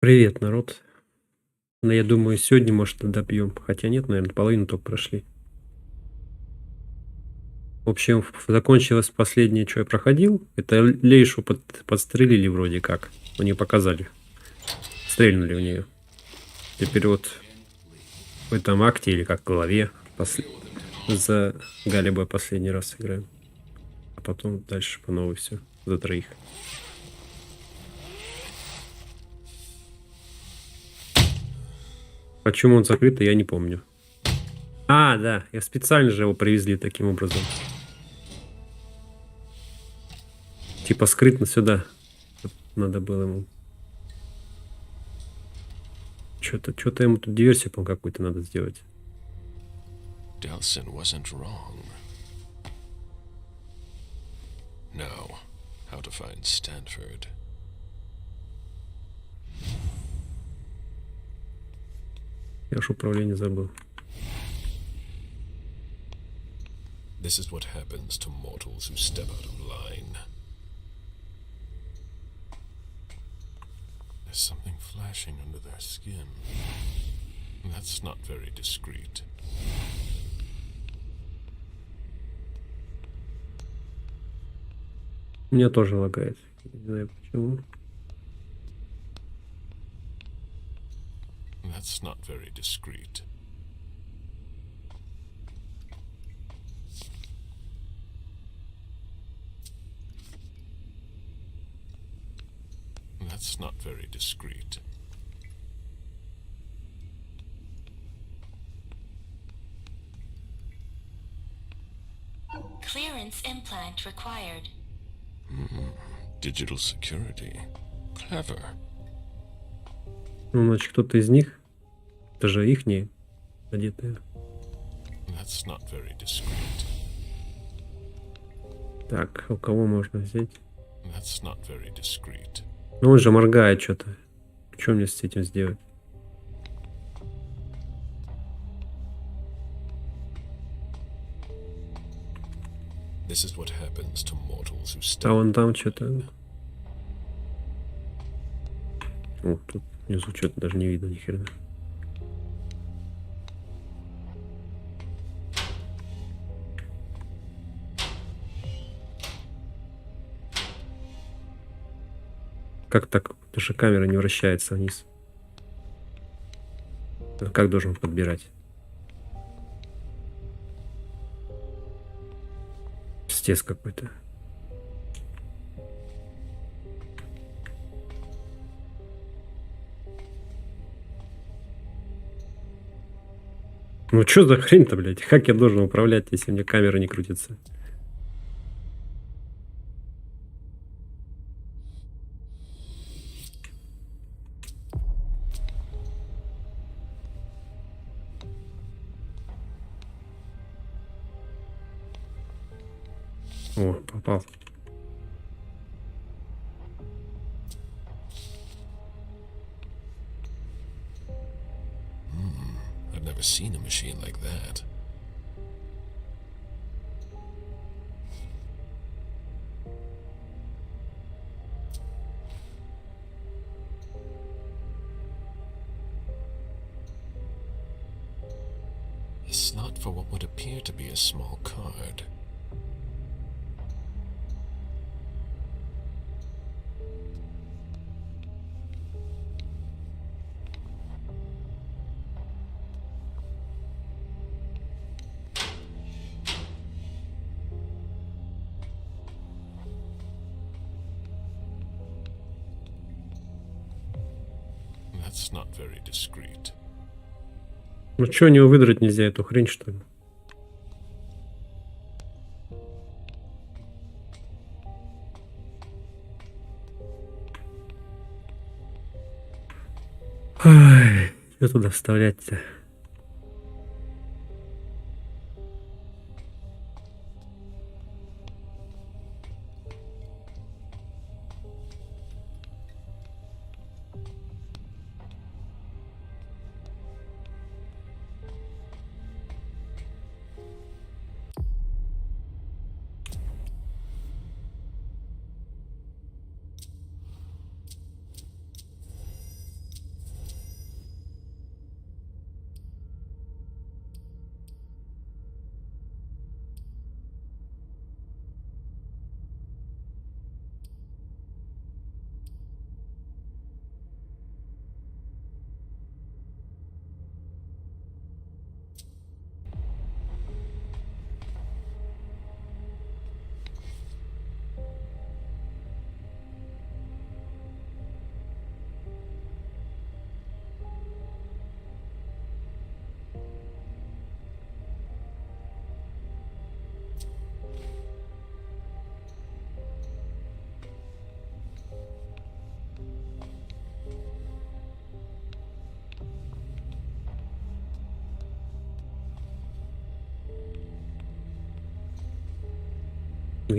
Привет, народ. Ну, я думаю, сегодня, может, и добьем. Хотя нет, наверное, половину только прошли. В общем, закончилось последнее, что я проходил. Это Лейшу подстрелили вроде как. Мне показали. Стрельнули в нее. Теперь вот в этом акте, или как в главе, за Галиба последний раз играем. А потом дальше по новой все. За троих. Почему он закрыт, я не помню. А, да, я специально же его привезли таким образом. Типа скрытно сюда. Надо было ему. Что-то ему тут диверсию, по-моему, какую-то надо сделать. Delson wasn't wrong. Now, how to find Stanford. Я уж управление забыл. This is what happens to mortals who step out of line. There's something flashing under their skin. That's not very discreet. Меня тоже лагает. Не знаю почему. That's not very discreet. That's not very discreet. Clearance implant required. Digital security. Clever. Ну, значит, кто-то из них. Это же ихние одетые. That's not very discreet. Так, у кого можно взять? That's not very discreet. Ну, он же моргает что-то. Что мне с этим сделать? This is what happens to mortals who А step. вон там что-то. О, тут внизу что-то даже не видно ни хрена. Как так? Даже камера не вращается вниз. Как должен подбирать? Стес какой-то. Ну что за хрень-то, блядь? Как я должен управлять, если у меня камера не крутится? О, попал. I've never seen a machine like that. A slot for what would appear to be a small card. That's not very discreet. Ну что, у него выдрать нельзя эту хрень, что ли? Ай, что туда вставлять-то?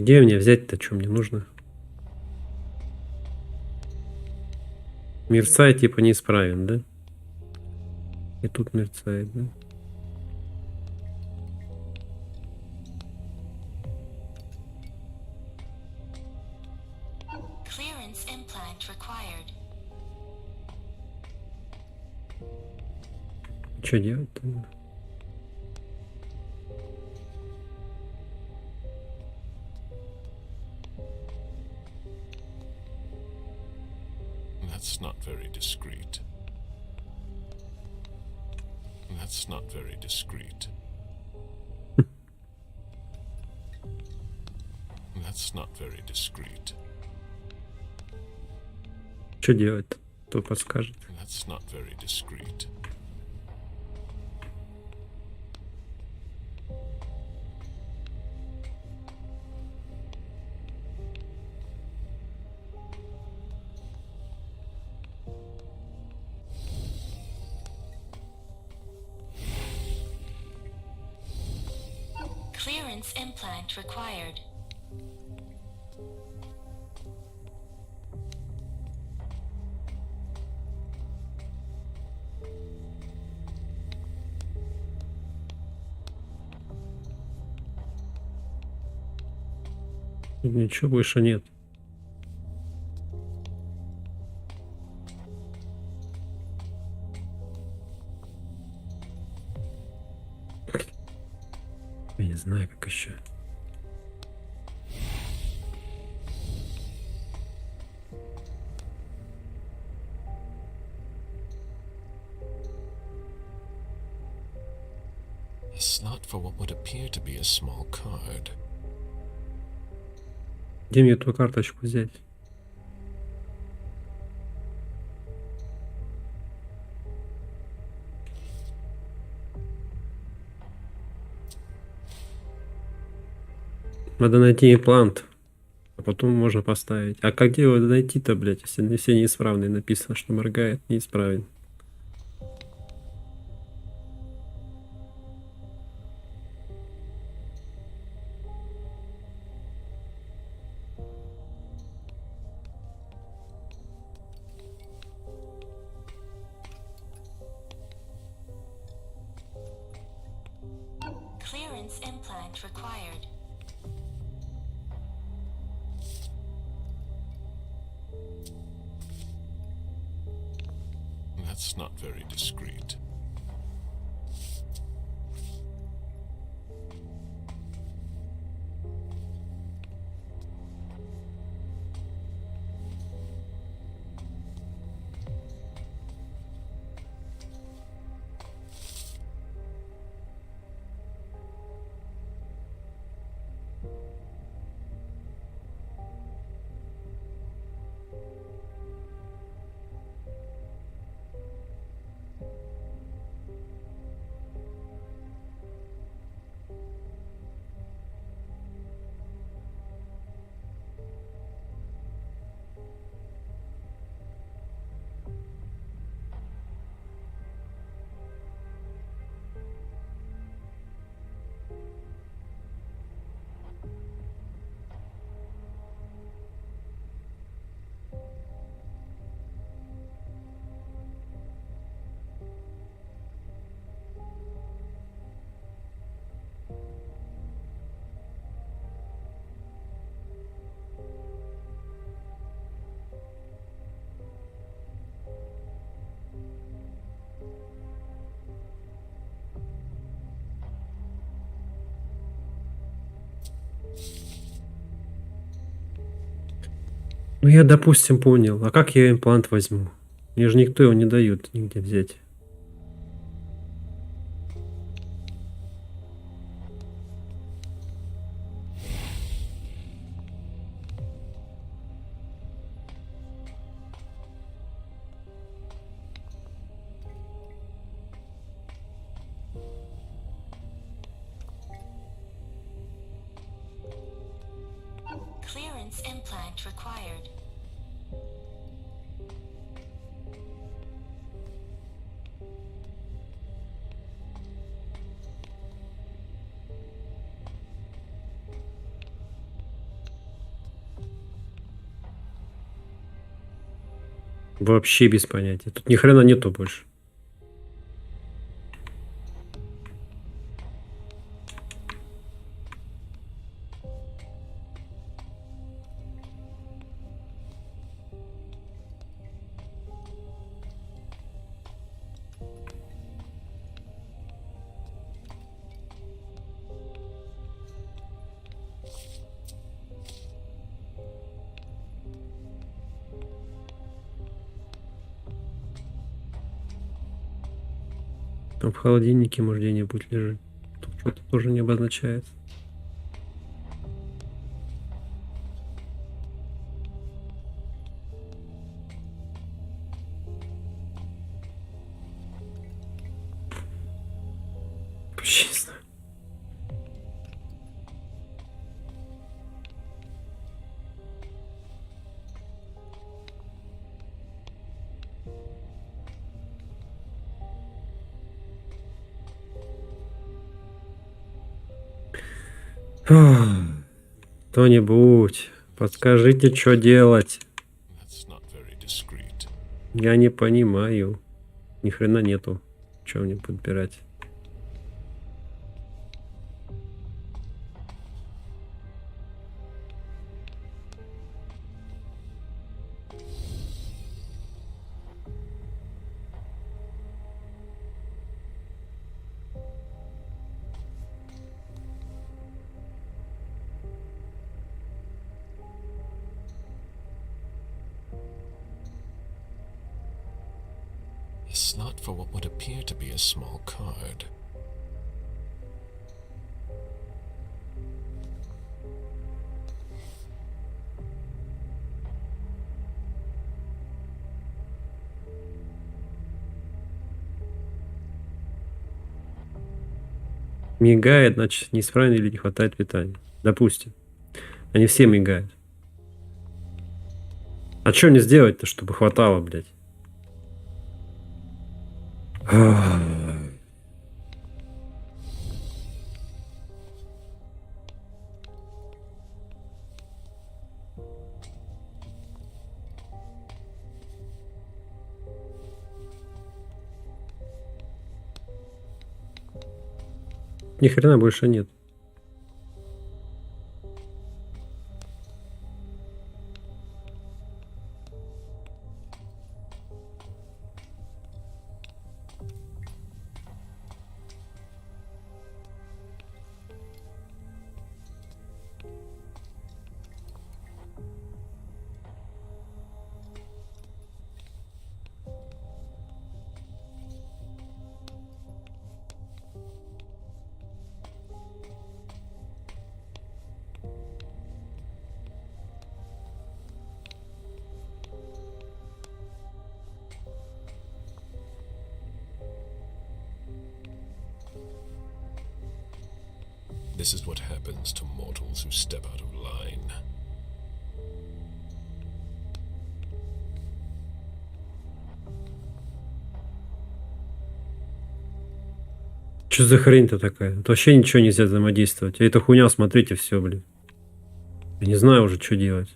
Где мне взять-то, что мне нужно? Мерцает, типа, неисправен, да? И тут мерцает, да? Clearance implant required. Что делать-то? That's not very discreet. That's not very discreet. That's not very discreet. Что делать-то? Кто подскажет? That's not very discreet. Clearance implant required. Ничего больше нет. Я не знаю, как еще. A slot for what would appear to be a small card. Где мне эту карточку взять? Надо найти имплант, а потом можно поставить. А как где его найти-то, блядь, если все неисправные написано, что моргает неисправен? Clearance implant required. That's not very discreet. Ну я, допустим, понял. А как я имплант возьму? Мне же никто его не дает нигде взять. Clearance implant required. Вообще без понятия. Тут ни хрена нету больше. Там в холодильнике, может, где-нибудь лежит. Тут что-то тоже не обозначается. Вообще не знаю. Кто-нибудь, подскажите, что делать? That's not very discreet. Я не понимаю. Ни хрена нету. Что мне подбирать? A slot for what would appear to be a small card. Мигает, значит, неисправно или не хватает питания. Допустим. Они все мигают. А что мне сделать-то, чтобы хватало, блядь? Ни хрена больше нет. This is what happens to mortals who step out of line. Что за хрень-то такая? Тут вообще ничего нельзя взаимодействовать. А эта хуйня, смотрите, все, блин. Я не знаю уже, что делать.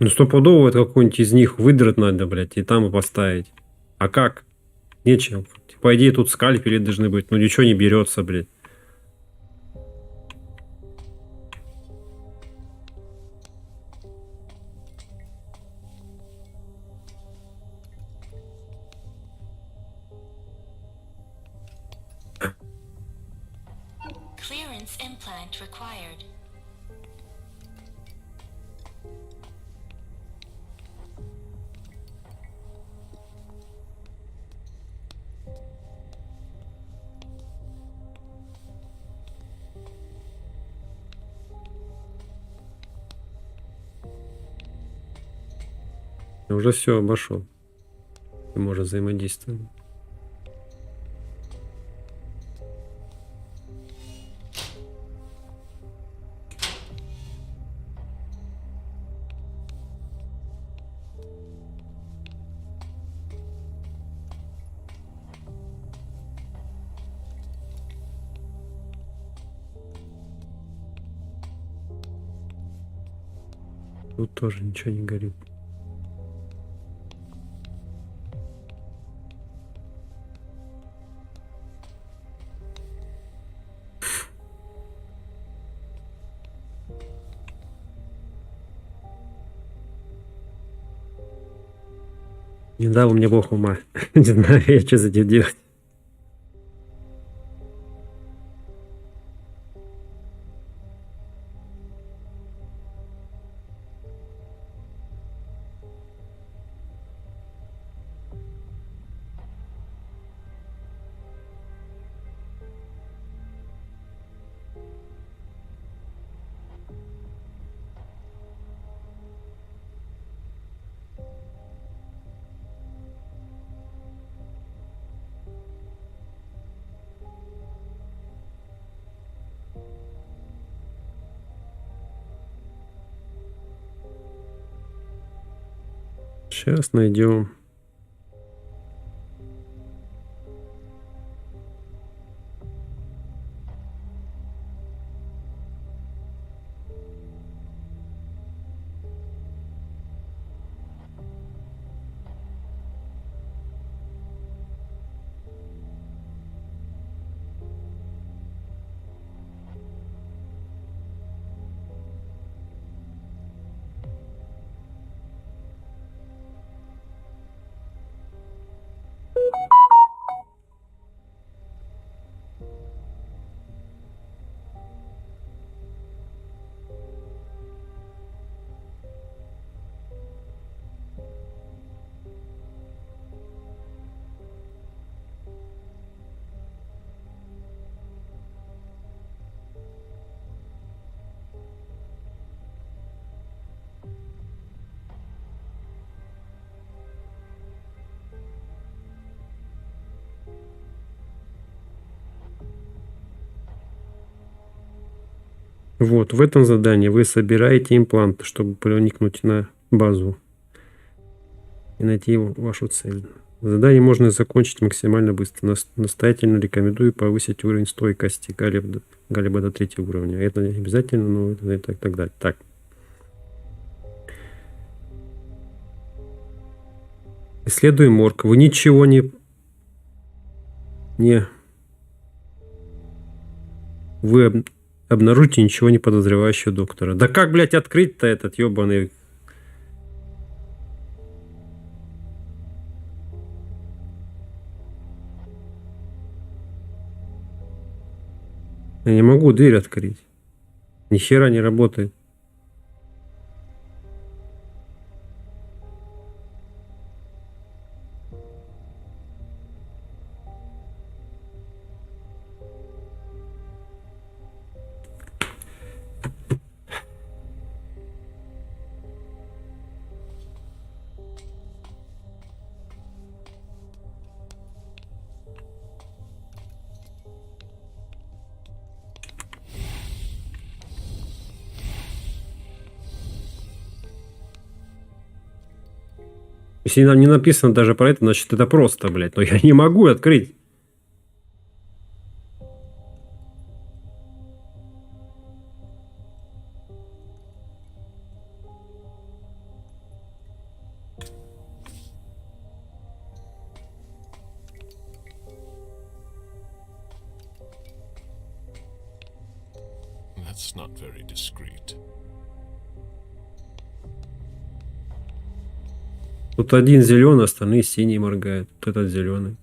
Ну, стопудово это какой-нибудь из них выдрать надо, блядь, и там и поставить. А как? Нечем. По идее, тут скальпели должны быть, но ничего не берется, блядь. Clearance implant required. Я уже все обошел. И может взаимодействовать. Тут тоже ничего не горит. Не дал мне Бог ума. Не знаю, я что за этим делать. Сейчас найдем. Вот, в этом задании вы собираете импланты, чтобы проникнуть на базу и найти вашу цель. Задание можно закончить максимально быстро. Настоятельно рекомендую повысить уровень стойкости галиба до 3 уровня. Это не обязательно, но это и так далее. Так. Исследуем морг. Вы ничего не... Вы обнаружите ничего не подозревающего доктора. Да как, блядь, открыть-то этот ёбаный... Я не могу дверь открыть. Ни хера не работает. Если нам не написано даже про это, значит это просто, блядь. Но я не могу открыть. That's not very discreet. Тут один зеленый, остальные синие моргают. Вот этот зеленый.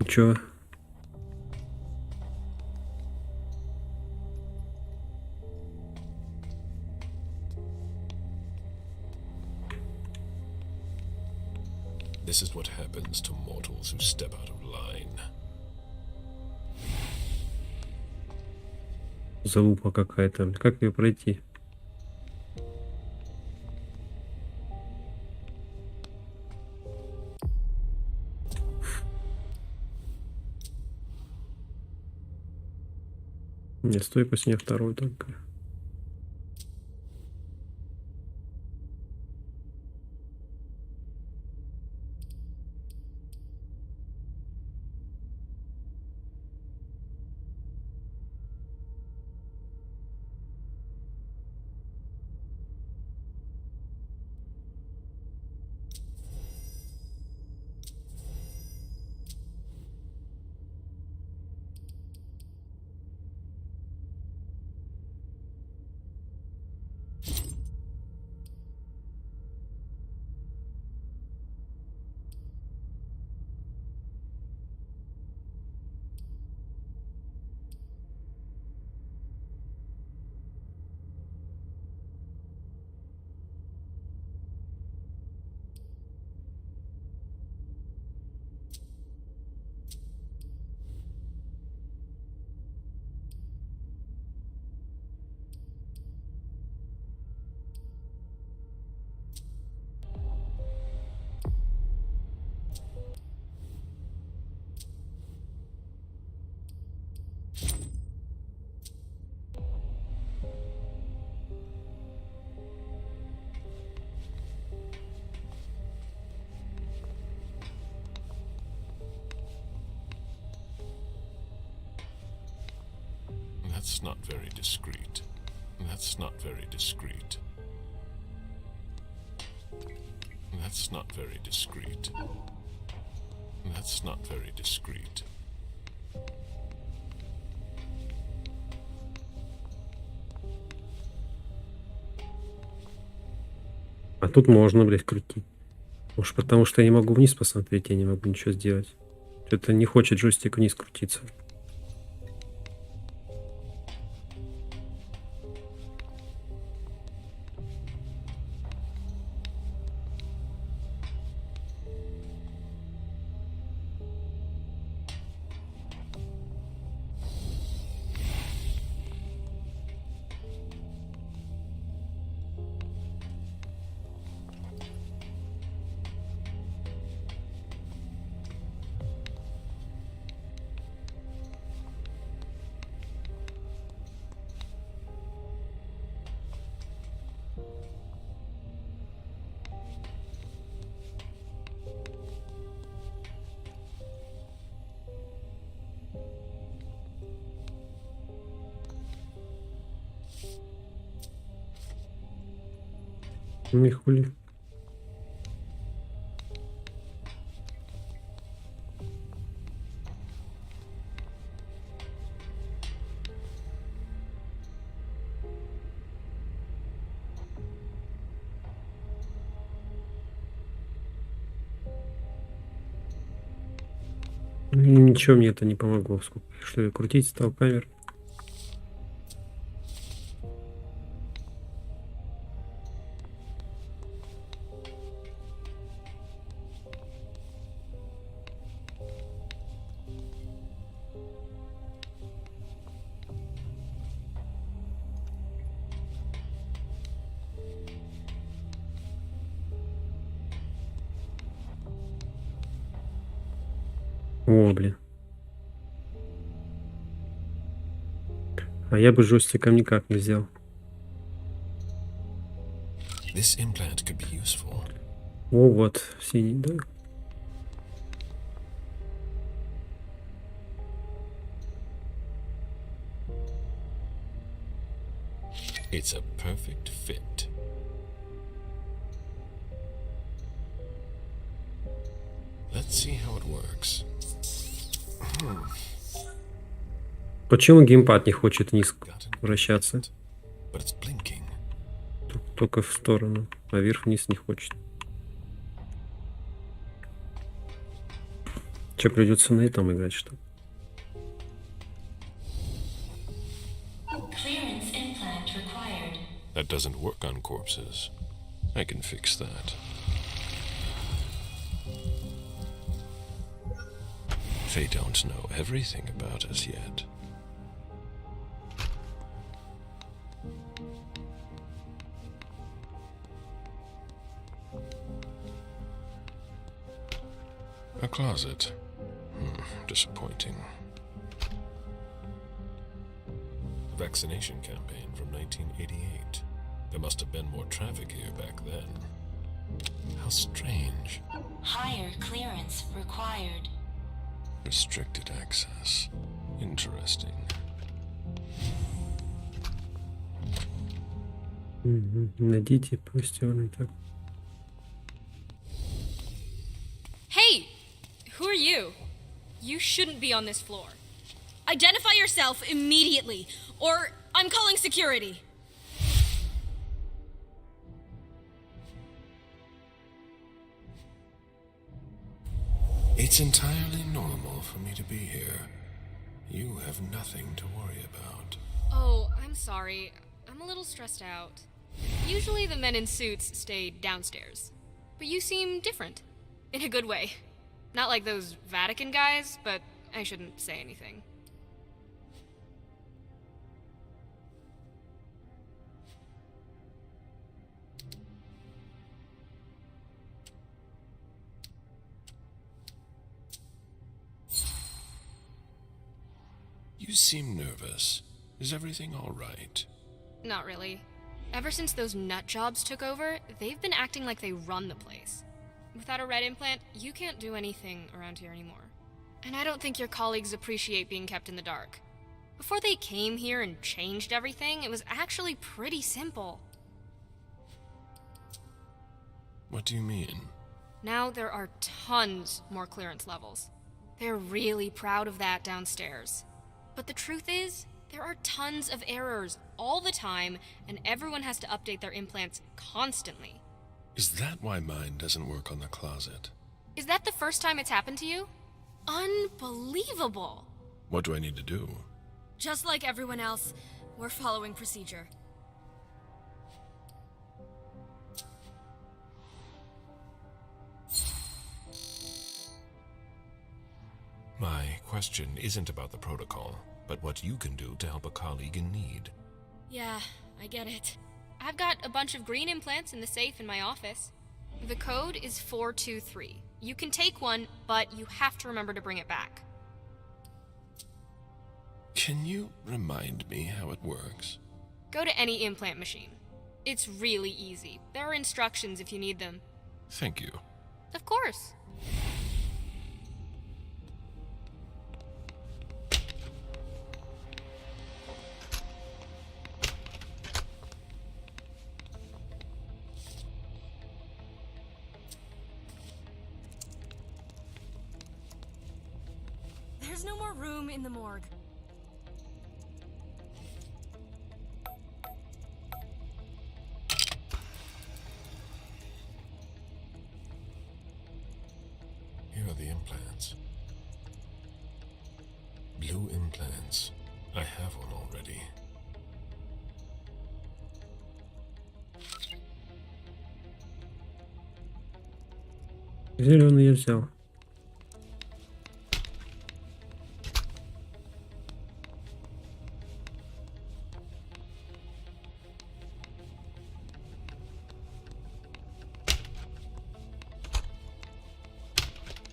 Чё? This is what happens to mortals who step out of line. Залупа какая-то. Как ее пройти? Нет, стойкость не второй только. That's not very discreet. That's not very discreet. That's not very discreet. That's not very discreet. А тут можно, блядь, крутить. Уж потому что я не могу вниз посмотреть, я не могу ничего сделать. Это не хочет джойстик вниз крутиться. Ну и хули. Ничего мне это не помогло. Что я крутить стал камер. О, блин. А я бы джойстиком никак не взял. This implant could be useful. О, вот, синий, да? It's a perfect fit. Let's see how it works. Почему геймпад не хочет вниз вращаться? But it's blinking. Только в сторону, а вверх-вниз не хочет. Че, придется на этом играть, что? Clearance implant required. That doesn't work on corpses. I can fix that. They don't know everything about us yet. A closet. Disappointing. Vaccination campaign from 1988. There must have been more traffic here back then. How strange. Higher clearance required. Restricted access. Interesting. Найдите постёрный так. Hey! Who are you? You shouldn't be on this floor. Identify yourself immediately, or I'm calling security. It's entirely normal for me to be here. You have nothing to worry about. Oh, I'm sorry. I'm a little stressed out. Usually the men in suits stay downstairs. But you seem different. In a good way. Not like those Vatican guys, but I shouldn't say anything. You seem nervous. Is everything all right? Not really. Ever since those nut jobs took over, they've been acting like they run the place. Without a red implant, you can't do anything around here anymore. And I don't think your colleagues appreciate being kept in the dark. Before they came here and changed everything, it was actually pretty simple. What do you mean? Now there are tons more clearance levels. They're really proud of that downstairs. But the truth is, there are tons of errors all the time, and everyone has to update their implants constantly. Is that why mine doesn't work on the closet? Is that the first time it's happened to you? Unbelievable! What do I need to do? Just like everyone else, we're following procedure. My question isn't about the protocol, but what you can do to help a colleague in need. Yeah, I get it. I've got a bunch of green implants in the safe in my office. The code is 423. You can take one, but you have to remember to bring it back. Can you remind me how it works? Go to any implant machine. It's really easy. There are instructions if you need them. Thank you. Of course. There's no more room in the morgue. Here are the implants. Blue implants. I have one already. Зеленый я взял.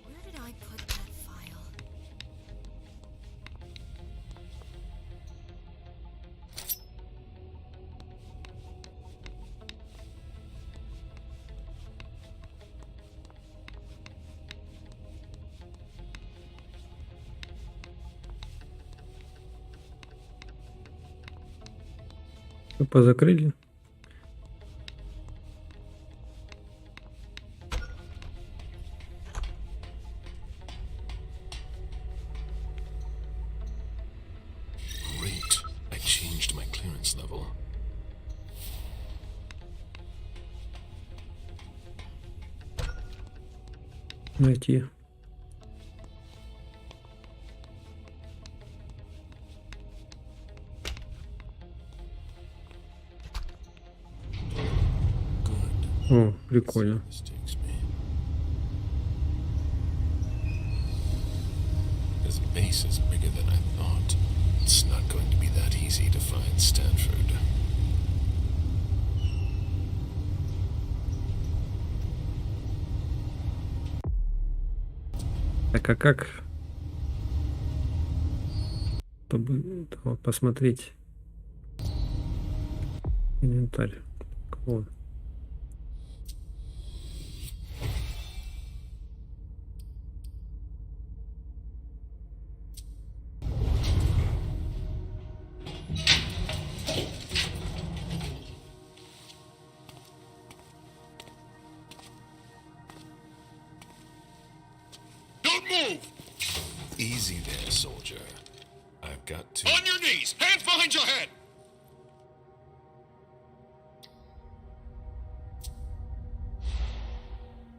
Where did I put that file? Позакрыли. Great. I changed my clearance level. Найти. О, прикольно. This takes me. This base is bigger than I thought. It's not going to be that easy to find Stanford. Так, а как посмотреть инвентарь? Вот. Don't move! Easy there, soldier. I've got to... On your knees! Hands behind your head!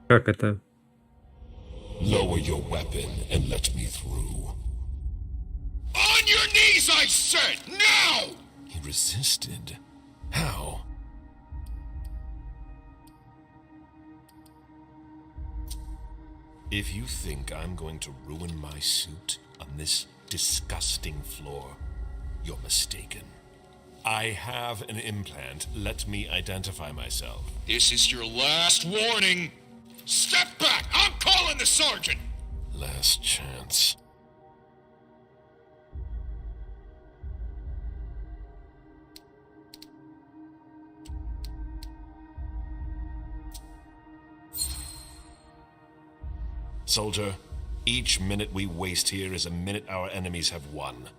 Как это? Lower your weapon and let me through. On your knees, I said! Now! He resisted. How? If you think I'm going to ruin my suit on this disgusting floor, you're mistaken. I have an implant. Let me identify myself. This is your last warning! Step back! I'm calling the sergeant! Last chance. Soldier, each minute we waste here is a minute our enemies have won.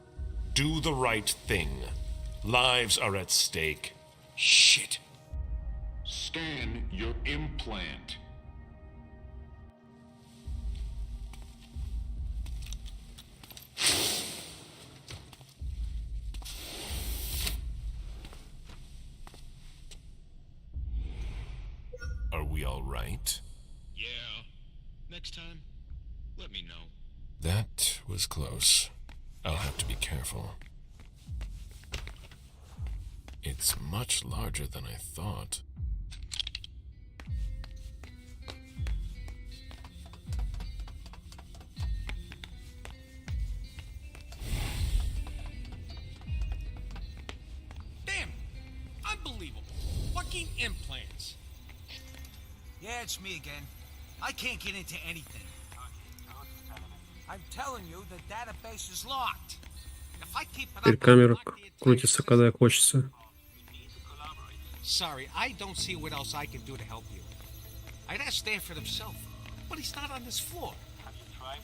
Do the right thing. Lives are at stake. Shit. Scan your implant. Are we all right? Yeah. Next time, let me know. That was close. I'll have to be careful. It's much larger than I thought. Damn! Unbelievable! Fucking implants! Yeah, it's me again. I can't get into anything. I'm telling you, the database is locked. If I keep it Теперь up, камера крутится, когда хочется. Sorry, I don't see what else I can do to help you. I'd ask Stanford himself, but he's not on this floor. Have you tried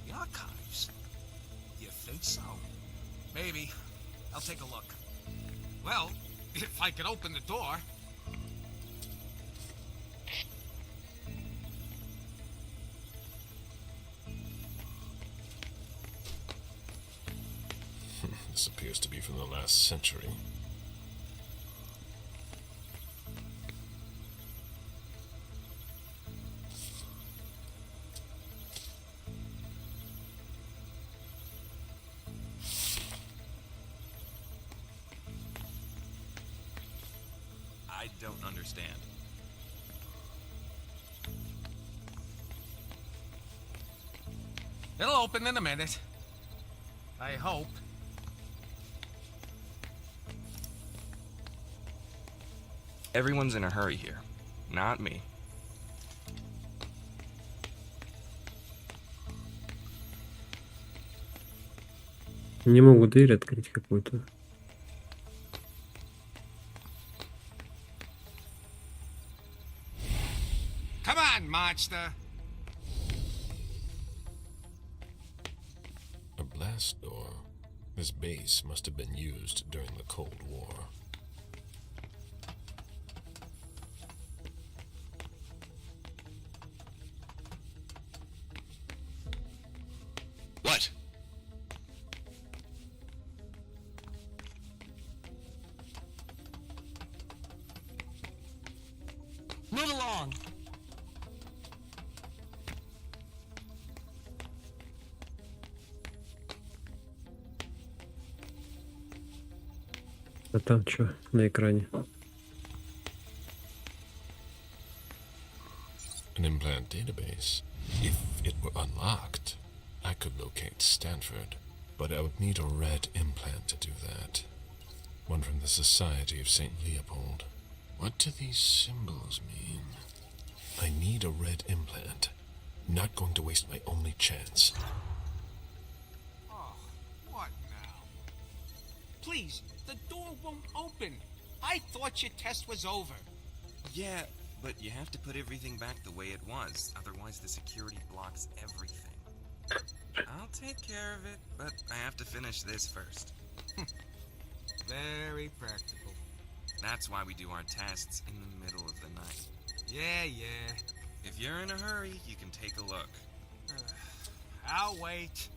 the archives? You think so? Maybe. I'll take a look. Well, if I could open the door. This appears to be from the last century. I don't understand. It'll open in a minute. I hope. Everyone's in a hurry here. Not me. Не могу дверь открыть какую-то. Come on, monster. A blast door. This base must have been used during the Cold War. What? Move along. А там что на экране? An implant database. If it were unlocked, I could locate Stanford, but I would need a red implant to do that. One from the Society of St. Leopold. What do these symbols mean? I need a red implant. Not going to waste my only chance. Oh, what now? Please, the door won't open. I thought your test was over. Yeah, but you have to put everything back the way it was. Otherwise, the security blocks everything. I'll take care of it, but I have to finish this first. Very practical. That's why we do our tests in the middle of the night. Yeah, yeah. If you're in a hurry, you can take a look. I'll wait.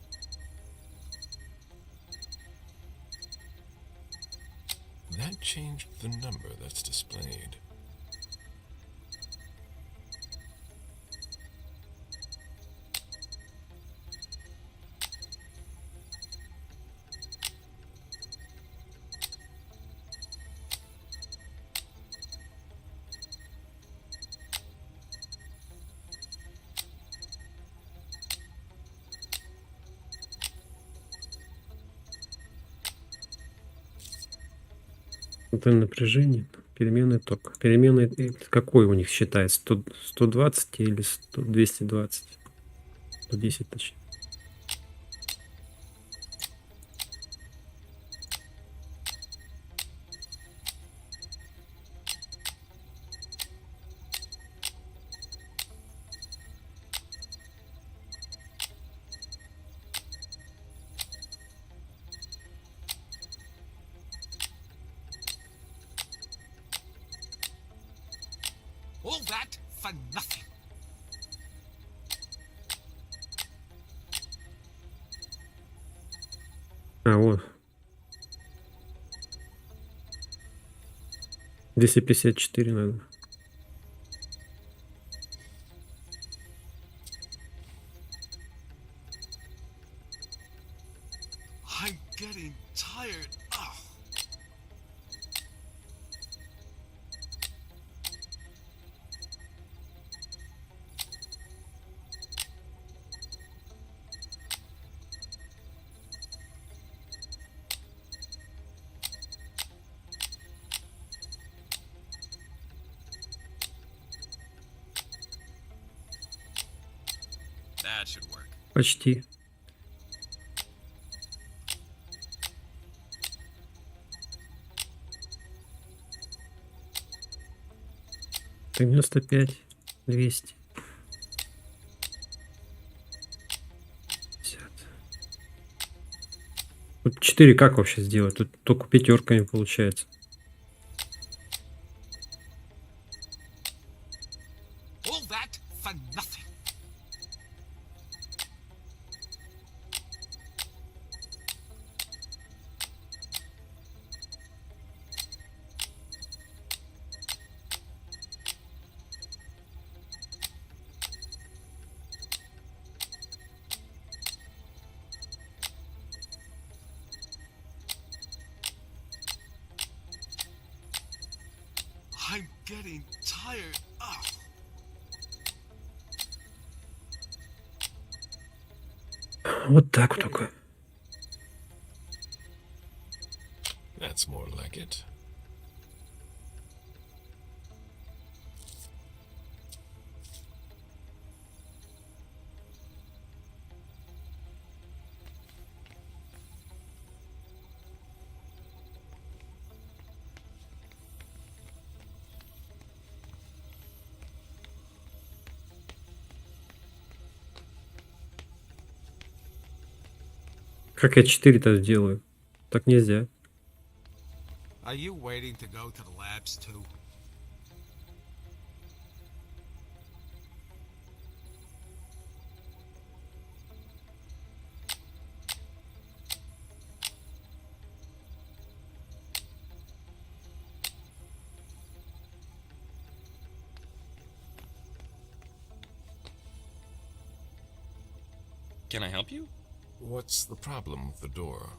That changed the number that's displayed. Это напряжение, переменный ток. Переменный какой у них считается? 120 или 220? 110 точнее. All that for nothing. А, вот. 254 надо. I'm getting tired. Oh. That should work. Почти. Так, 95, 200. 50. Тут 4 как вообще сделать? Тут только пятерками получается. All that for nothing. I'm getting tired. Oh. Вот так только. That's more like it. Как я 4-то сделаю? Так нельзя. Are you waiting to go to the labs too? Can I help you? What's the problem with the door?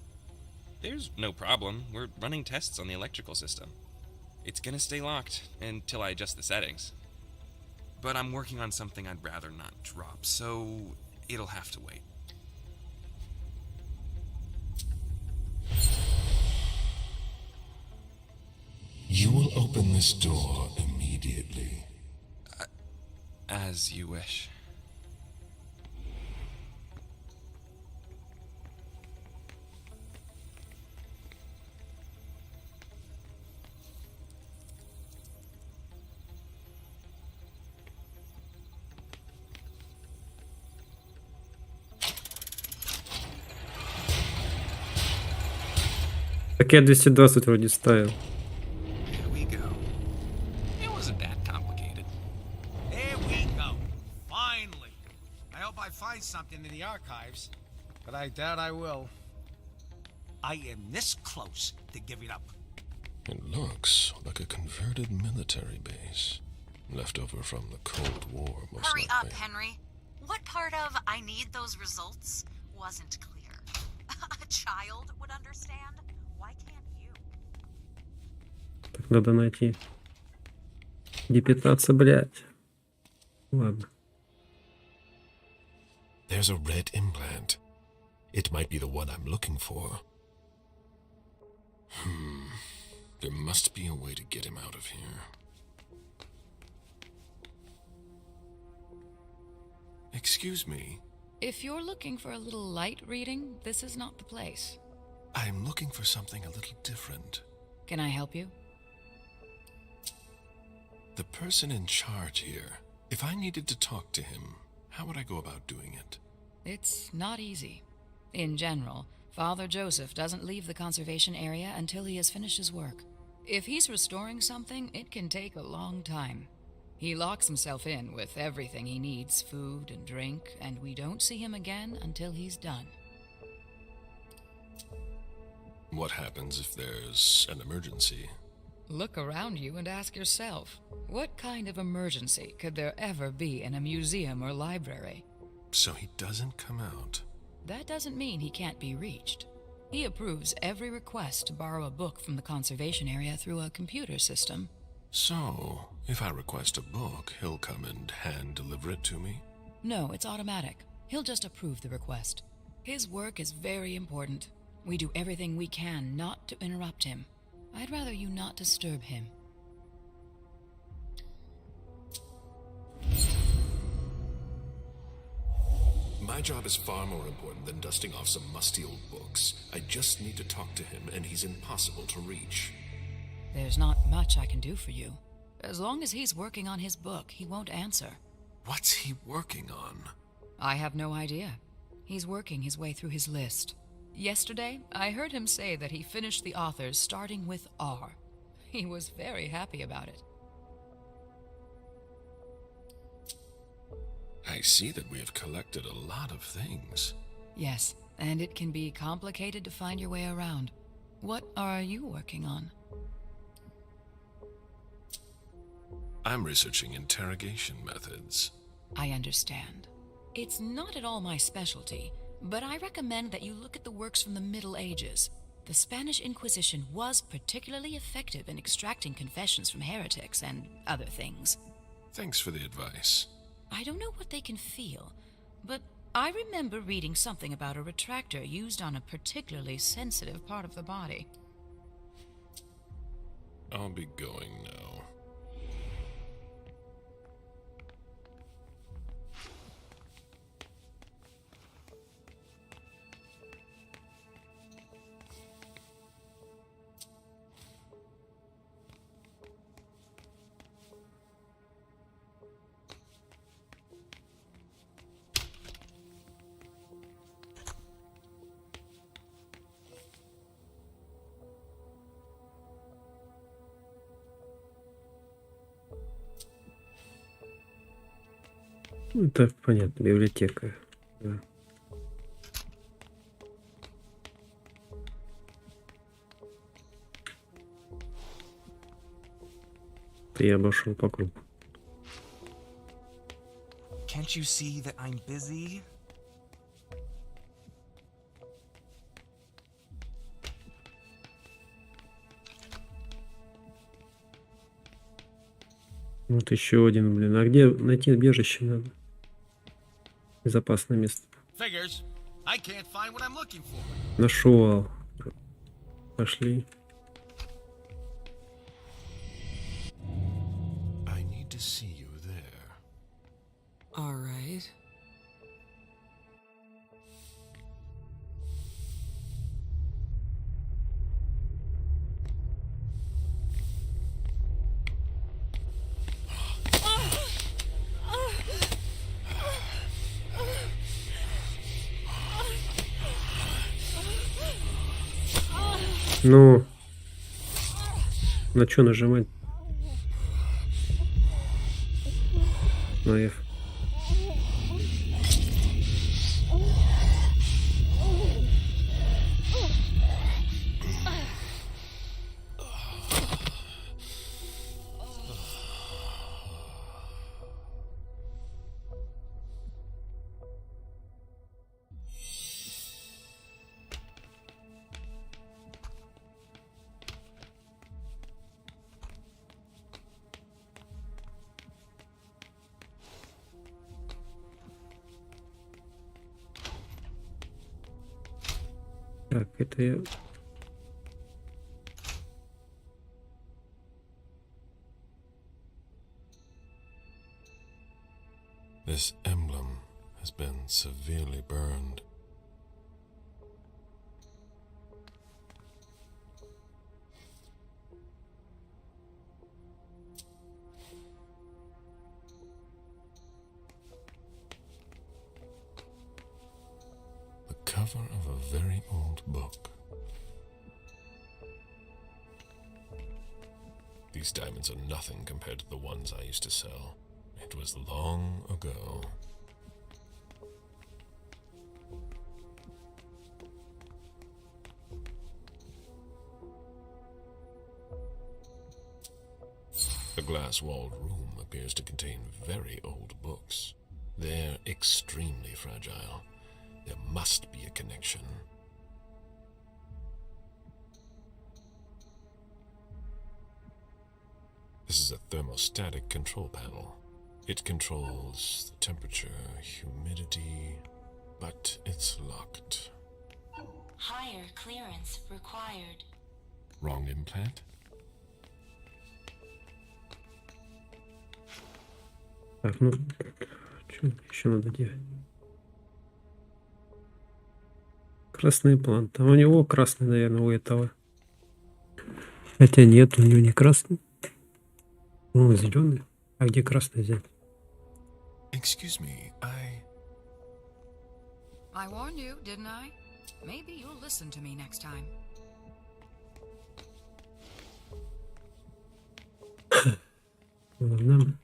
There's no problem. We're running tests on the electrical system. It's gonna stay locked until I adjust the settings. But I'm working on something I'd rather not drop, so it'll have to wait. You will open this door immediately. As you wish. Так я 220 вроде ставил. There we go. It wasn't that complicated. There we go. Finally. I hope I find something in the archives, but I doubt I will. I am this close to giving up. It looks like a converted military base. Left over from the Cold War, most Hurry likely. up, Henry. What part of I need those results wasn't clear? A child would understand. Why can't you? Так надо найти. Где питаться, блядь. Ладно. There's a red implant. It might be the one I'm looking for. There must be a way to get him out of here. Excuse me. If you're looking for a little light reading, this is not the place. I'm looking for something a little different. Can I help you? The person in charge here, if I needed to talk to him, how would I go about doing it? It's not easy. In general, Father Joseph doesn't leave the conservation area until he has finished his work. If he's restoring something, it can take a long time. He locks himself in with everything he needs, food and drink, and we don't see him again until he's done. What happens if there's an emergency? Look around you and ask yourself, what kind of emergency could there ever be in a museum or library? So he doesn't come out. That doesn't mean he can't be reached. He approves every request to borrow a book from the conservation area through a computer system. So, if I request a book, he'll come and hand-deliver it to me? No, it's automatic. He'll just approve the request. His work is very important. We do everything we can not to interrupt him. I'd rather you not disturb him. My job is far more important than dusting off some musty old books. I just need to talk to him, and he's impossible to reach. There's not much I can do for you. As long as he's working on his book, he won't answer. What's he working on? I have no idea. He's working his way through his list. Yesterday, I heard him say that he finished the authors starting with R. He was very happy about it. I see that we have collected a lot of things. Yes, and it can be complicated to find your way around. What are you working on? I'm researching interrogation methods. I understand. It's not at all my specialty, but I recommend that you look at the works from the Middle Ages. The Spanish Inquisition was particularly effective in extracting confessions from heretics and other things. Thanks for the advice. I don't know what they can feel, but I remember reading something about a retractor used on a particularly sensitive part of the body. I'll be going now. Ну, это понятно, библиотека. Да. Я обошел по кругу. Can't you see that I'm busy? Вот еще один, блин. А где найти убежище надо? Безопасное место. Figures. I can't find what I'm looking for. Нашел. Пошли. I need to see you there. All right. Ну, на что нажимать? На F. Так, это я... This emblem has been severely burned. The cover of a very old book. These diamonds are nothing compared to the ones I used to sell. It was long ago. The glass-walled room appears to contain very old books. They're extremely fragile. There must be a connection. This is a thermostatic control panel. It controls the temperature, humidity, but it's locked. Higher clearance required. Wrong implant? Так, ну, что еще надо делать? Красный план. Там у него красный, наверное, у этого. Хотя нет, у него не красный. Ну, зеленый. А где красный взять? Excuse me, I warned you, didn't I? Maybe you'll listen to me next time. Ладно.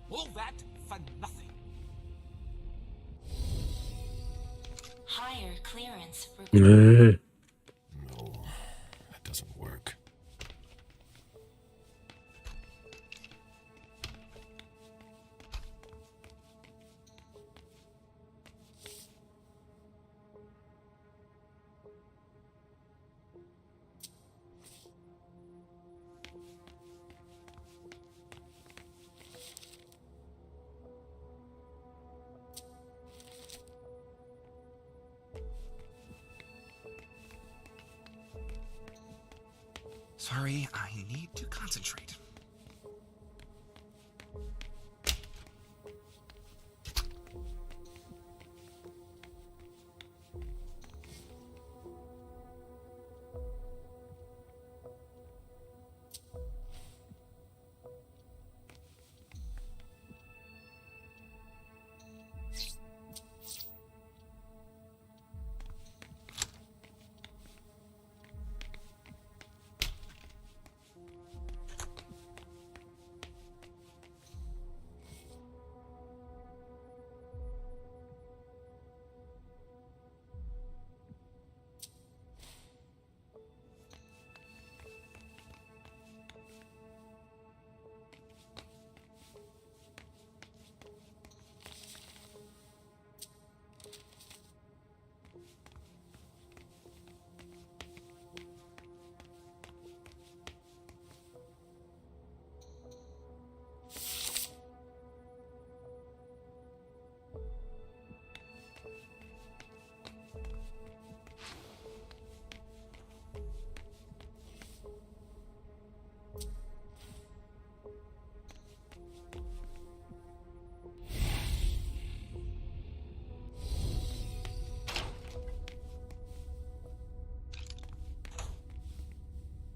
All that for nothing. Higher clearance required. no, that doesn't work. Sorry, I need to concentrate.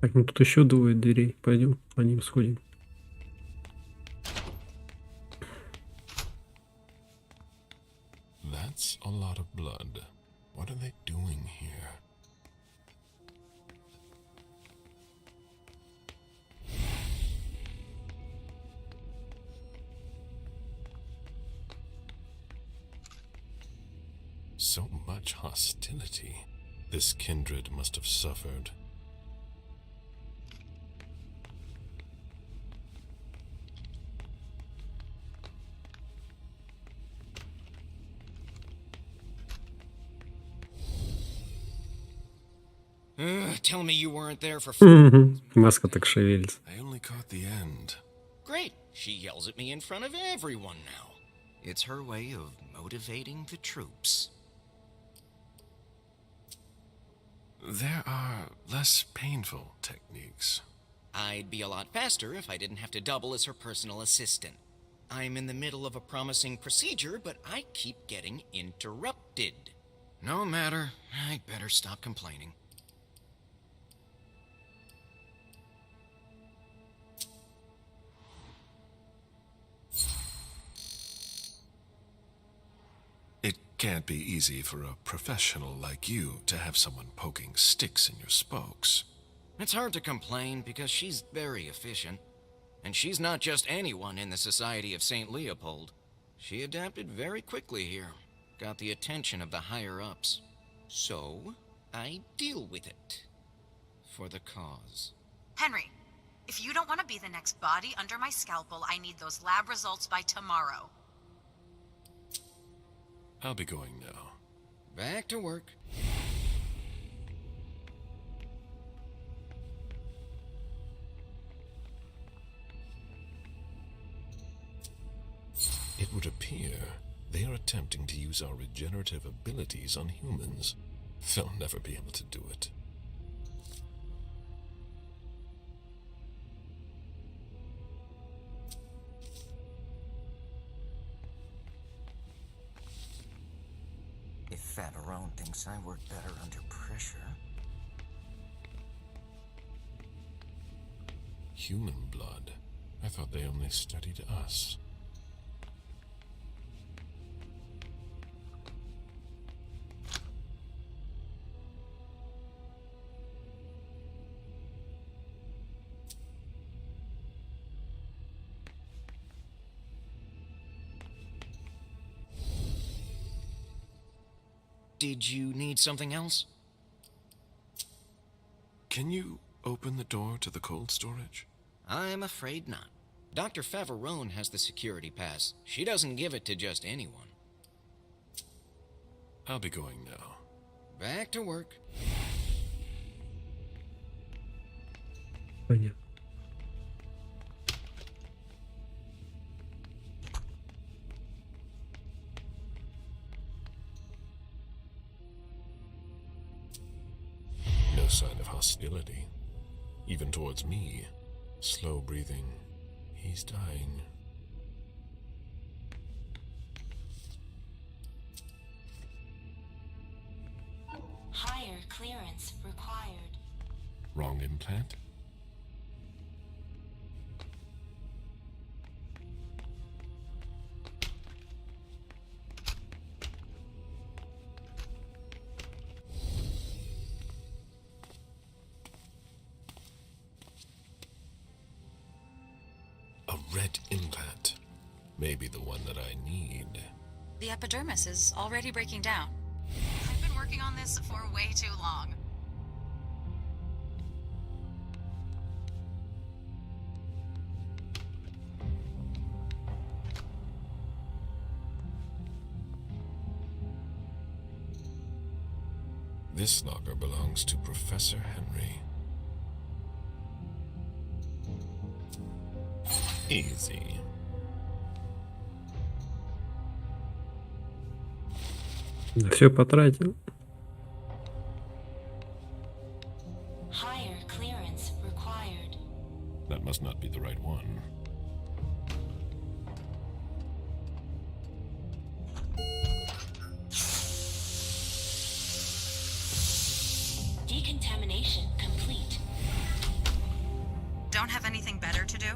Так, ну тут еще двое дверей. Пойдем по ним сходим. That's a lot of blood. What are they doing here? So much hostility. This kindred must have suffered. Tell me you weren't there for Маска так шевелится. I only caught the end. Great. She yells at me in front of everyone now. It's her way of motivating the troops. There are less painful techniques. I'd be a lot faster if I didn't have to double as her personal assistant. I'm in the middle of a promising procedure, but I keep getting interrupted. No matter. I'd better stop complaining. It can't be easy for a professional like you to have someone poking sticks in your spokes. It's hard to complain because she's very efficient. And she's not just anyone in the Society of St. Leopold. She adapted very quickly here. Got the attention of the higher-ups. So, I deal with it. For the cause. Henry, if you don't want to be the next body under my scalpel, I need those lab results by tomorrow. I'll be going now. Back to work. It would appear they are attempting to use our regenerative abilities on humans. They'll never be able to do it. If Favarone thinks I work better under pressure... Human blood? I thought they only studied us. Did you need something else? Can you open the door to the cold storage? I'm afraid not. Dr. Favarone has the security pass. She doesn't give it to just anyone. I'll be going now. Back to work. Понятно. No sign of hostility. Even towards me. Slow breathing. He's dying. Higher clearance required. Wrong implant? A red implant. Maybe the one that I need. The epidermis is already breaking down. I've been working on this for way too long. This locker belongs to Professor Henry. Easy. Все потратил. Higher clearance required. That must not be the right one. Decontamination complete. Don't have anything better to do?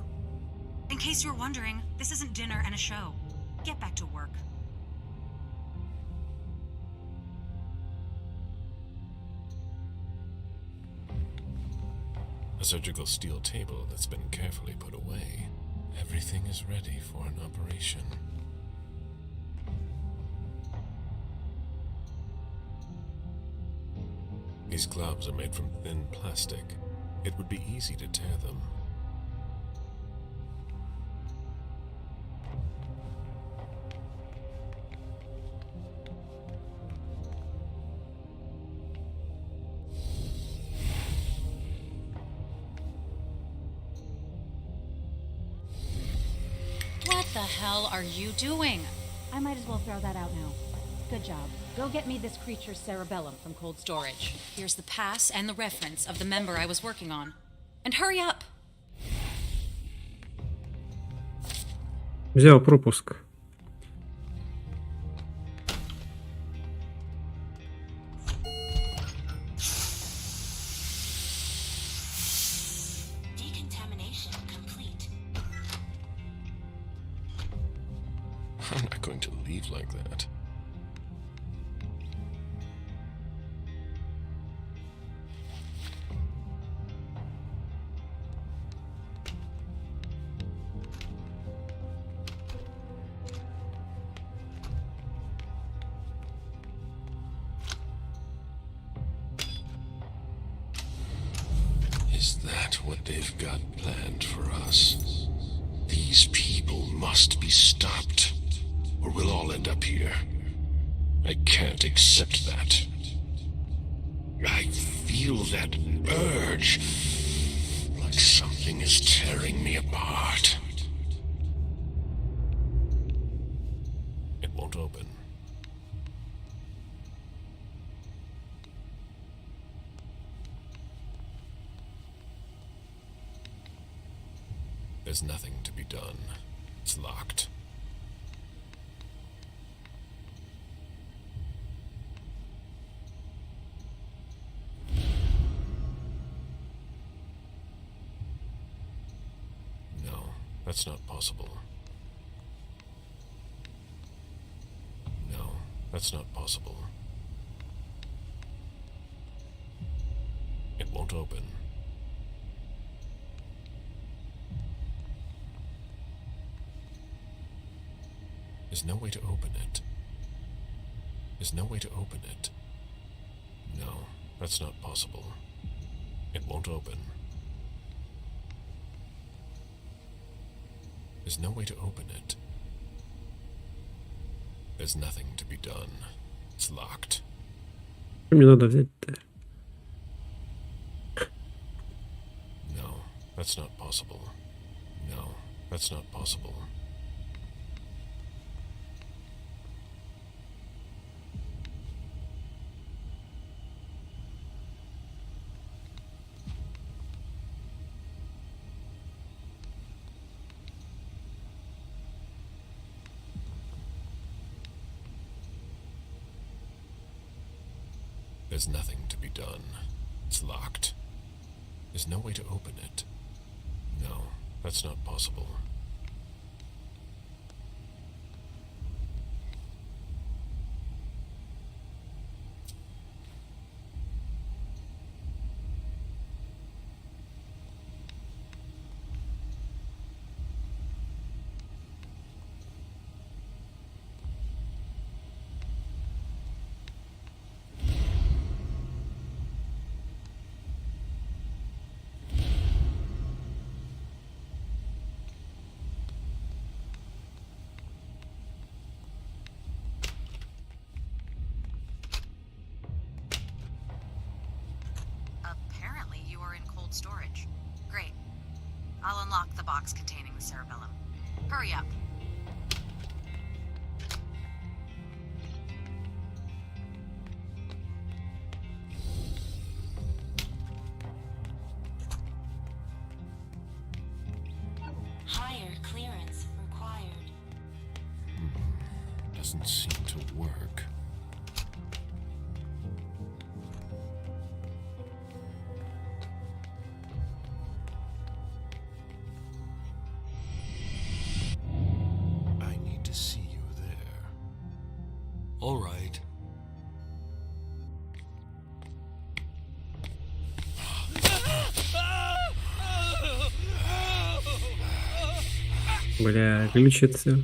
In case you're wondering, this isn't dinner and a show. Get back to work. A surgical steel table that's been carefully put away. Everything is ready for an operation. These gloves are made from thin plastic. It would be easy to tear them. What the hell are you doing? I might as well throw that out now. Good job. Go get me this creature's cerebellum from cold storage. Here's the pass and the reference of the member I was working on. And hurry up! Взял пропуск. Decontamination complete. I'm not going to leave like that. Is that what they've got planned for us? These people must be stopped, or we'll all end up here. I can't accept that. I feel that urge, like something is tearing me apart. It won't open. There's nothing to be done. It's locked. No, that's not possible. No, that's not possible. It won't open. There's no way to open it. There's no way to open it. No, that's not possible. It won't open. There's no way to open it. There's nothing to be done. It's locked. Что мне надо взять-то? No, that's not possible. No, that's not possible. There's nothing to be done. It's locked. There's no way to open it. No, that's not possible. Apparently you are in cold storage. Great. I'll unlock the box containing the cerebellum. Hurry up. Higher clearance required. Doesn't seem to work. I need to see you there. All right. Бля, глючит все.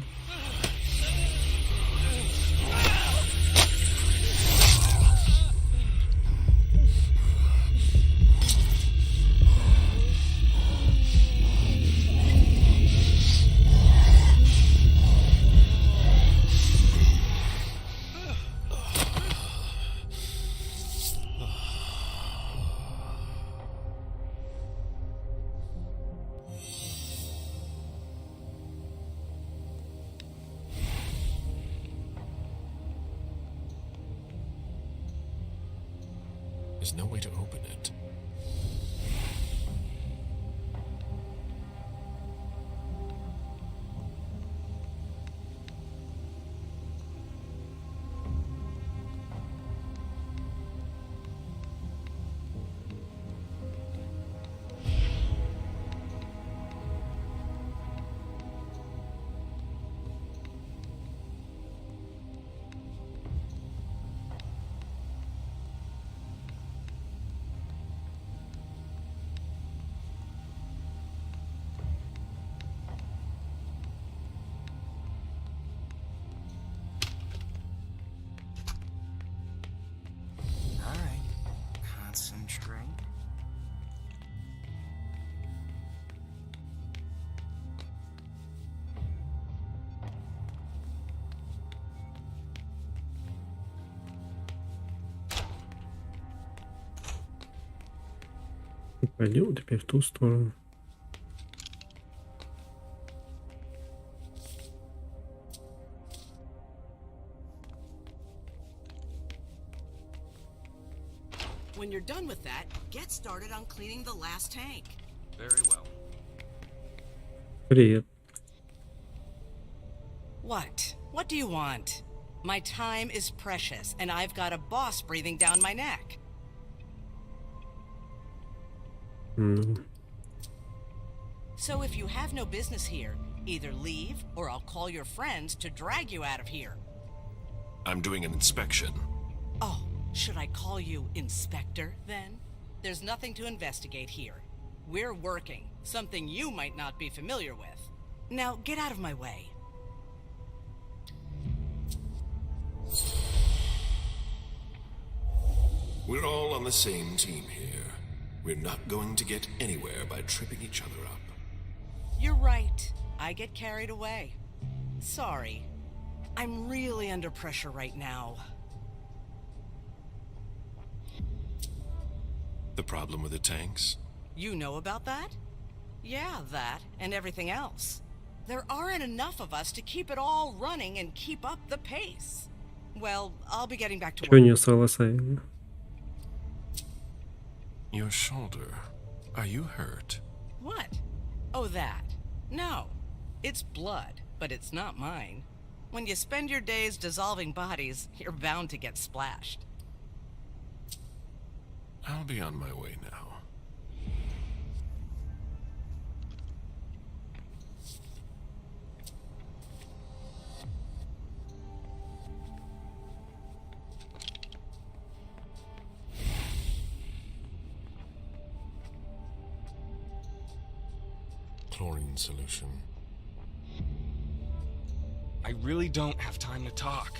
There's no way to open it. Пойдем теперь в ту сторону. When you're done with that, get started on cleaning the last tank. Very well. Привет. What? What do you want? My time is precious, and I've got a boss breathing down my neck. So if you have no business here, either leave or I'll call your friends to drag you out of here. I'm doing an inspection. Oh, should I call you Inspector then? There's nothing to investigate here. We're working, something you might not be familiar with. Now get out of my way. We're all on the same team here. We're not going to get anywhere by tripping each other up. You're right. I get carried away. Sorry. I'm really under pressure right now. The problem with the tanks? You know about that? Yeah, that and everything else. There aren't enough of us to keep it all running and keep up the pace. Well, I'll be getting back to Чё work. не согласен? Your shoulder. Are you hurt? What? Oh, that. No. It's blood, but it's not mine. When you spend your days dissolving bodies, you're bound to get splashed. I'll be on my way now. Chlorine solution. I really don't have time to talk.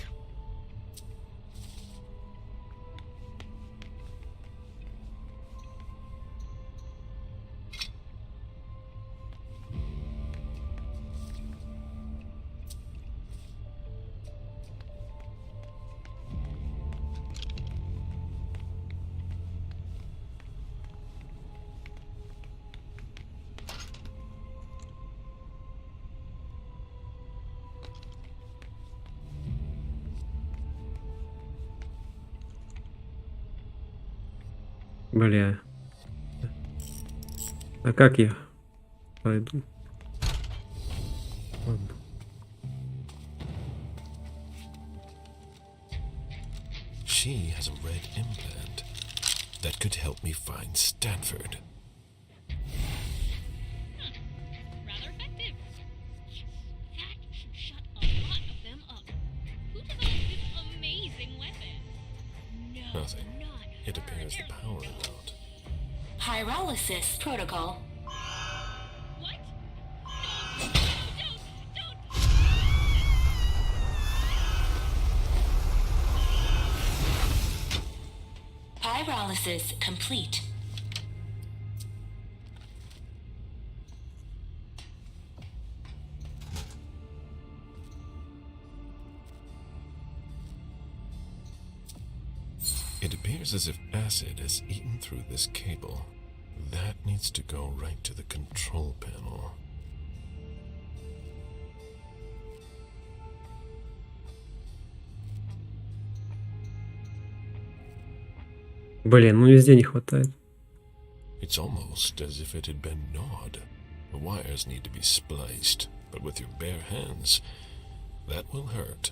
Бля. А как я пойду? Ладно. She has a red implant that could help me find Stanford. Rather effective. That should shut a lot of them up. Who developed this amazing weapon? No, Nothing. It appears the power is out. Pyrolysis protocol. What? Don't! Pyrolysis complete. It appears as if acid has eaten through this cable. That needs to go right to the control panel. Блин, ну везде не хватает. It's almost as if it had been gnawed. The wires need to be spliced, but with your bare hands, that will hurt.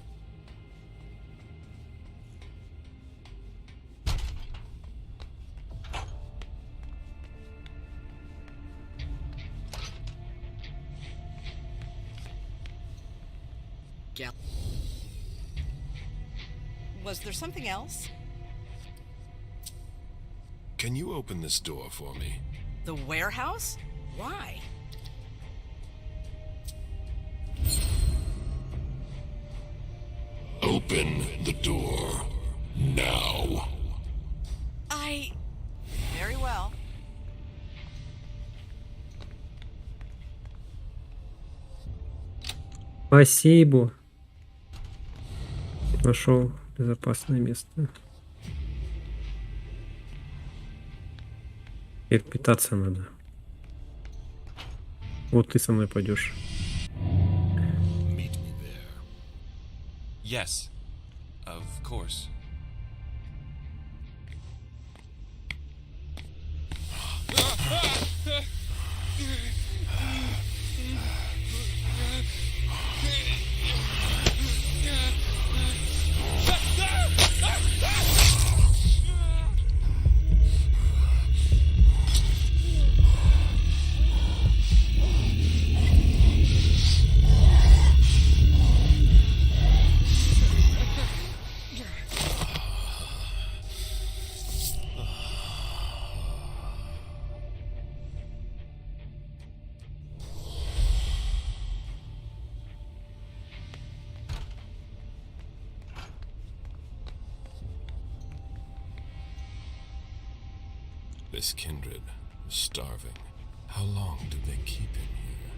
Was there something else? Can you open this door for me? The warehouse? Why? Open the door now. Very well. Спасибо. Нашел безопасное место. И питаться надо. Вот ты со мной пойдешь. Meet me there. Yes, of course. This kindred was starving. How long did they keep him here?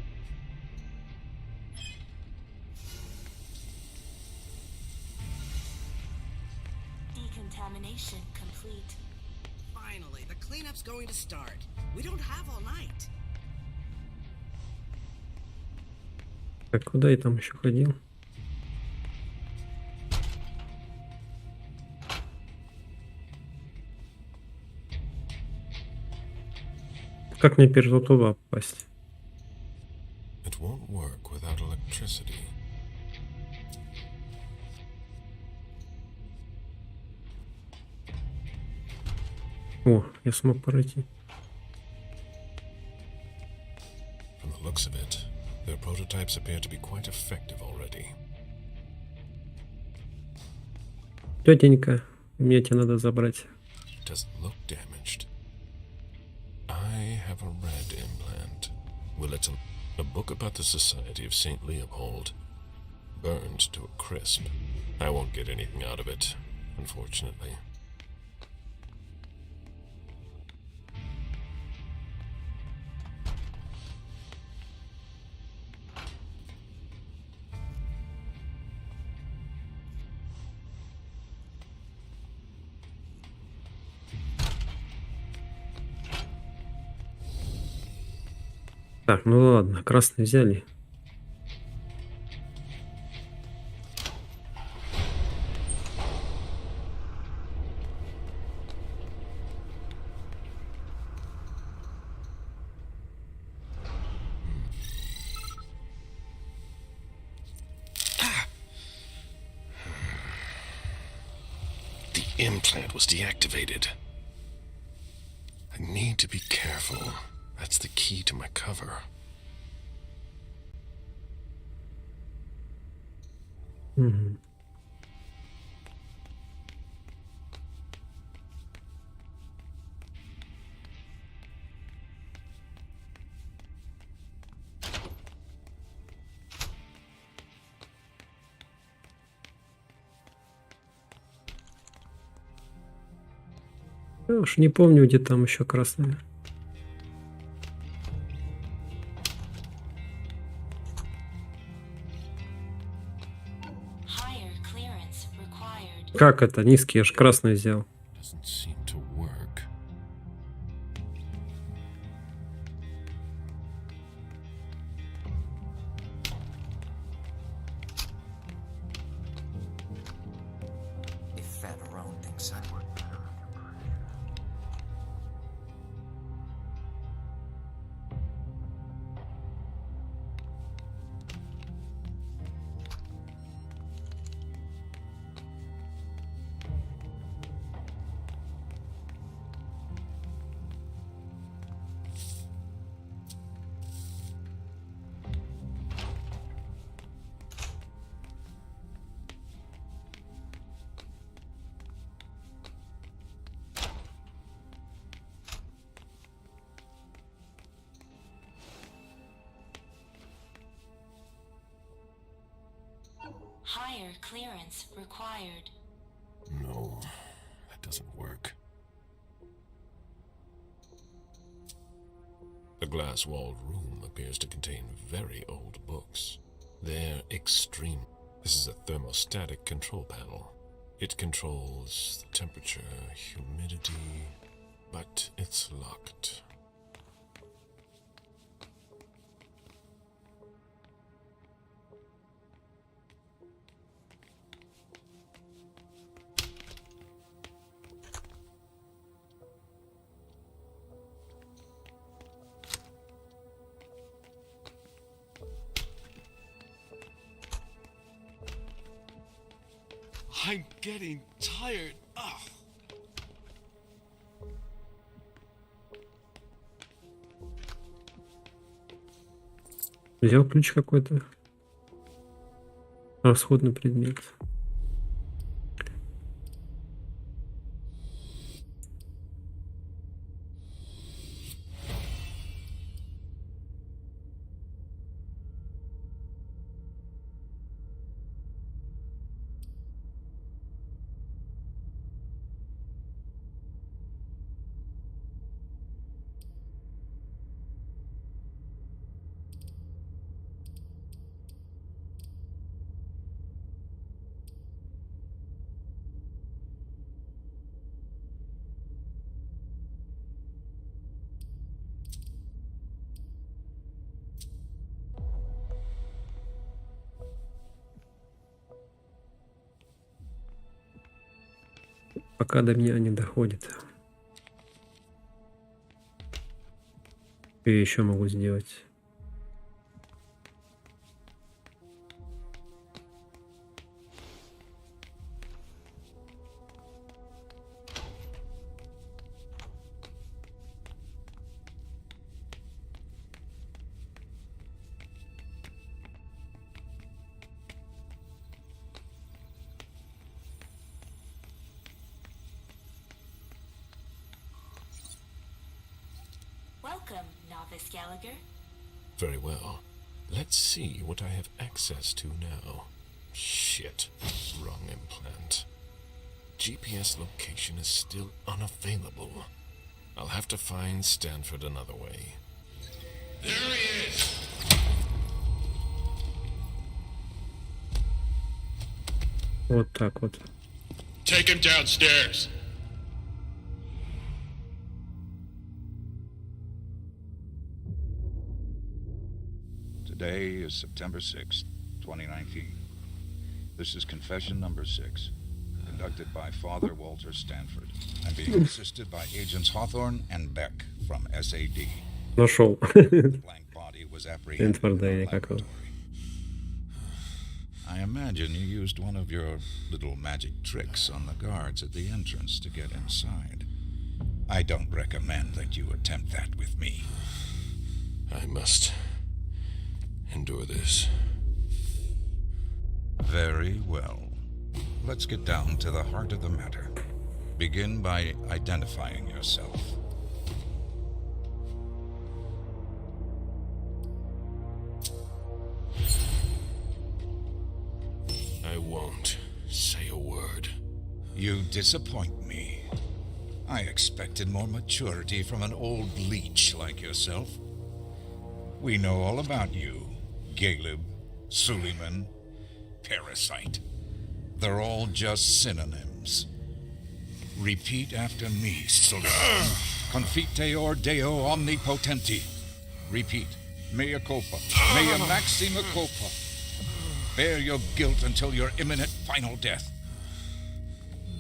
Decontamination complete. Finally, the cleanup's going to start. We don't have all night. Так, куда я там еще ходил? Как мне перед туда попасть? It won't work without electricity. О, я смог пройти. From the looks of it, their prototypes appear to be quite effective already. Тетенька, мне тебя надо забрать. Doesn't look damaged. I have a red implant. Will it a book about the Society of St. Leopold, burned to a crisp. I won't get anything out of it, unfortunately. Так, ну ладно, красный взяли. The implant was deactivated. I need to be careful. That's the key to my cover. Угу. Я уж не помню, где там еще красная. Как это? Низкий, я ж красный взял. Higher clearance required. No, that doesn't work. The glass-walled room appears to contain very old books. They're extreme. This is a thermostatic control panel. It controls the temperature, humidity, but it's locked. I'm getting tired. Ugh. Взял ключ какой-то. Расходный предмет. Пока до меня не доходит. Что я еще могу сделать? Welcome, Novice Gallagher. Very well. Let's see what I have access to now. Shit. Wrong implant. GPS location is still unavailable. I'll have to find Stanford another way. There he is! Вот так вот. Take him downstairs. Today is September 6th, 2019. This is confession number 6, conducted by Father Walter Stanford. I'm being assisted by agents Hawthorne and Beck from SAD. Нашел. The blank body was apprehended in Инфордение our какого. laboratory. I imagine you used one of your little magic tricks on the guards at the entrance to get inside. I don't recommend that you attempt that with me. I must endure this. Very well. Let's get down to the heart of the matter. Begin by identifying yourself. I won't say a word. You disappoint me. I expected more maturity from an old leech like yourself. We know all about you. Caleb, Suleiman, Parasite. They're all just synonyms. Repeat after me, Suleiman. Confiteor Deo omnipotenti. Repeat. Mea culpa. Mea maxima culpa. Bear your guilt until your imminent final death.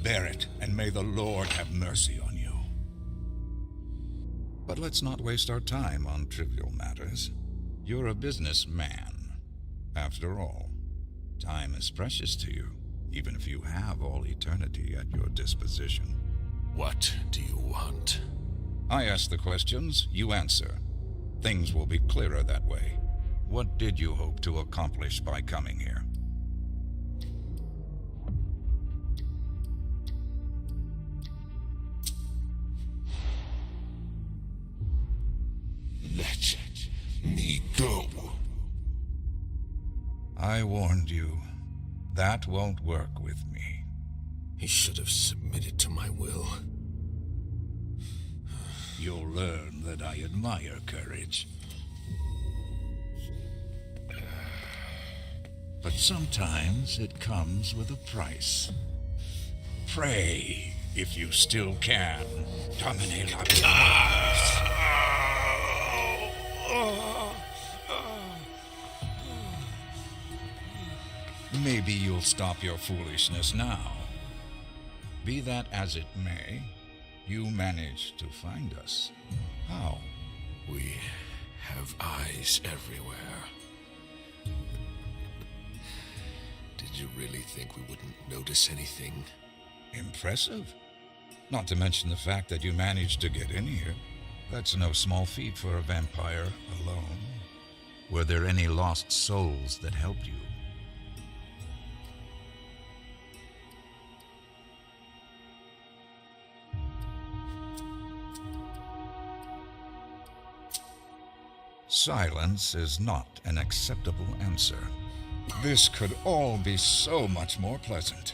Bear it, and may the Lord have mercy on you. But let's not waste our time on trivial matters. You're a businessman. After all, time is precious to you, even if you have all eternity at your disposition. What do you want? I ask the questions, you answer. Things will be clearer that way. What did you hope to accomplish by coming here? Let me go. I warned you. That won't work with me. He should have submitted to my will. You'll learn that I admire courage. But sometimes it comes with a price. Pray If you still can, dominate our lives. Maybe you'll stop your foolishness now. Be that as it may, you managed to find us. How? We have eyes everywhere. Did you really think we wouldn't notice anything? Impressive. Not to mention the fact that you managed to get in here. That's no small feat for a vampire alone. Were there any lost souls that helped you? Silence is not an acceptable answer. This could all be so much more pleasant.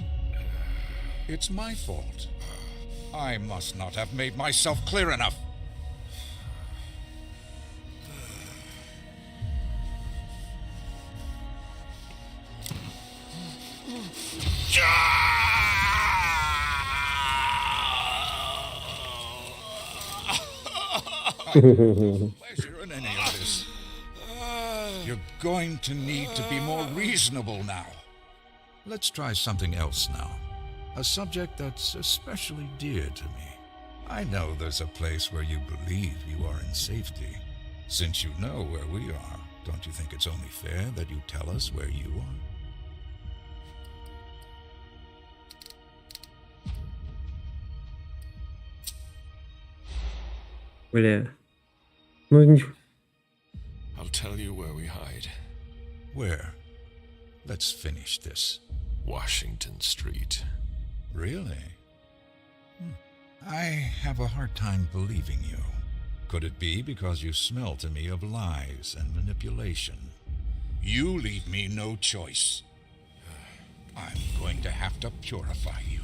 It's my fault. I must not have made myself clear enough. Pleasure in any of this. You're going to need to be more reasonable now. Let's try something else now. A subject that's especially dear to me. I know there's a place where you believe you are in safety. Since you know where we are, don't you think it's only fair that you tell us where you are? Бля. Ну, не... I'll tell you where we hide. Where? Let's finish this. Washington Street. Really? I have a hard time believing you. Could it be because you smell to me of lies and manipulation? You leave me no choice. I'm going to have to purify you.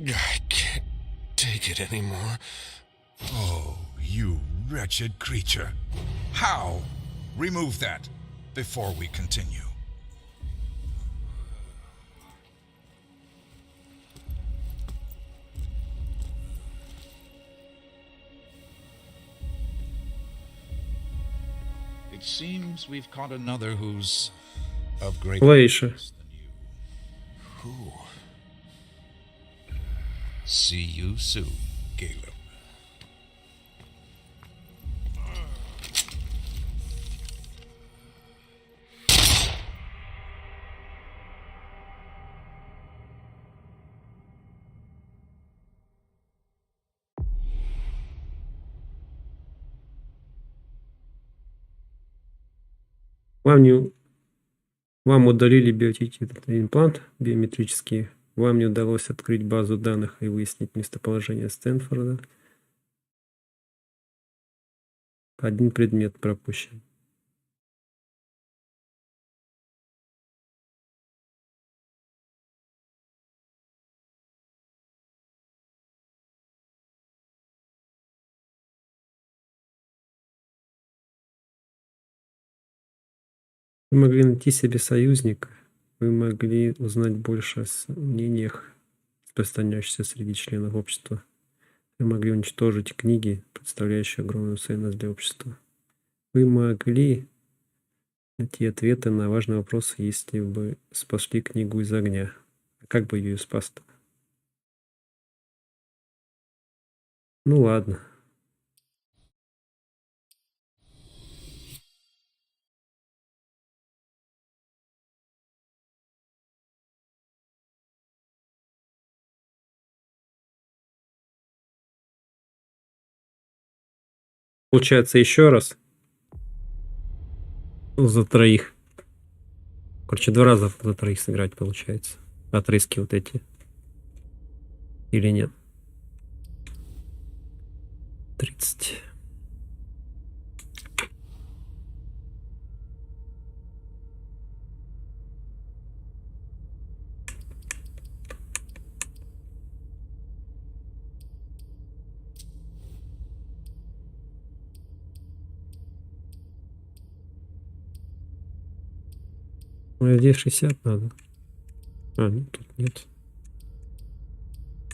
I can't take it anymore. Oh, you wretched creature. How? Remove that before we continue. It seems we've caught another who's of great Лейша. interest than you. Who? See you soon, Caleb. Вам удалили имплант биометрический. Вам не удалось открыть базу данных и выяснить местоположение Стэнфорда. Один предмет пропущен. Вы могли найти себе союзника. Вы могли узнать больше о мнениях, распространяющихся среди членов общества. Вы могли уничтожить книги, представляющие огромную ценность для общества. Вы могли найти ответы на важные вопросы, если бы спасли книгу из огня. А как бы ее спас-то? Ну ладно. Получается еще раз. За троих. Короче, 2 раза за троих сыграть получается. Отрезки вот эти. Или нет? 30. Ну, здесь 60 надо. А, ну тут нет.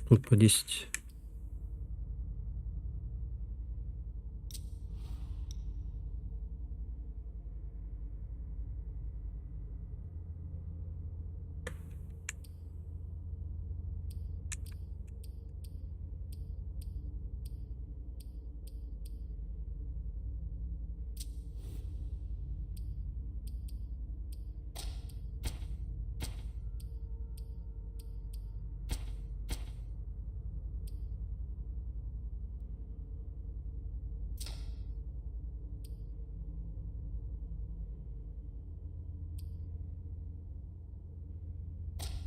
Тут по 10.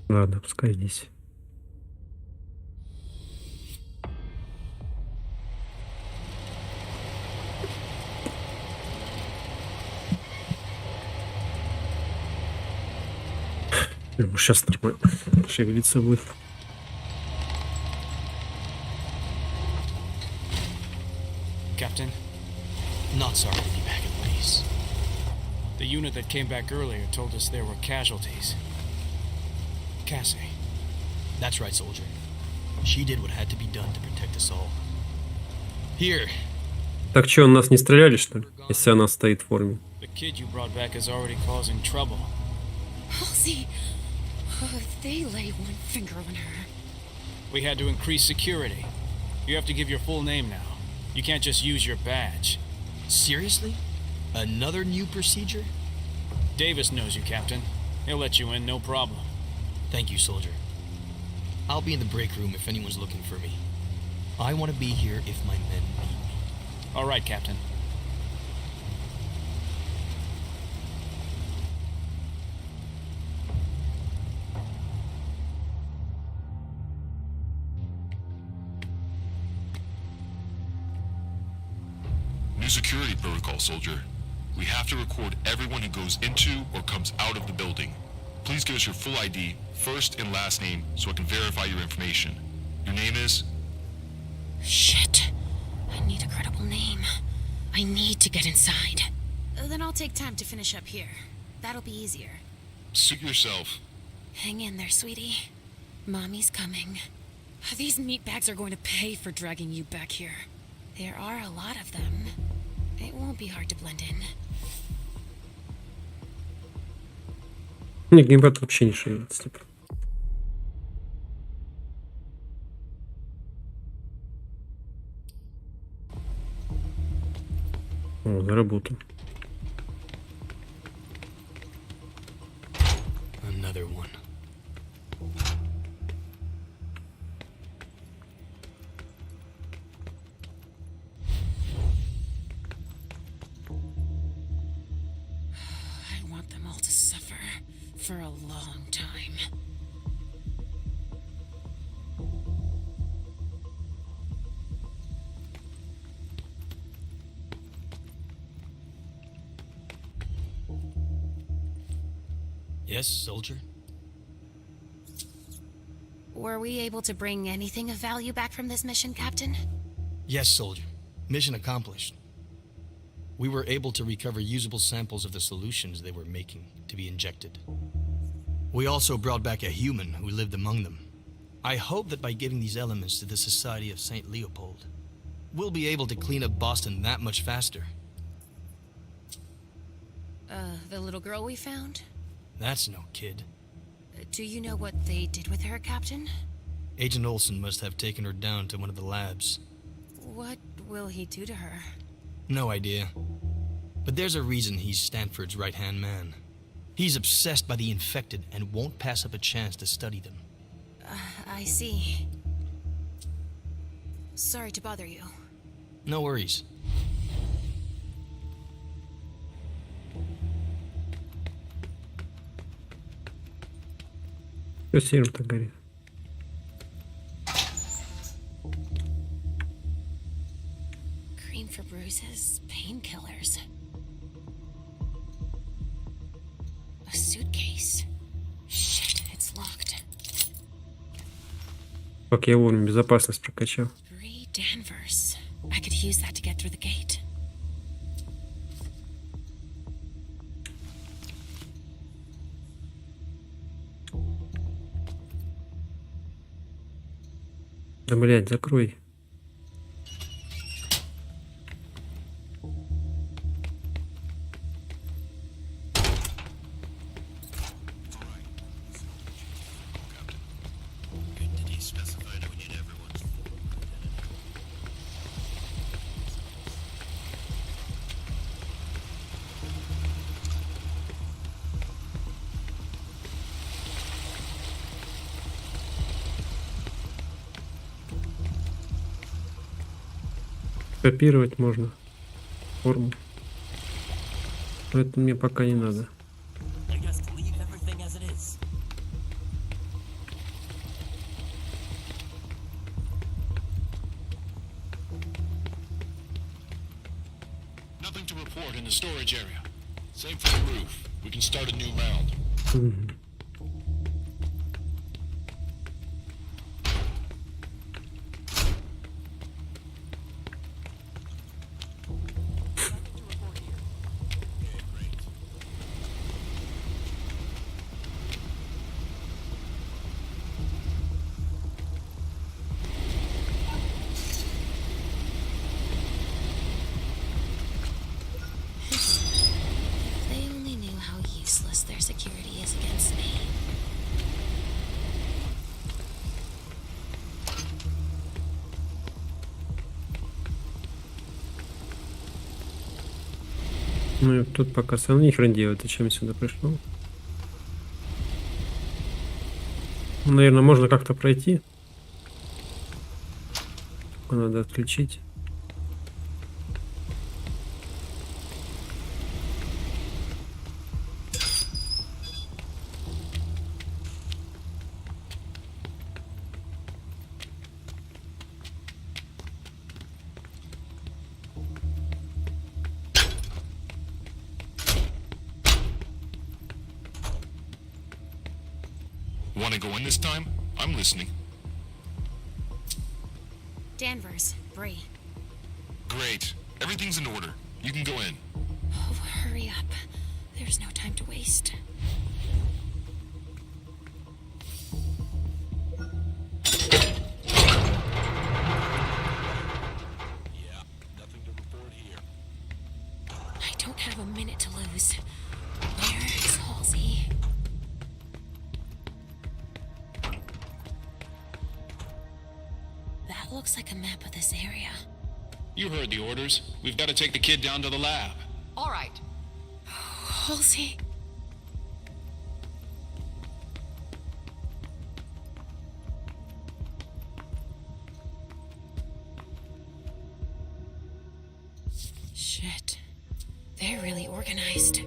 Ладно, пускай здесь. Сейчас нормально шевелиться будет. Captain, not sorry to be back at base. The unit that came back earlier told us there were casualties. Cassie. That's right, soldier. She did what had to be done to protect us all. Here. Так что, нас не стреляли, что ли? Если она стоит в форме. The kid you brought back is already causing trouble. Halsey, they lay one finger on her. We had to increase security. You have to give your full name now. You can't just use your badge. Seriously? Another new procedure? Davis knows you, Captain. He'll let you in, no problem. Thank you, soldier. I'll be in the break room if anyone's looking for me. I want to be here if my men need me. All right, Captain. New security protocol, soldier. We have to record everyone who goes into or comes out of the building. Please give us your full ID, first and last name, so I can verify your information. Your name is? Shit. I need a credible name. I need to get inside. Then I'll take time to finish up here. That'll be easier. Suit yourself. Hang in there, sweetie. Mommy's coming. These meatbags are going to pay for dragging you back here. There are a lot of them. It won't be hard to blend in. Нет, геймпад вообще не шевелится. Типа. О, заработал. Another one. I want them all to suffer for a long time. Yes, soldier? Were we able to bring anything of value back from this mission, Captain? Yes, soldier. Mission accomplished. We were able to recover usable samples of the solutions they were making to be injected. We also brought back a human who lived among them. I hope that by giving these elements to the Society of St. Leopold, we'll be able to clean up Boston that much faster. The little girl we found? That's no kid. Do you know what they did with her, Captain? Agent Olson must have taken her down to one of the labs. What will he do to her? No idea. But there's a reason he's Stanford's right-hand man. He's obsessed by the infected and won't pass up a chance to study them. I see. Sorry to bother you. No worries. Что серым так горит? Cream for bruises, painkillers. A suitcase. Shit, it's locked. Как я вовремя безопасность прокачал. 3 Danvers. I could use that to get through the gate. Да, блядь, закрой. Копировать можно форму. Но это мне пока не надо. Nothing to report in the storage area. Same for the roof. We can start a new round. They only knew how useless their security is against me. Ну и тут пока сам ни хрен делает, зачем сюда пришел. Наверное, можно как-то пройти. Надо отключить. Want to go in this time? I'm listening. Danvers, Bree. Great. Everything's in order. You can go in. Oh, hurry up. There's no time to waste. Yeah, nothing to report here. I don't have a minute to lose. Where is Halsey? That looks like a map of this area. You heard the orders. We've got to take the kid down to the lab. All right. Halsey. Shit. They're really organized.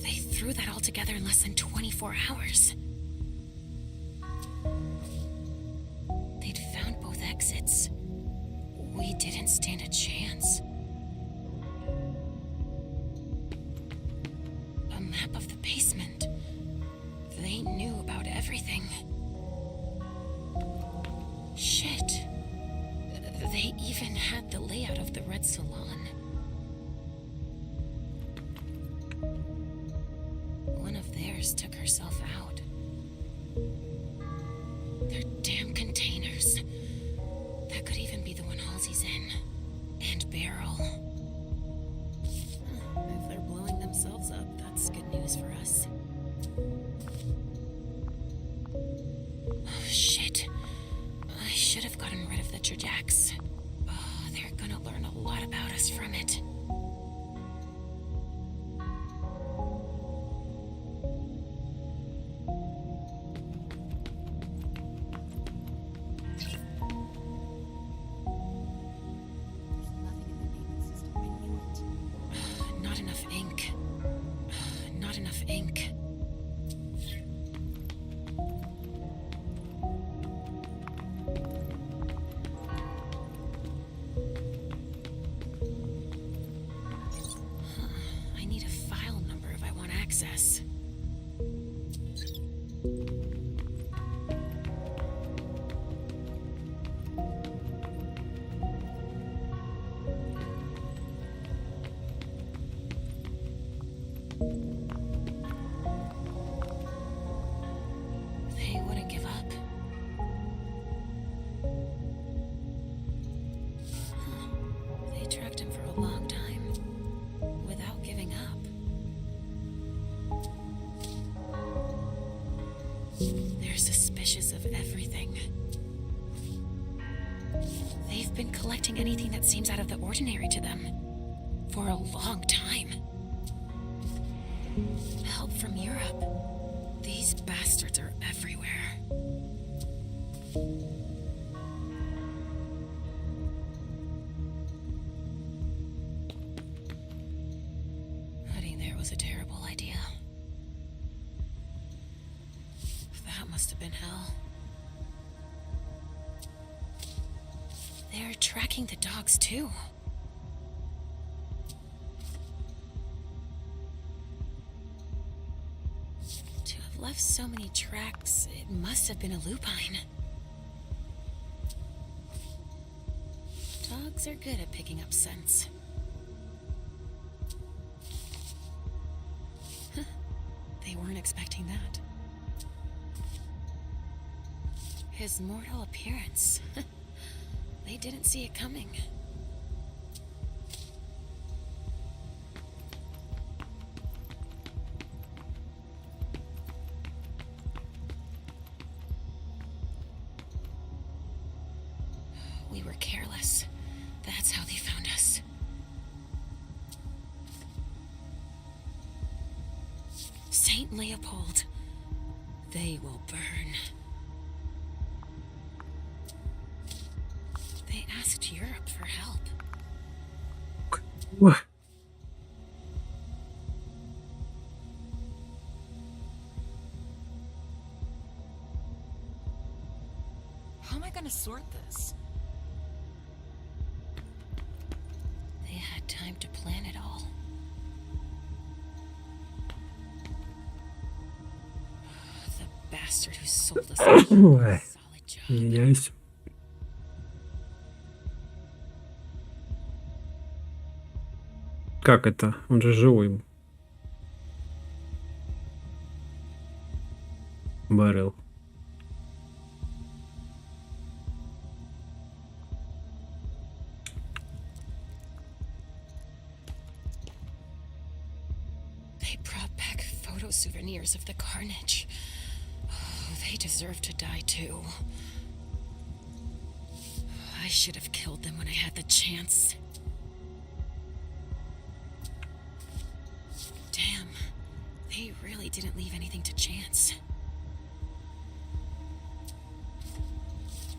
They threw that all together in less than 24 hours. They'd found both exits. We didn't stand a chance. A map of the basement. They knew about everything. Shit. They even had the layout of the Red Salon. One of theirs took herself out. They're damn containers. That could even be the one Halsey's in. And Beryl. If they're blowing themselves up, that's good news for us. Oh, shit. I should have gotten rid of the Trajects. Oh, they're gonna learn a lot about us from it. Not enough ink. Not enough ink. I need a file number if I want access. They wouldn't give up. suspicious of everything. They've been collecting anything that seems out of the ordinary to them for a long time. Help from Europe. These bastards are everywhere. Heading there was a terrible idea. That must have been hell. They're tracking the dogs too. To have left so many tracks, it must have been a lupine. Dogs are good at picking up scents. They weren't expecting that. His mortal appearance. They didn't see it coming. We were careless. That's how they found us. Saint Leopold. They will burn. They asked Europe for help. What? How am I gonna sort this? They had time to plan it all. The bastard who sold us a solid job. Извиняюсь. Как это? Он же живой. Баррел. They brought back photo souvenirs of the carnage. Oh, they deserve to die too. I should have killed them when I had the chance. Damn, they really didn't leave anything to chance.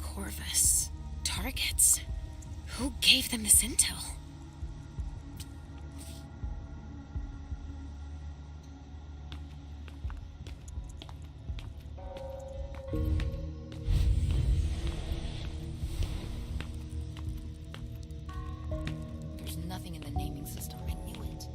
Corvus, targets. Who gave them this intel? There's nothing in the naming system. I knew it.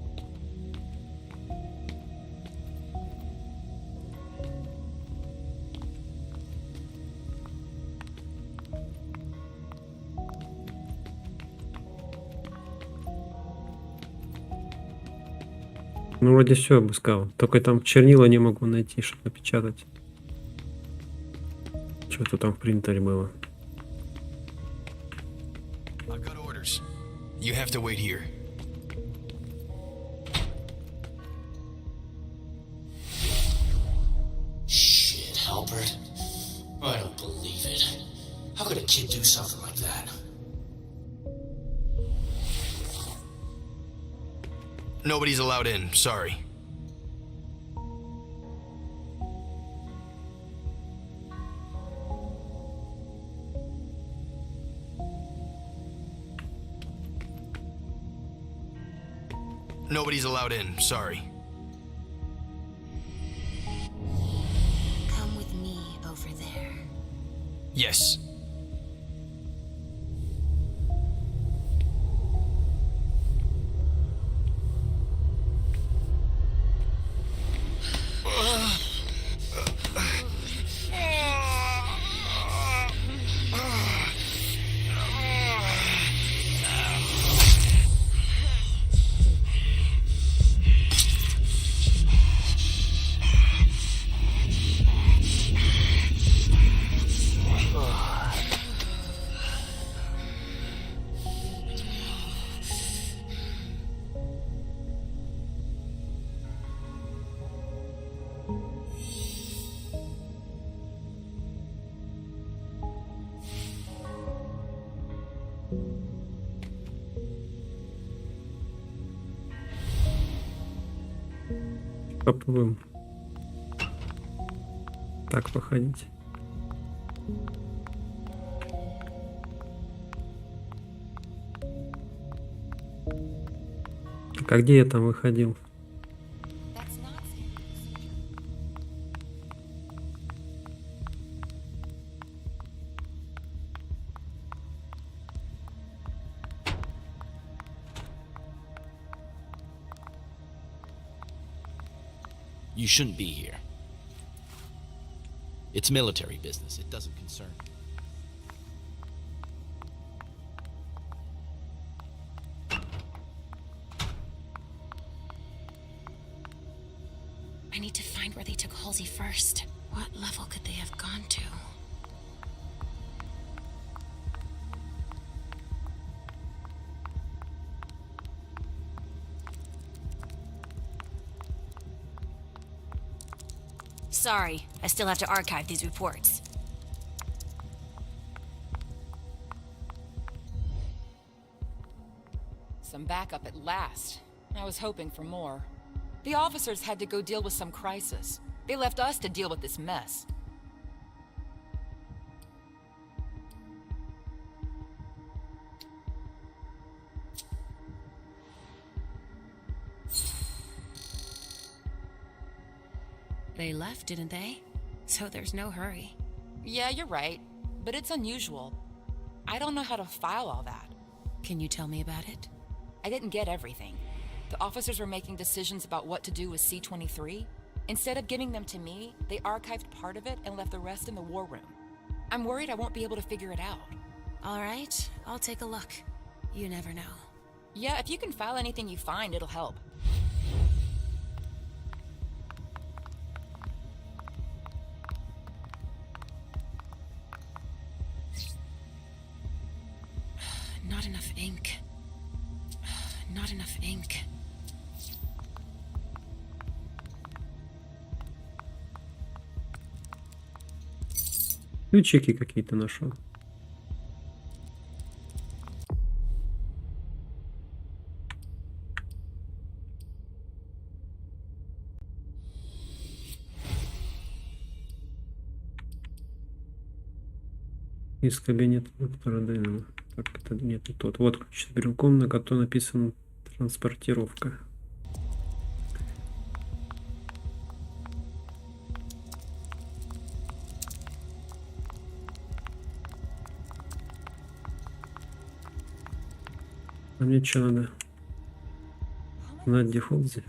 Ну, вроде все обыскал. Только там чернила не могу найти, чтобы напечатать. Что-то там в принтере было. I've got orders. You have to wait here. Shit, Albert. I don't believe it. How could a kid do something like that? Nobody's allowed in, sorry. Nobody's allowed in, sorry. Come with me over there. Yes. Попробуем так походить. Так, а где я там выходил? You shouldn't be here. It's military business. It doesn't concern you. I need to find where they took Halsey first. What level could they have gone to? Sorry, I still have to archive these reports. Some backup at last. I was hoping for more. The officers had to go deal with some crisis. They left us to deal with this mess. They left, didn't they? So there's no hurry. Yeah, you're right. But it's unusual. I don't know how to file all that. Can you tell me about it? I didn't get everything. The officers were making decisions about what to do with C-23. Instead of giving them to me, they archived part of it and left the rest in the war room. I'm worried I won't be able to figure it out. All right, I'll take a look. You never know. Yeah, if you can file anything you find, it'll help. Not enough ink. Not enough ink. Ключики какие-то нашел. Из кабинета Парадайна. Так, это нет, не тот. Вот ключ с брелком, на котором написано транспортировка. А мне что надо? Знать дефолт здесь.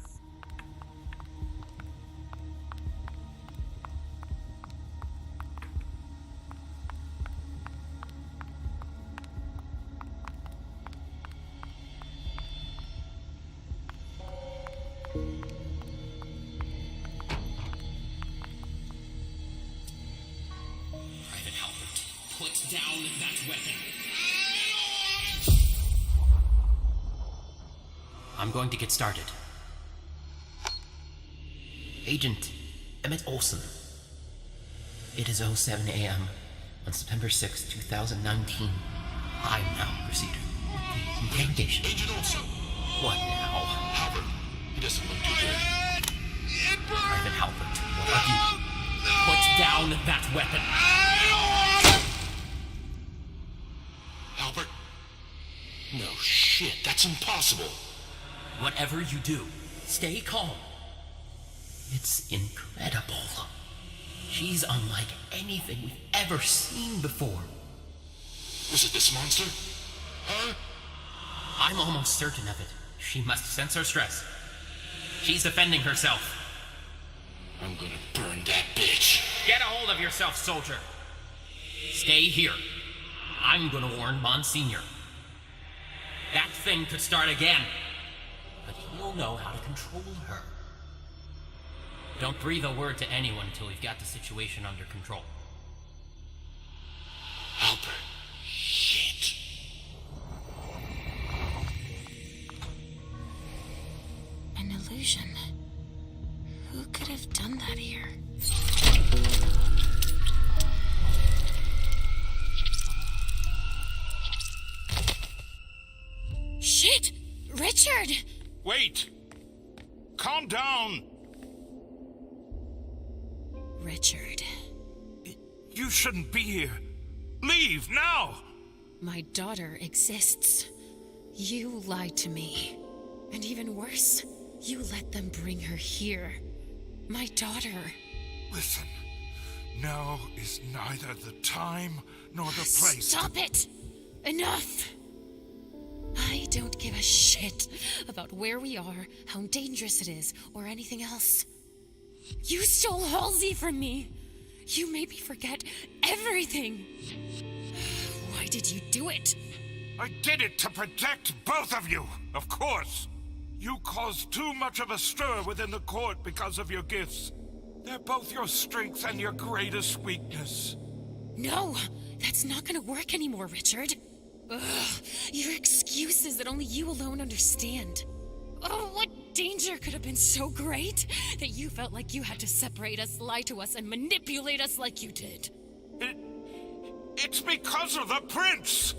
I'm going to get started. Agent Emmett Olson. It is 07 a.m. on September 6, 2019. I now proceed with the interrogation. Agent Olson! What now? Halbert, he doesn't look too good. Private Halbert, what are you? Put down that weapon! Halbert? No shit, that's impossible. Whatever you do, stay calm. It's incredible. She's unlike anything we've ever seen before. Was it this monster? Huh? I'm almost certain of it. She must sense her stress. She's defending herself. I'm gonna burn that bitch. Get a hold of yourself, soldier. Stay here. I'm gonna warn Monsignor. That thing could start again. But he'll know how to control her. Don't breathe a word to anyone until we've got the situation under control. Albert. Shit. An illusion. Who could have done that here? Shit! Richard! Wait! Calm down! Richard. You shouldn't be here. Leave now! My daughter exists. You lied to me. And even worse, you let them bring her here. My daughter. Listen, now is neither the time nor the place. Stop it! Enough! I don't give a shit about where we are, how dangerous it is, or anything else. You stole Halsey from me. You made me forget everything. Why did you do it? I did it to protect both of you, of course. You caused too much of a stir within the court because of your gifts. They're both your strength and your greatest weakness. No, that's not gonna work anymore, Richard. Ugh, your excuses that only you alone understand. Oh, what danger could have been so great that you felt like you had to separate us, lie to us, and manipulate us like you did? It's because of the prince!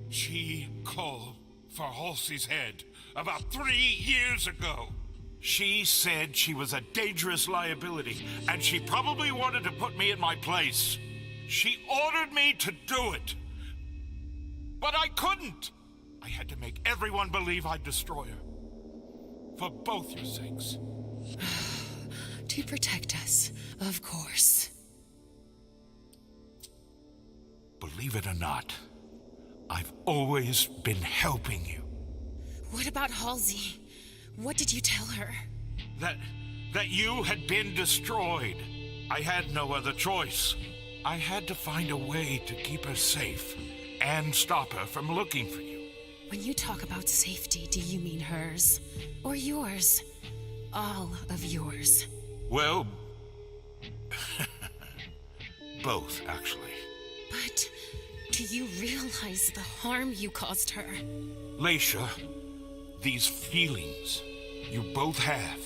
She called for Halsey's head about 3 years ago. She said she was a dangerous liability, and she probably wanted to put me in my place. She ordered me to do it. But I couldn't. I had to make everyone believe I'd destroy her. For both your sakes. To protect us, of course. Believe it or not, I've always been helping you. What about Halsey? What did you tell her? That you had been destroyed. I had no other choice. I had to find a way to keep her safe and stop her from looking for you. When you talk about safety, do you mean hers? Or yours? All of yours? Well, both, actually. But do you realize the harm you caused her? Leisha, these feelings you both have,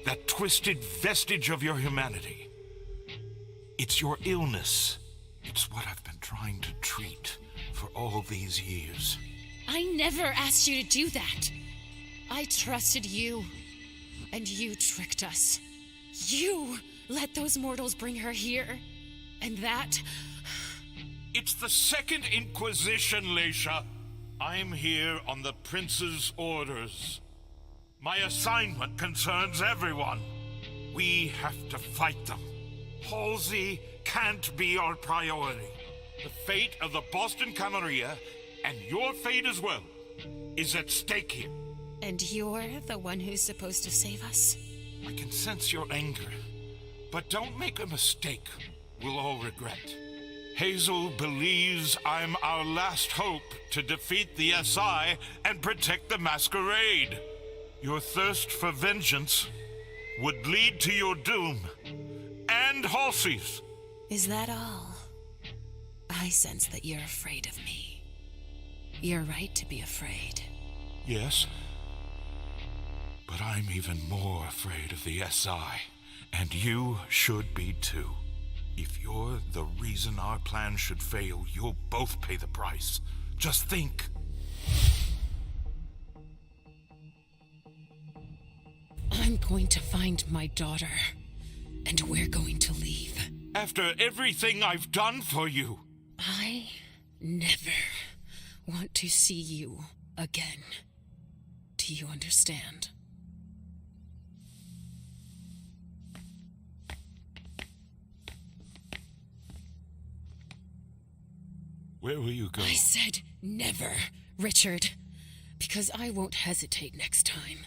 that twisted vestige of your humanity, it's your illness. It's what I've been trying to treat for all these years. I never asked you to do that. I trusted you, and you tricked us. You let those mortals bring her here, and that... It's the Second Inquisition, Leisha. I'm here on the Prince's orders. My assignment concerns everyone. We have to fight them. Halsey can't be our priority. The fate of the Boston Camarilla, and your fate as well, is at stake here. And you're the one who's supposed to save us? I can sense your anger, but don't make a mistake we'll all regret. Hazel believes I'm our last hope to defeat the SI and protect the Masquerade. Your thirst for vengeance would lead to your doom, and Halsey's. Is that all? I sense that you're afraid of me. You're right to be afraid. Yes, but I'm even more afraid of the SI, and you should be too. If you're the reason our plan should fail, you'll both pay the price. Just think. I'm going to find my daughter, and we're going to leave. After everything I've done for you. I never want to see you again. Do you understand? Where will you go? I said never, Richard, because I won't hesitate next time.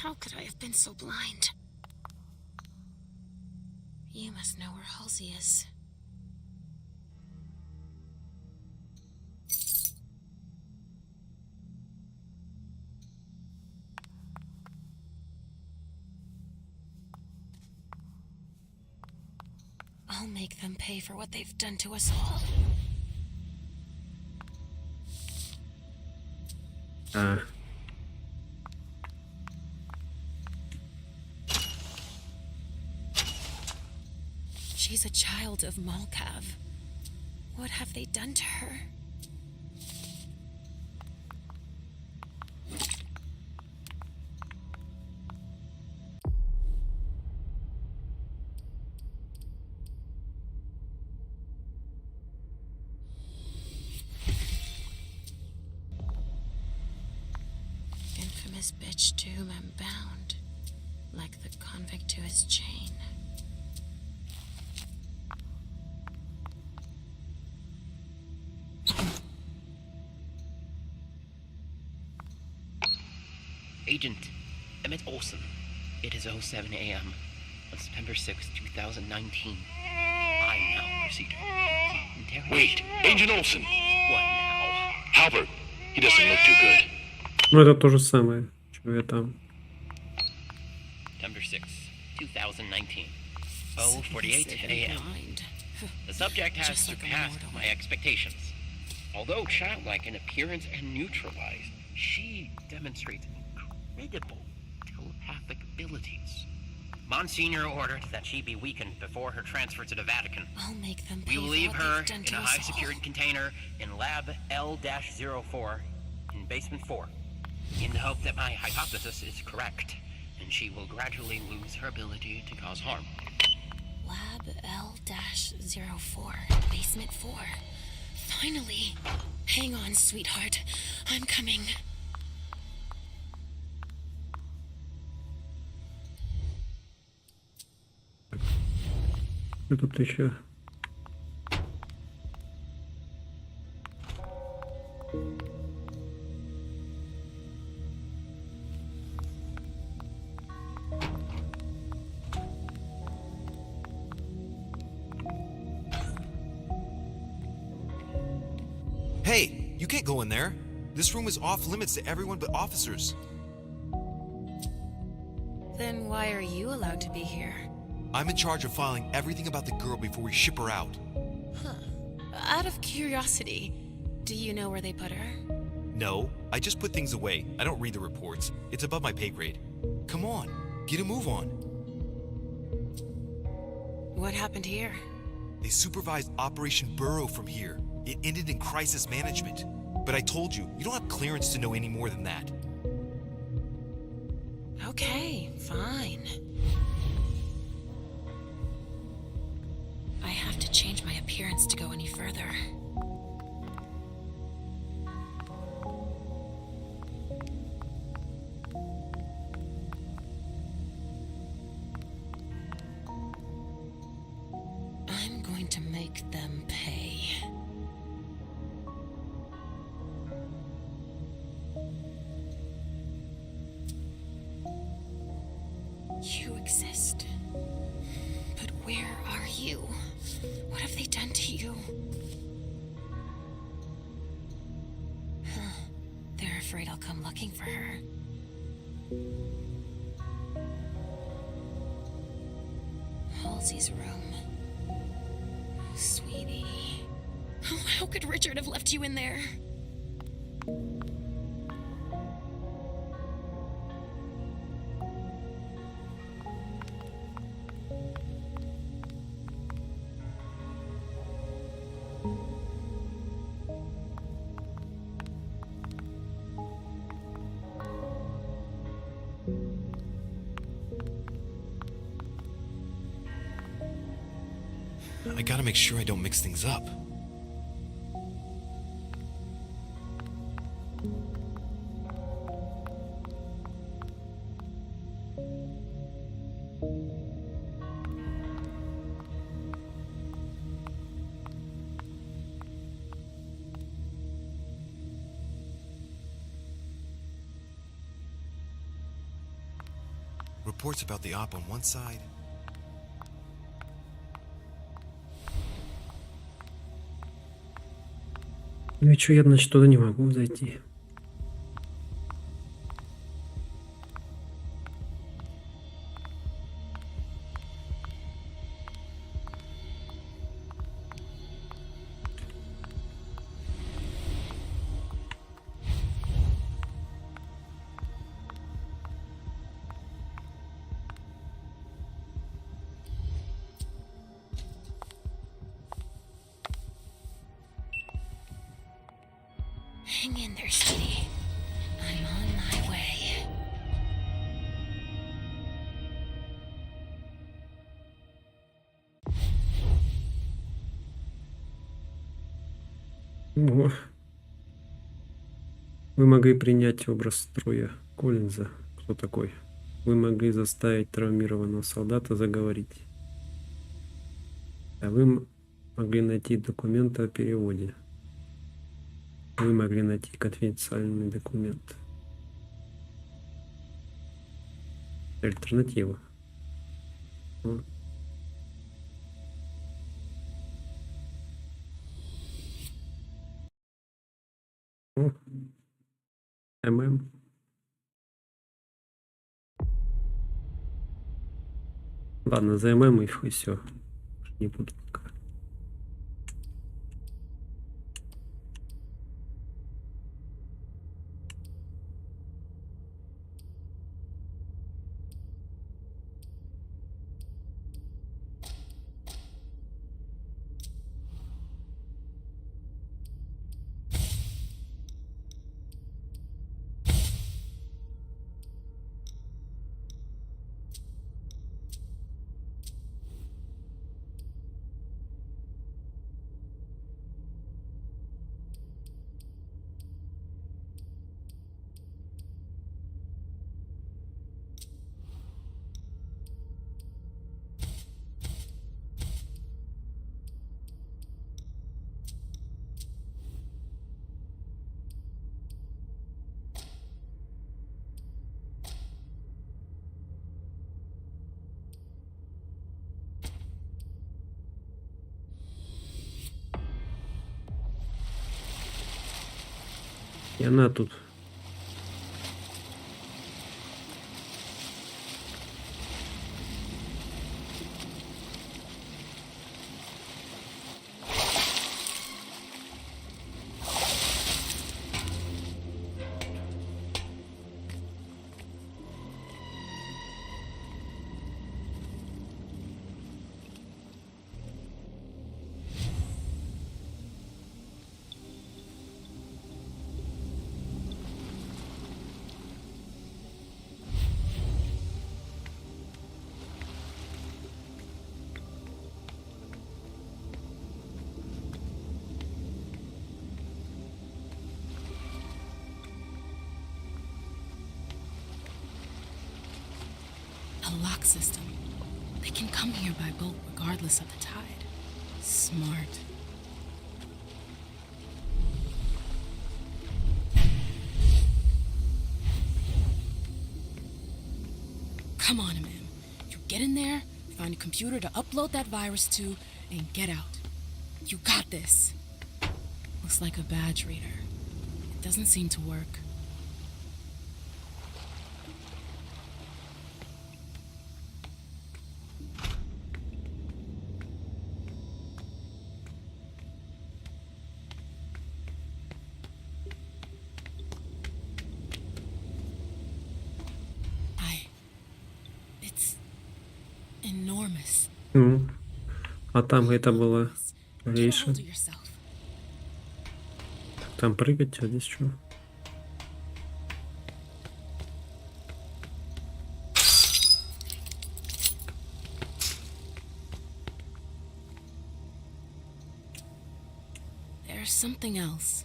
How could I have been so blind? You must know where Halsey is. I'll make them pay for what they've done to us all. She's a child of Malkav. What have they done to her? Infamous bitch doom I'm bound, like the convict to his chain. Agent Emmett Olson. It is 07 a.m. on September 6, 2019. I'm now proceeding. Wait, Agent Olson. What now? Halbert, he doesn't look too good. Ну, это то же самое, что я там. September 6, 2019. 0:48 a.m. The subject has surpassed my expectations. Although childlike in appearance and neutralized, she demonstrates incredible telepathic abilities. Monsignor ordered that she be weakened before her transfer to the Vatican. I'll make them We pay will for leave what her they've done in to a us high-security all. container in Lab L-04 in Basement 4, in the hope that my hypothesis is correct, and she will gradually lose her ability to cause harm. Lab L-04, Basement 4. Finally. Hang on, sweetheart. I'm coming. Что тут еще? Hey, you can't go in there. This room is off limits to everyone but officers. Then why are you allowed to be here? I'm in charge of filing everything about the girl before we ship her out. Huh. Out of curiosity, do you know where they put her? No, I just put things away. I don't read the reports. It's above my pay grade. Come on, get a move on. What happened here? They supervised Operation Burrow from here. It ended in crisis management. But I told you, you don't have clearance to know any more than that. Okay, fine. I have to change my appearance to go any further. I'm going to make them pay. You exist. But where are you? What have they done to you? Huh. They're afraid I'll come looking for her. Halsey's room. Sweetie. Oh, how could Richard have left you in there? I gotta make sure I don't mix things up. Reports about the op on one side. Ну и что, я, значит, туда не могу зайти. Hang in there, sweetie. I'm on my way. О. Вы могли принять образ Троя Коллинза. Кто такой? Вы могли заставить травмированного солдата заговорить. А вы могли найти документы о переводе. Вы могли найти конфиденциальный документ. Альтернатива. О. О. ММ. Ладно, за ММ и все. Не буду пока. И она тут. A lock system. They can come here by boat regardless of the tide. Smart. Come on, man. You get in there, find a computer to upload that virus to, and get out. You got this. Looks like a badge reader. It doesn't seem to work. Enormous. А там это было лейша. Там прыгать, а здесь что? There's something else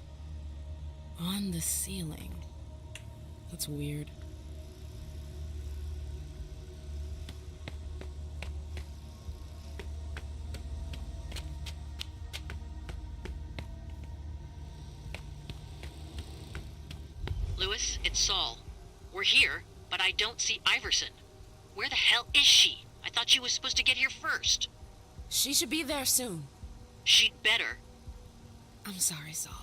on the ceiling. That's weird. Lewis, it's Saul. We're here, but I don't see Iverson. Where the hell is she? I thought she was supposed to get here first. She should be there soon. She'd better. I'm sorry, Saul.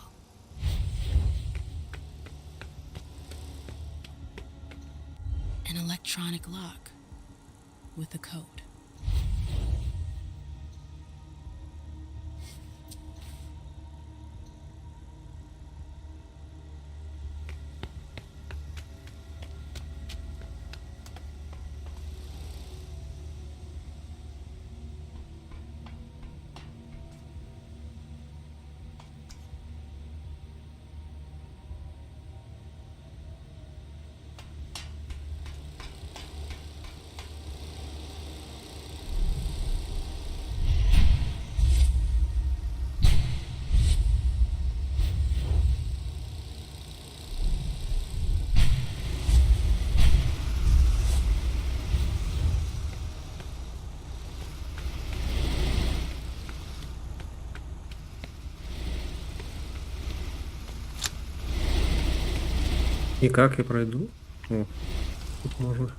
An electronic lock with a code. И как я пройду? О, тут можно.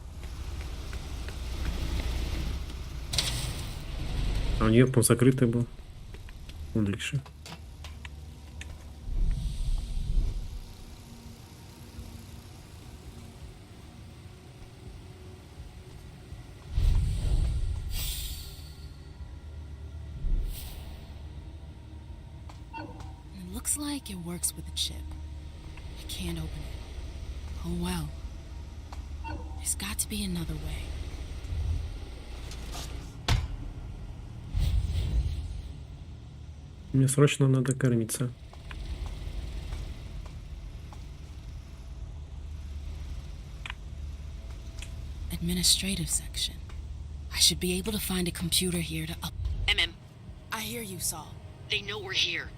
А у нее, по-моему, закрытый был. Дальше. Looks like it works with the chip. I can't open it. Oh well. There's got to be another way. Мне срочно надо кормиться. Administrative section. I should be able to find a computer here to up. MM, I hear you, Saul. they know we're here.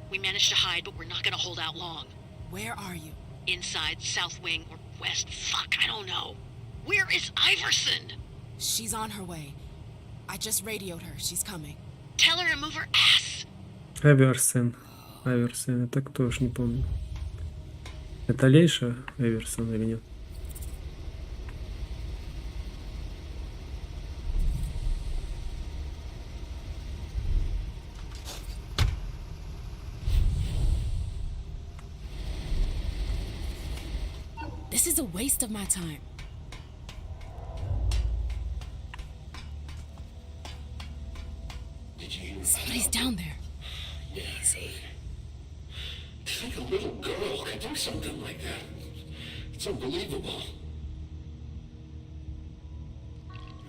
We managed to hide, but we're not gonna hold out long. Where are you? Inside, south wing, or west. Fuck, I don't know. Where is Iverson? She's on her way. I just radioed her. She's coming. Tell her to move her ass. Аверсон. Аверсон. Это кто ж не помню. Это Лейша Аверсон или нет? This is a waste of my time. Somebody's down there. Easy. To think a little girl could do something like that. It's unbelievable.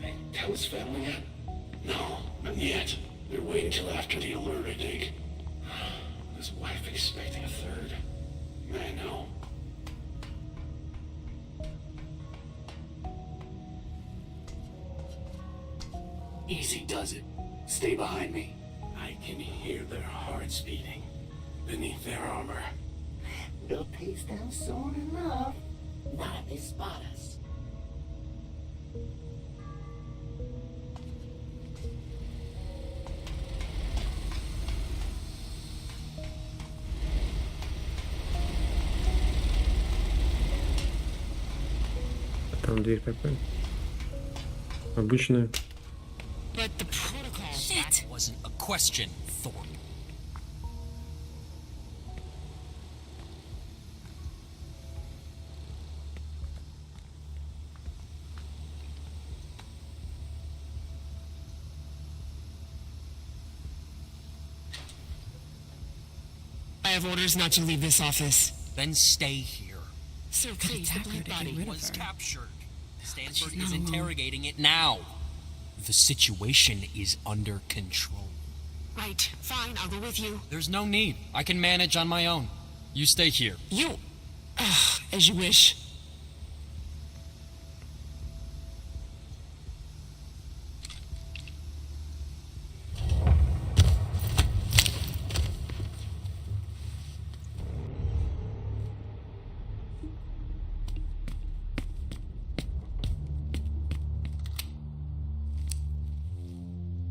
Hey, tell his family yet? No, not yet. They're waiting till after the alert, I think. His wife expecting a third. I know. Easy does it. Stay behind me. I can hear their hearts beating beneath their armor. We'll pace them soon enough. Not if they spot us. Там дверь какая? Обычная. But the protocol, that wasn't a question, Thorpe. I have orders not to leave this office. Then stay here. Sir, please, the black body was captured. Stanford is interrogating it now. The situation is under control. Right, fine, I'll go with you. There's no need. I can manage on my own. You stay here. You... as you wish.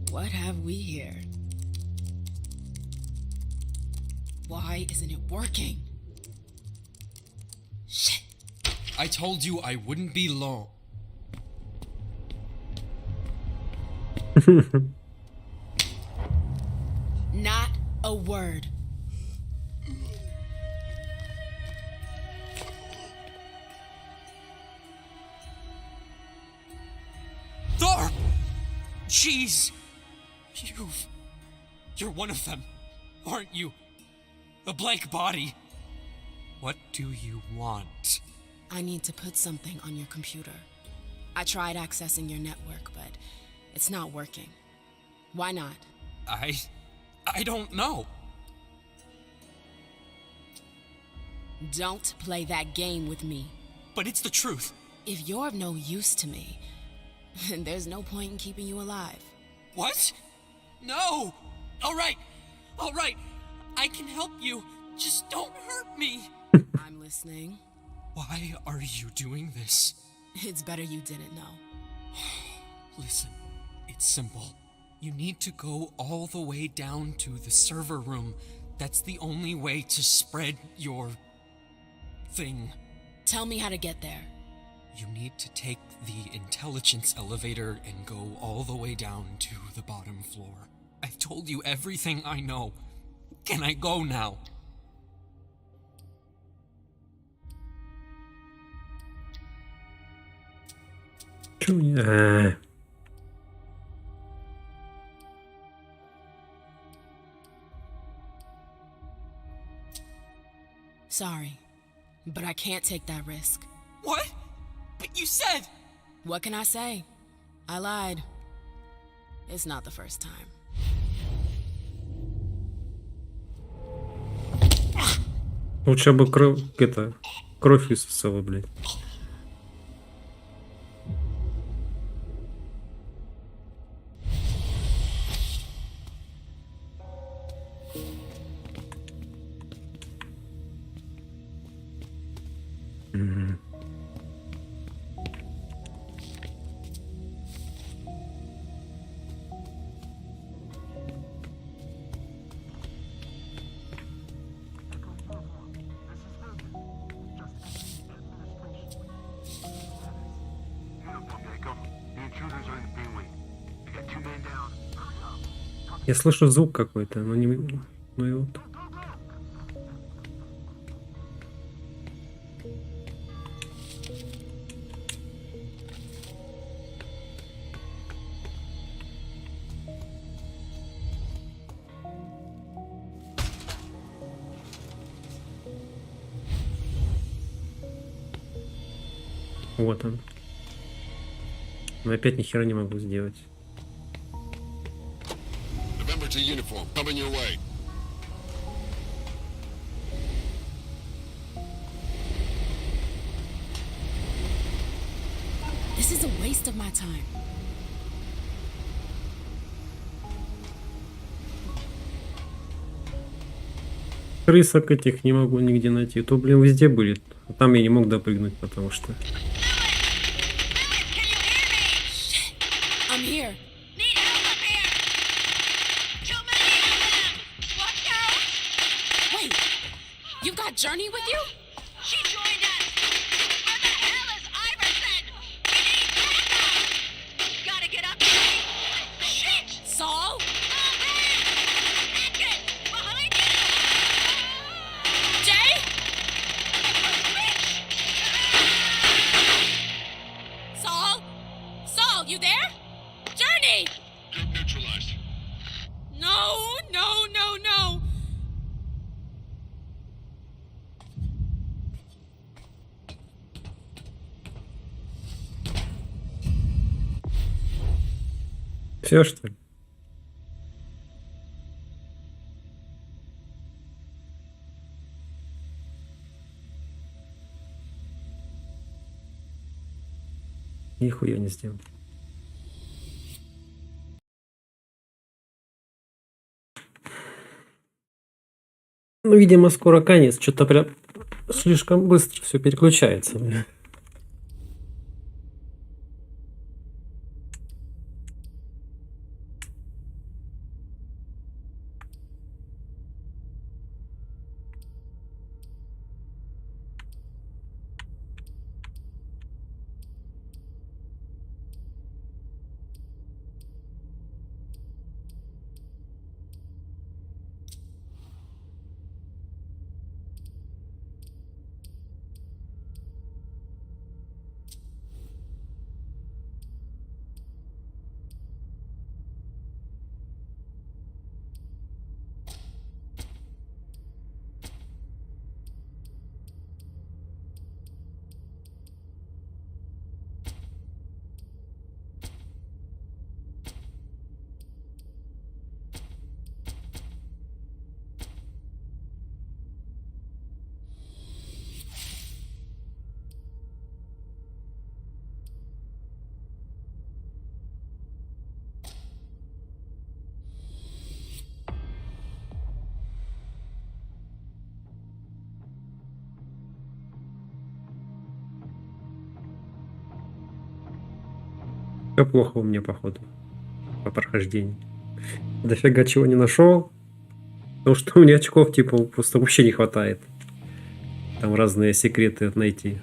What have we here? Why isn't it working? Shit. I told you I wouldn't be long. Not a word. Thorpe! Jeez! You're one of them, aren't you? The blank body. What do you want? I need to put something on your computer. I tried accessing your network, but it's not working. Why not? I don't know. Don't play that game with me. But it's the truth. If you're of no use to me, then there's no point in keeping you alive. What? No! Alright! I can help you. Just don't hurt me. I'm listening. Why are you doing this? It's better you didn't know. Listen, it's simple. You need to go all the way down to the server room. That's the only way to spread your thing. Tell me how to get there. You need to take the intelligence elevator and go all the way down to the bottom floor. I've told you everything I know. Can I go now? Sorry, but I can't take that risk. What? But you said... What can I say? I lied. It's not the first time. Лучше бы кровь высосала, блядь. Я слышу звук какой-то, но не... Ну и вот. Вот он. Но опять ни хера не могу сделать. To uniform, coming your way. This is a waste of my time. Крысок этих не могу нигде найти. То, блин, везде были. А там я не мог допрыгнуть, потому что... I'm here. Journey with you? She joined us! Where the hell is Iverson? We need backup! Gotta get up here! Shit! Saul? Oh man! Atkins! Behind you! Jay? Saul? Saul, you there? Journey! Group neutralized. No, no, no, no! Все, что ли? Нихуя не сделал. Ну, видимо, скоро конец. Что-то прям слишком быстро все переключается. Все плохо у меня, походу, по прохождению. Дофига чего не нашел. Потому что у меня очков, типа, просто вообще не хватает. Там разные секреты найти.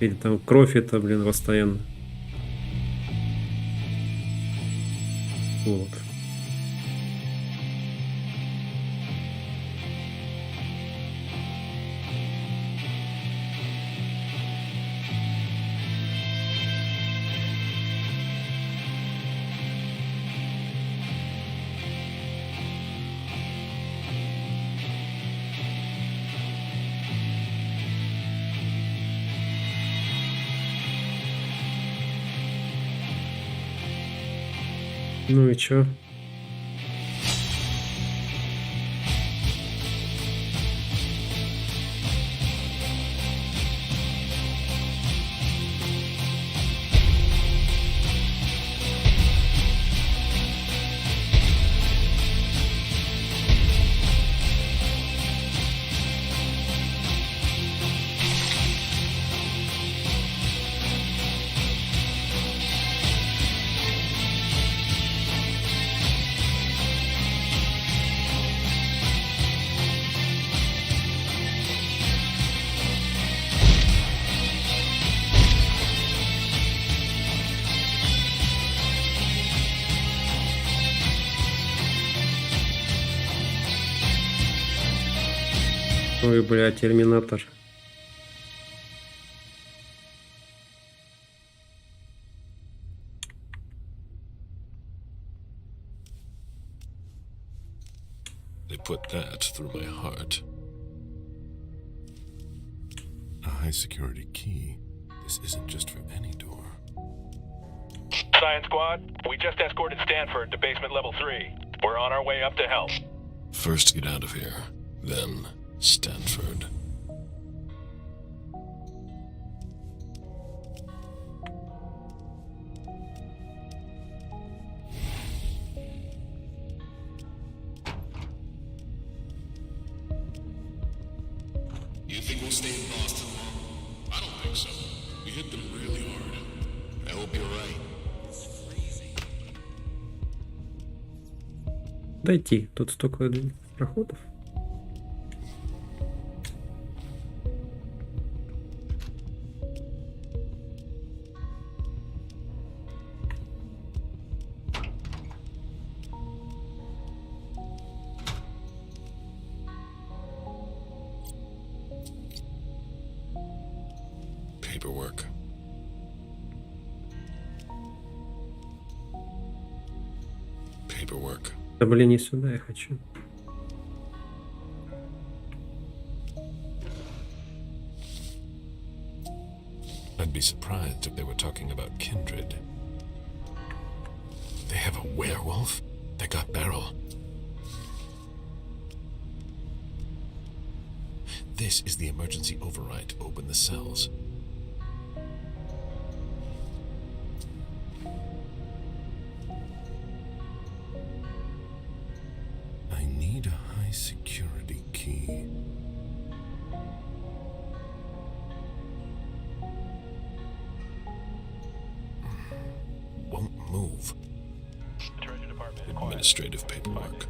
Или там кровь это, блин, постоянно. Вот. Ну и чё? Ой, бля, терминатор. They put that through my heart. A high security key. This isn't just for any door. Science Squad, we just escorted Stanford to basement level 3. We're on our way up to help. First get out of here, then Stanford. You think we'll stay in Boston long? I don't think so. We hit them really hard. I hope you're right. Дойти. Тут столько проходов. Paperwork. Paperwork. Да блин, не сюда я хочу. I'd be surprised if they were talking about kindred. They have a werewolf? They got Beryl. This is the emergency override to open the cells. I need a high security key. Won't move. Administrative paperwork.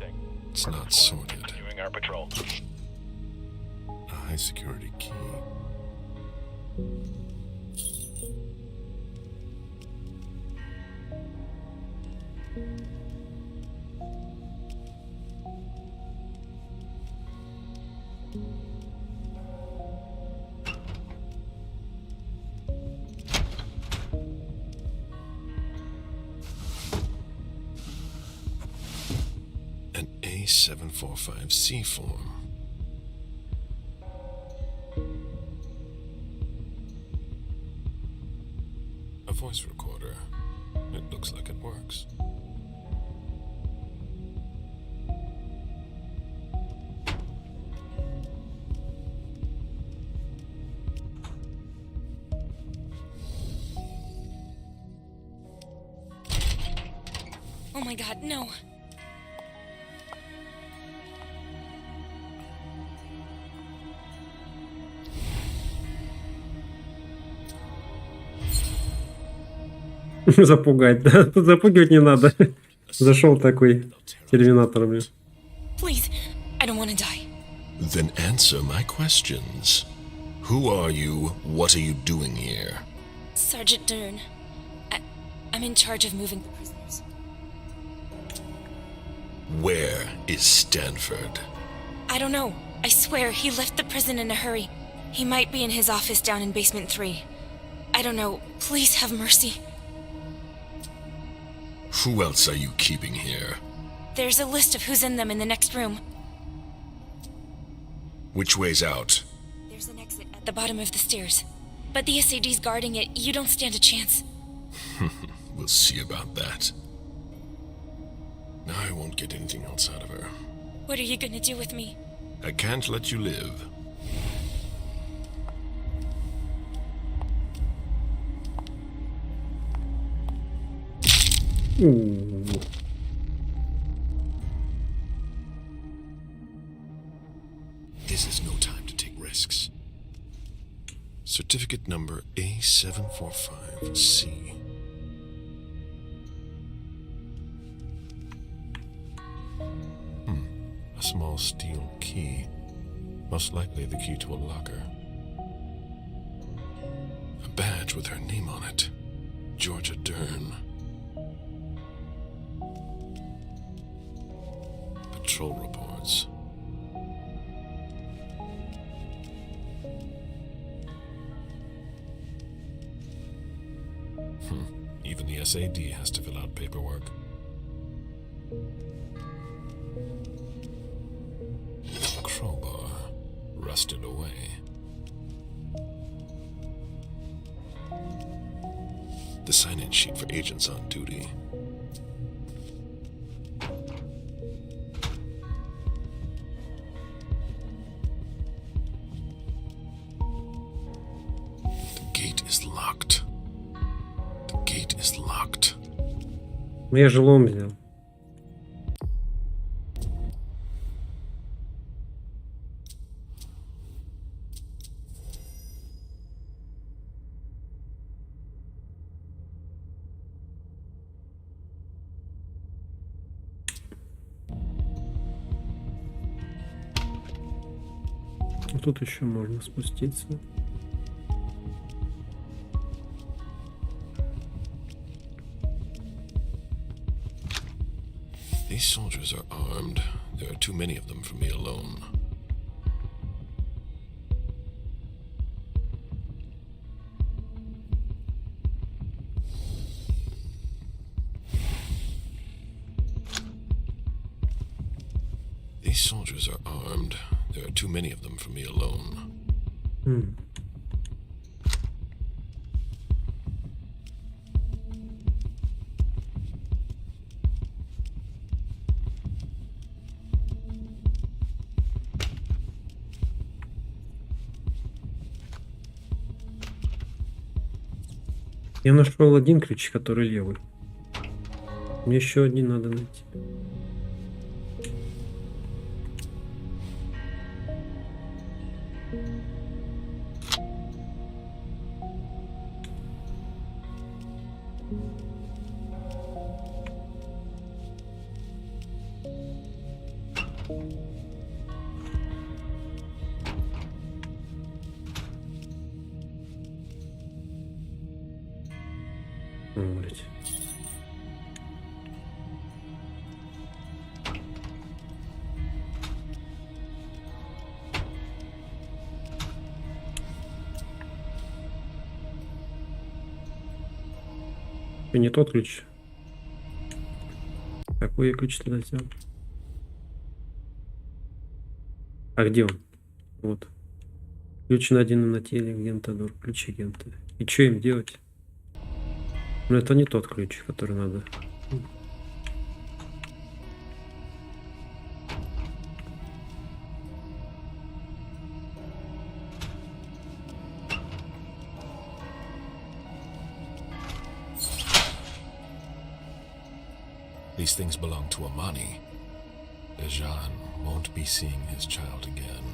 It's not sorted. Continuing our patrol. A high security key. An A745C form. A voice recorder. It looks like it works. Oh my god, no. Запугать, да? Тут запугивать не надо. Зашел такой терминатор, блин. Please, I don't want to die. Then answer my questions. Who are you? What are you doing here? Sergeant Dern. I'm in charge of moving the prisoners. Where is Stanford? I don't know. I swear, he left the prison in a hurry. He might be in his office down in basement 3. I don't know. Please have mercy. Who else are you keeping here? There's a list of who's in them in the next room. Which way's out? There's an exit at the bottom of the stairs. But the SAD's guarding it. You don't stand a chance. We'll see about that. I won't get anything else out of her. What are you gonna do with me? I can't let you live. Ooh. This is no time to take risks. Certificate number A745C. A small steel key. Most likely the key to a locker. A badge with her name on it. Georgia Dern. Patrol reports. Even the SAD has to fill out paperwork. Crowbar, rusted away. The sign-in sheet for agents on duty. The gate is locked. The gate is locked. Ну я же лом взял. Тут еще можно спуститься. These soldiers are armed. There are too many of them for me alone. These soldiers are armed. There are too many of them for me alone. Я нашел один ключ, который левый. Мне еще один надо найти. Блять. И не тот ключ. Какой я ключ тогда взял? А где он? Вот. Ключ найден на теле агента, ключ агента. И что им делать? Но это не тот ключ, который надо. These things belong to Amani. Dejan won't be seeing his child again.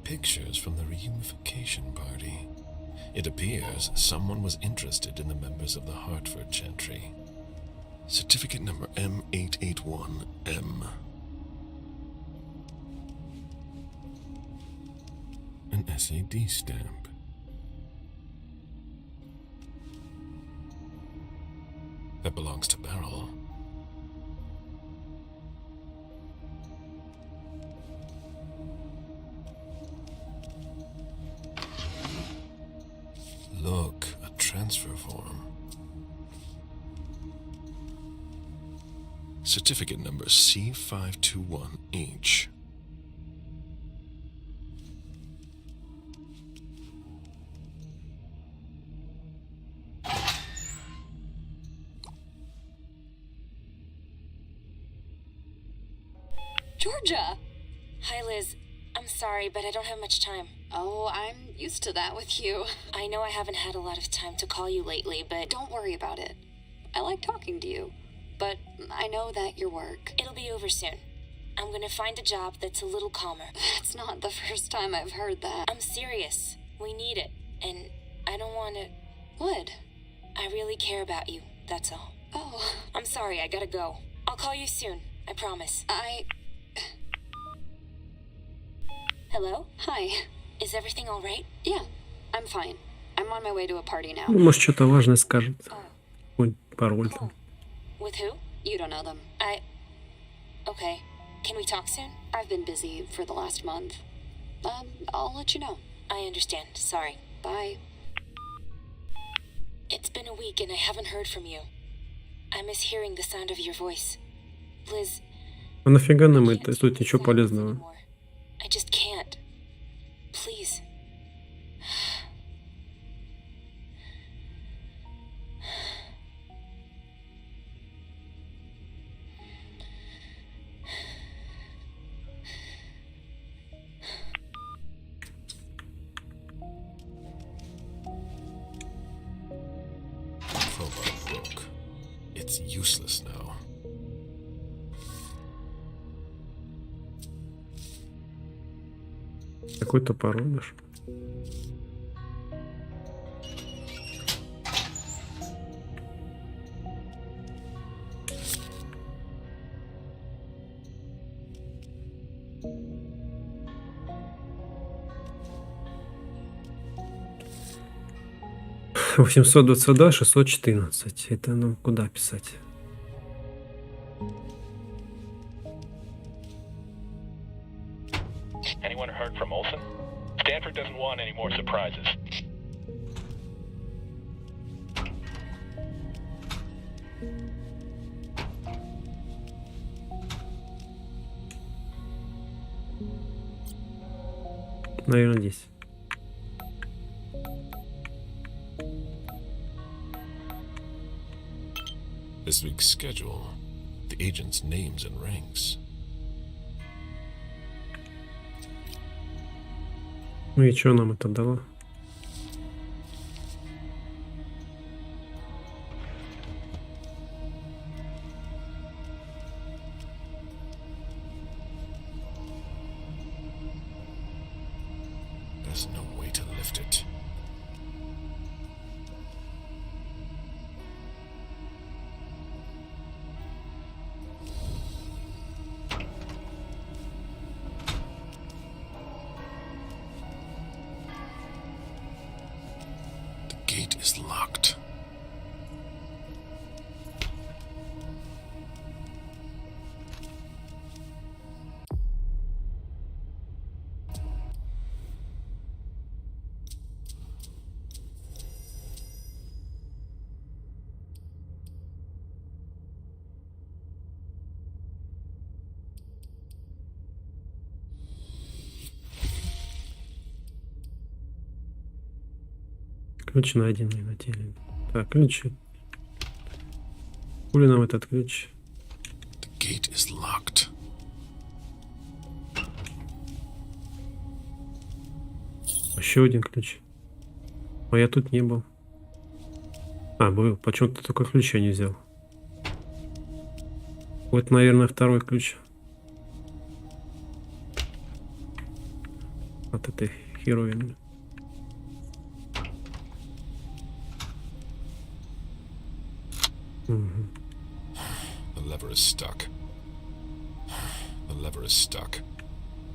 Pictures from the reunification party. It appears someone was interested in the members of the Hartford Gentry. Certificate number M881M. An SAD stamp. That belongs to Beryl. Look, a transfer form. Certificate number C521H. Georgia! Hi, Liz. I'm sorry, but I don't have much time. Oh, I'm used to that with you. I know I haven't had a lot of time to call you lately, but don't worry about it. I like talking to you, but I know that your work. It'll be over soon. I'm gonna find a job that's a little calmer. That's not the first time I've heard that. I'm serious. We need it, and I don't want to... What? I really care about you, that's all. Oh. I'm sorry, I gotta go. I'll call you soon, I promise. Hello? Hi. Is everything all right? Yeah, I'm fine. I'm on my way to a party now. Может, что-то важное скажет. Какой пароль там. With who? You don't know them. Okay. Can we talk soon? I've been busy for the last month. I'll let you know. I understand. Sorry. Bye. It's been a week and I haven't heard from you. I miss hearing the sound of your voice. Liz, А нафига нам это? Тут ничего полезного. I just can't. Please. Book. It's useless now. Какой-то пароль наш. Да, 614. Это нам куда писать? Anyone heard from Olsen? Stanford doesn't want any more surprises. Наверное, здесь. This week's schedule, the agents' names and ranks. Ну и что нам это дало? There's no way to lift it. The gate is locked. Ключ найденный на теле. Так, ключи. Хули нам этот ключ? The gate is locked. Еще один ключ. А я тут не был. А, был. Почему-то только ключ я не взял. Вот, наверное, второй ключ. От этой херовины. The lever is stuck. The lever is stuck.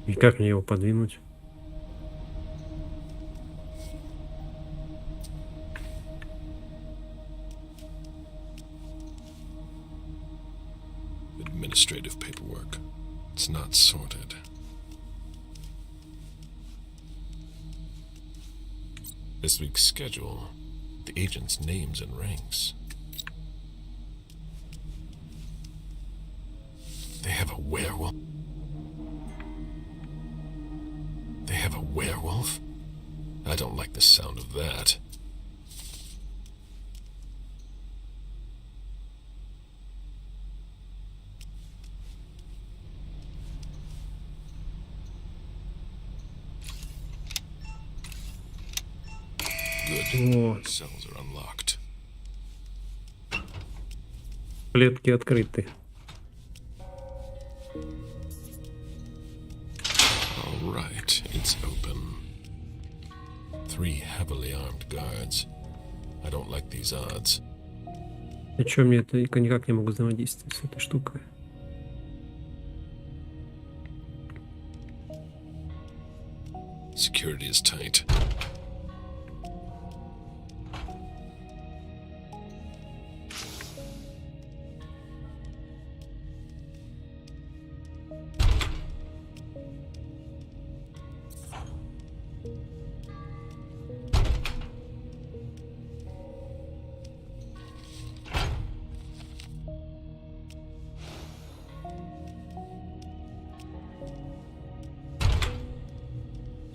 И как мне его подвинуть? Administrative paperwork. It's not sorted. This week's schedule. The agents' names and ranks. They have a werewolf. They have a werewolf? I don't like the sound of that. О, Cells are unlocked. клетки открыты. All right, it's open. 3 heavily armed guards. I don't like these odds. И чё, мне это никак не могу взаимодействовать с этой штукой? Security is tight.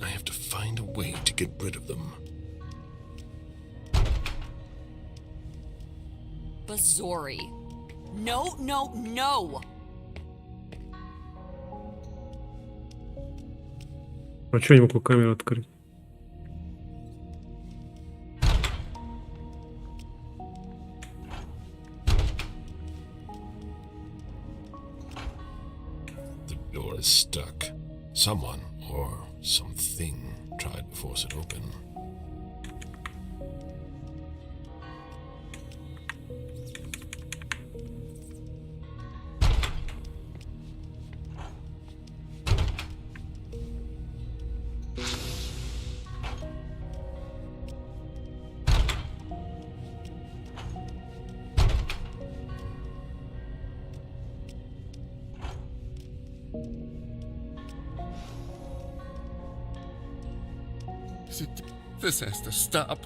I have to find a way to get rid of them. Bazori. No, no, no! А чё я не могу камеру открыть? The door is stuck. Someone or something tried to force it open. This has to stop.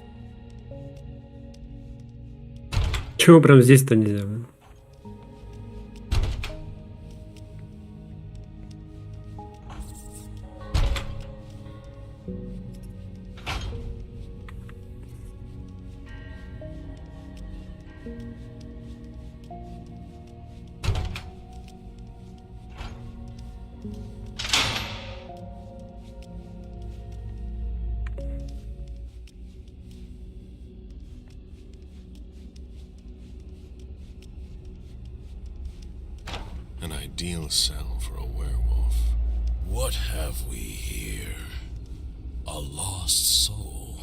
Чего прям здесь-то нельзя? Блин? An ideal cell for a werewolf. What have we here? A lost soul.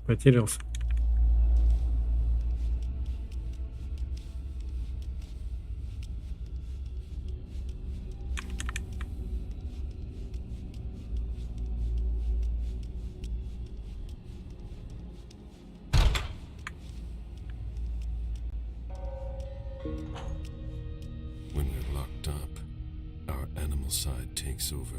Потерялся. When we're locked up, our animal side takes over.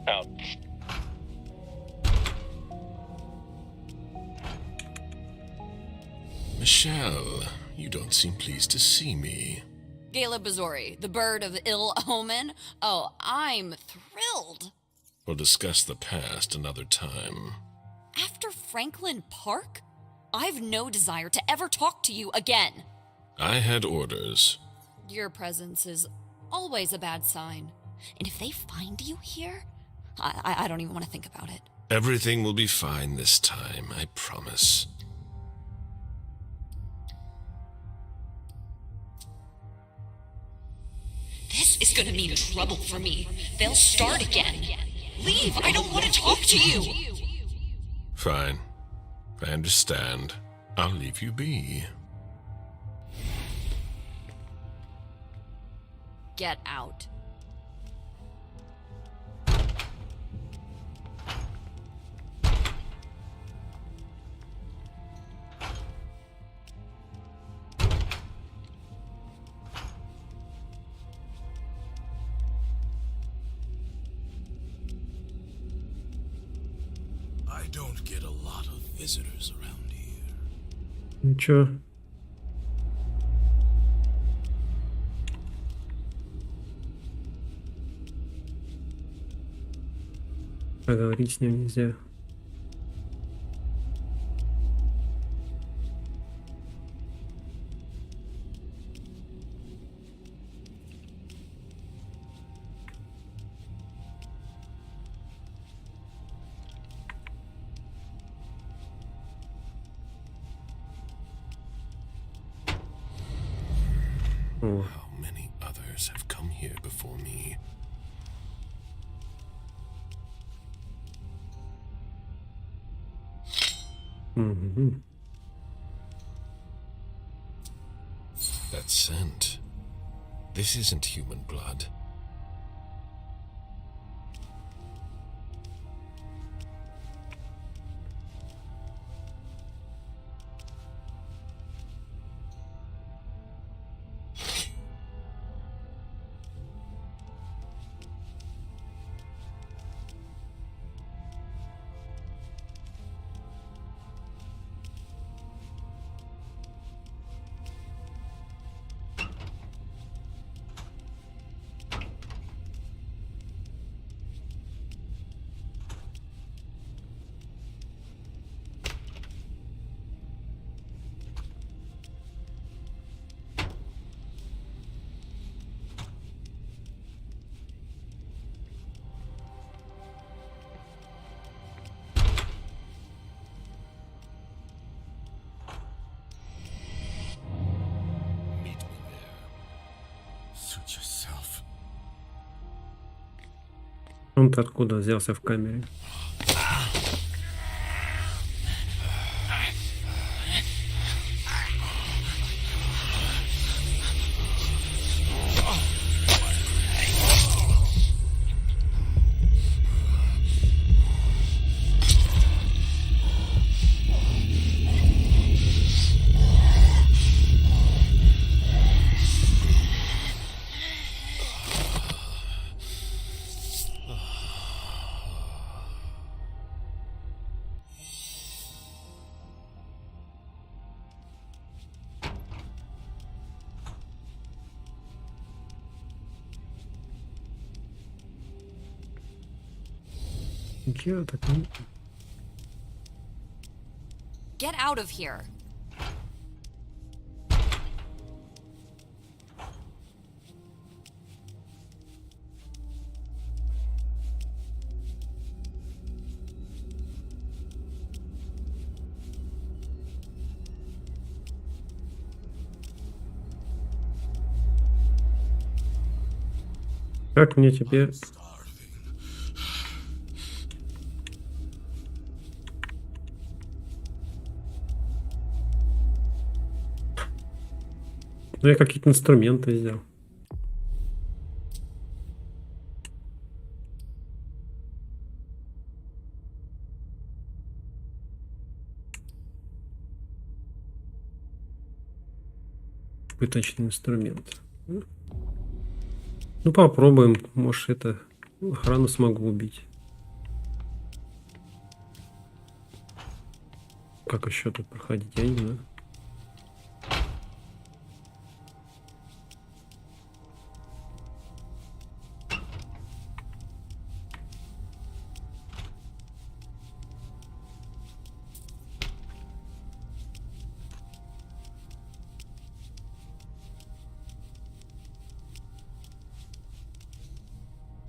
Out. Michelle, you don't seem pleased to see me. Gala Bazori, the bird of ill omen. Oh, I'm thrilled. We'll discuss the past another time. After Franklin Park? I've no desire to ever talk to you again. I had orders. Your presence is always a bad sign. And if they find you here, I don't even want to think about it. Everything will be fine this time, I promise. This is gonna mean trouble for me. They'll start again. Leave! I don't want to talk to you! Fine. I understand. I'll leave you be. Get out. I don't get a lot of visitors around here. Ничего. Поговорить с ним нельзя. How many others have come here before me? That scent. This isn't human blood. Он-то откуда взялся в камере? Get out of here. Как мне теперь? Ну, я какие-то инструменты взял. Пыточный инструмент. Ну, попробуем. Может, это охрану смогу убить. Как еще тут проходить? Я не знаю.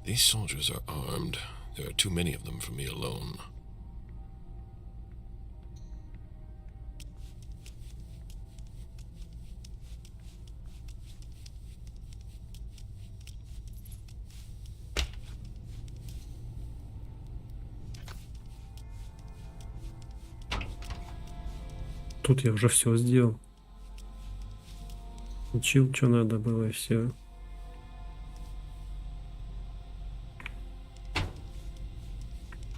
These soldiers are armed. There are too many of them for me alone. Тут я уже все сделал. Учил, что надо было, и все.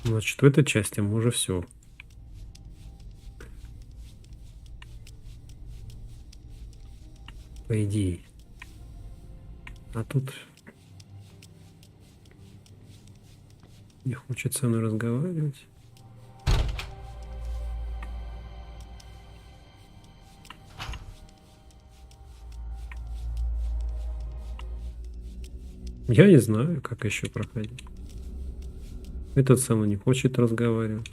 Значит, в этой части мы уже все. По идее. А тут не хочется со мной разговаривать. Я не знаю, как еще проходить. Этот самый не хочет разговаривать.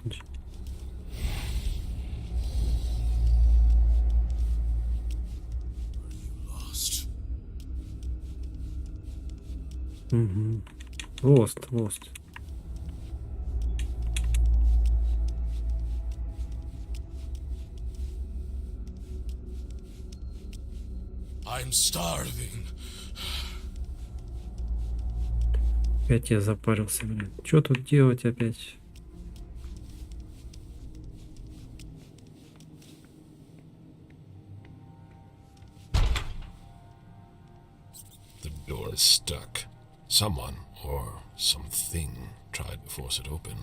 Угу. Лост. I'm starving. Опять я запарился, блин. Что тут делать опять? The door is stuck. Someone or something tried to force it open.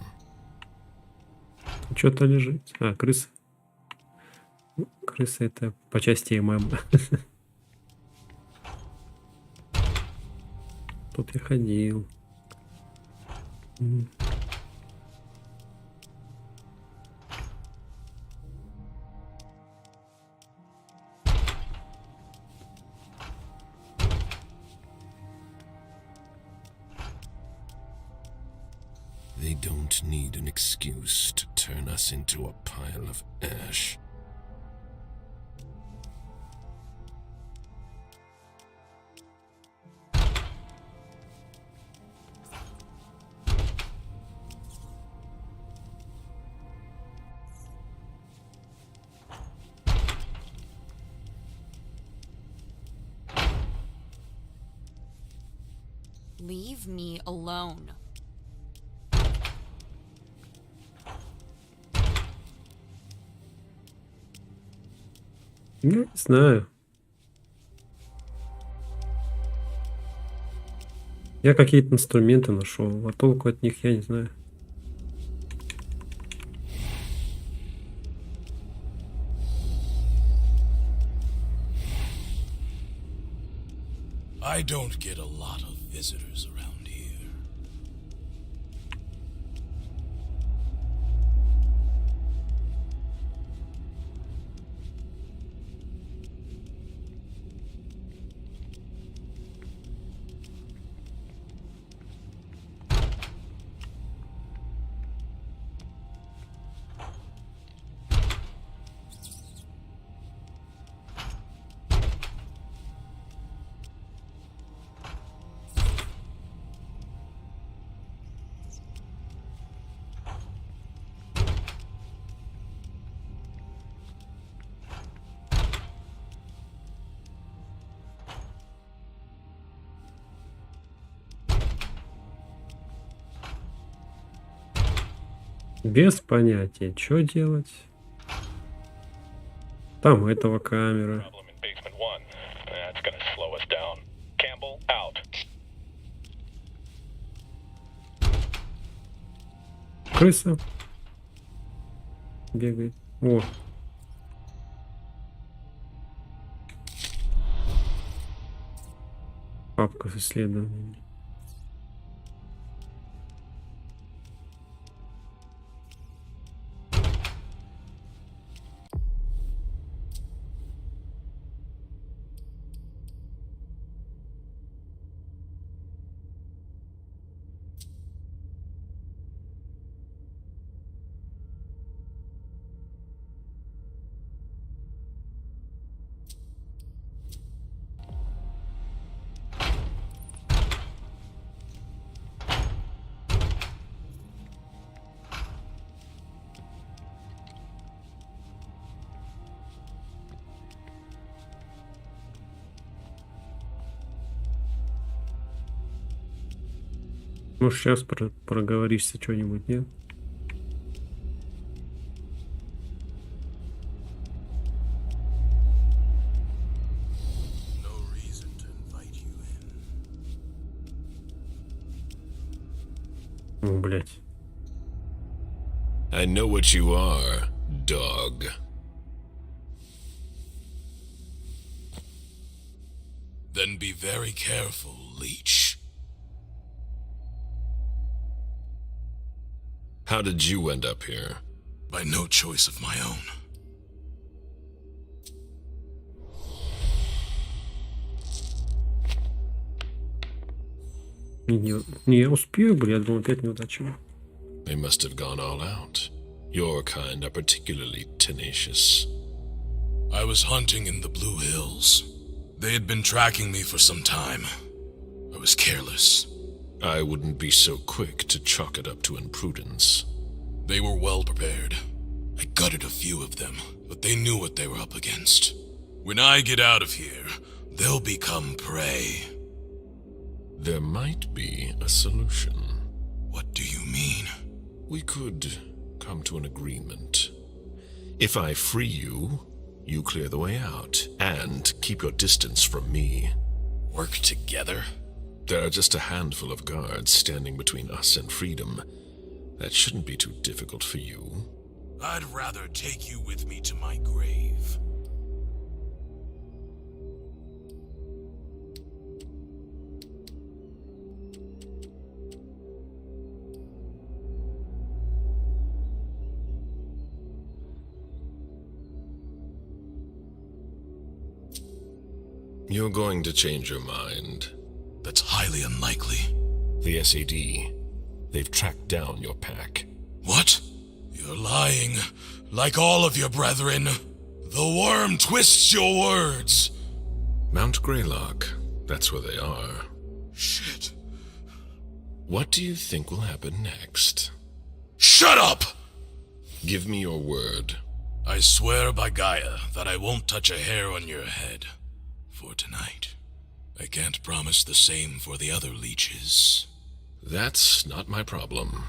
Что-то лежит. А, крыса. Крыса это по части ММ. Тут я ходил. They don't need an excuse to turn us into a pile of ash. Leave me alone. Не знаю. Я какие-то инструменты нашел, а толку от них я не знаю. I don't get a lot of visitors around here. Без понятия, что делать. Там у этого камера. Крыса бегает. О. Папка с исследованиями. Может, сейчас проговоришься что-нибудь, нет? Ну, блядь. I know what you are, dog. Then be very careful, leech. How did you end up here? By no choice of my own. Не, я успею, блин, я думал, опять неудача. They must have gone all out. Your kind are particularly tenacious. I was hunting in the Blue Hills. They had been tracking me for some time. I was careless. I wouldn't be so quick to chalk it up to imprudence. They were well prepared. I gutted a few of them, but they knew what they were up against. When I get out of here, they'll become prey. There might be a solution. What do you mean? We could come to an agreement. If I free you, you clear the way out, and keep your distance from me. Work together? There are just a handful of guards standing between us and freedom. That shouldn't be too difficult for you. I'd rather take you with me to my grave. You're going to change your mind. That's highly unlikely. The SAD. They've tracked down your pack. What? You're lying, like all of your brethren. The worm twists your words. Mount Greylock. That's where they are. Shit. What do you think will happen next? Shut up! Give me your word. I swear by Gaia that I won't touch a hair on your head. For tonight. I can't promise the same for the other leeches. That's not my problem.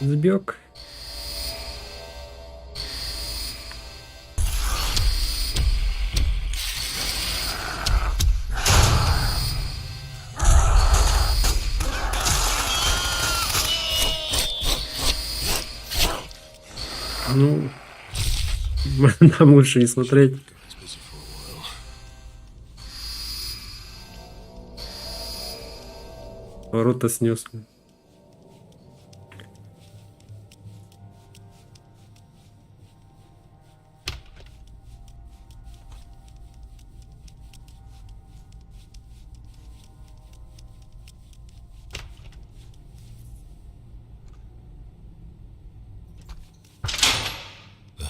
Сбег. Ну, нам лучше не смотреть. Ворота снес.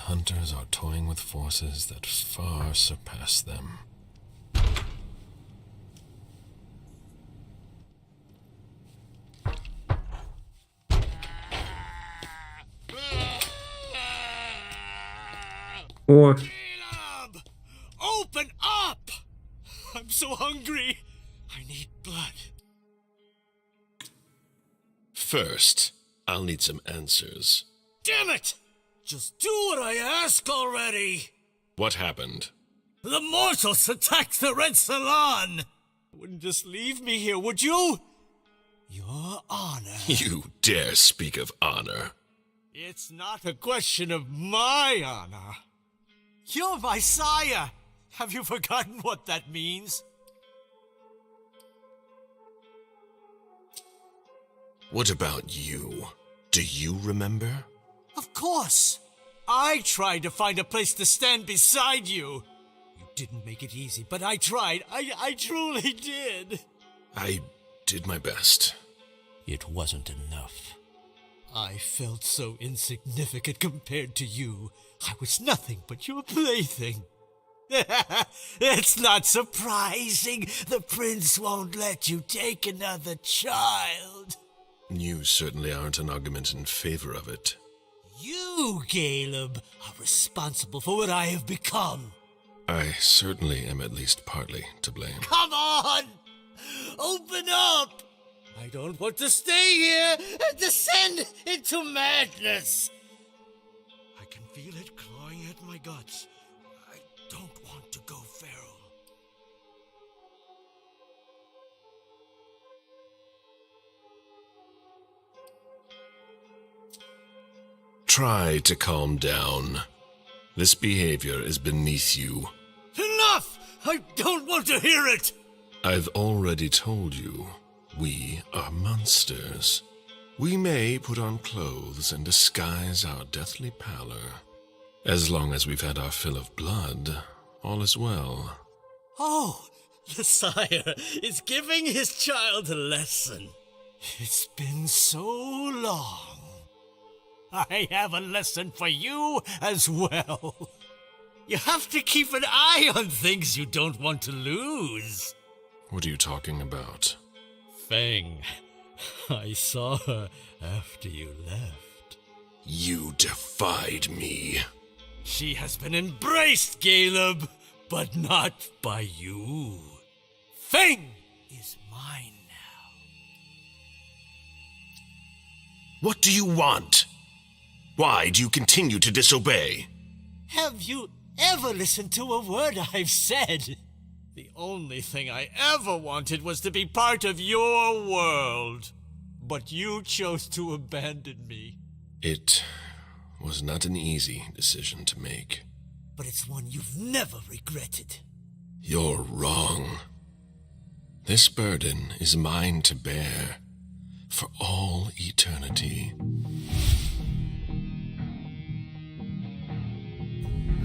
Hunters are toying with forces that far surpass them. О! Caleb! Open up! I'm so hungry. I need blood. First, I'll need some answers. Damn it! Just do what I ask already! What happened? The mortals attacked the Red Salon! Wouldn't just leave me here, would you? Your honor. You dare speak of honor? It's not a question of my honor. You're my sire. Have you forgotten what that means? What about you? Do you remember? Of course. I tried to find a place to stand beside you. You didn't make it easy, but I tried. I truly did. I did my best. It wasn't enough. I felt so insignificant compared to you. I was nothing but your plaything. It's not surprising the prince won't let you take another child. You certainly aren't an argument in favor of it. You, Caleb, are responsible for what I have become. I certainly am at least partly to blame. Come on! Open up! I don't want to stay here and descend into madness. I can feel it clawing at my guts. I don't want to go feral. Try to calm down. This behavior is beneath you. Enough! I don't want to hear it! I've already told you, we are monsters. We may put on clothes and disguise our deathly pallor. As long as we've had our fill of blood, all is well. Oh, the sire is giving his child a lesson. It's been so long. I have a lesson for you as well. You have to keep an eye on things you don't want to lose. What are you talking about? Feng, I saw her after you left. You defied me. She has been embraced, Caleb, but not by you. Feng is mine now. What do you want? Why do you continue to disobey? Have you ever listened to a word I've said? The only thing I ever wanted was to be part of your world. But you chose to abandon me. It was not an easy decision to make. But it's one you've never regretted. You're wrong. This burden is mine to bear for all eternity.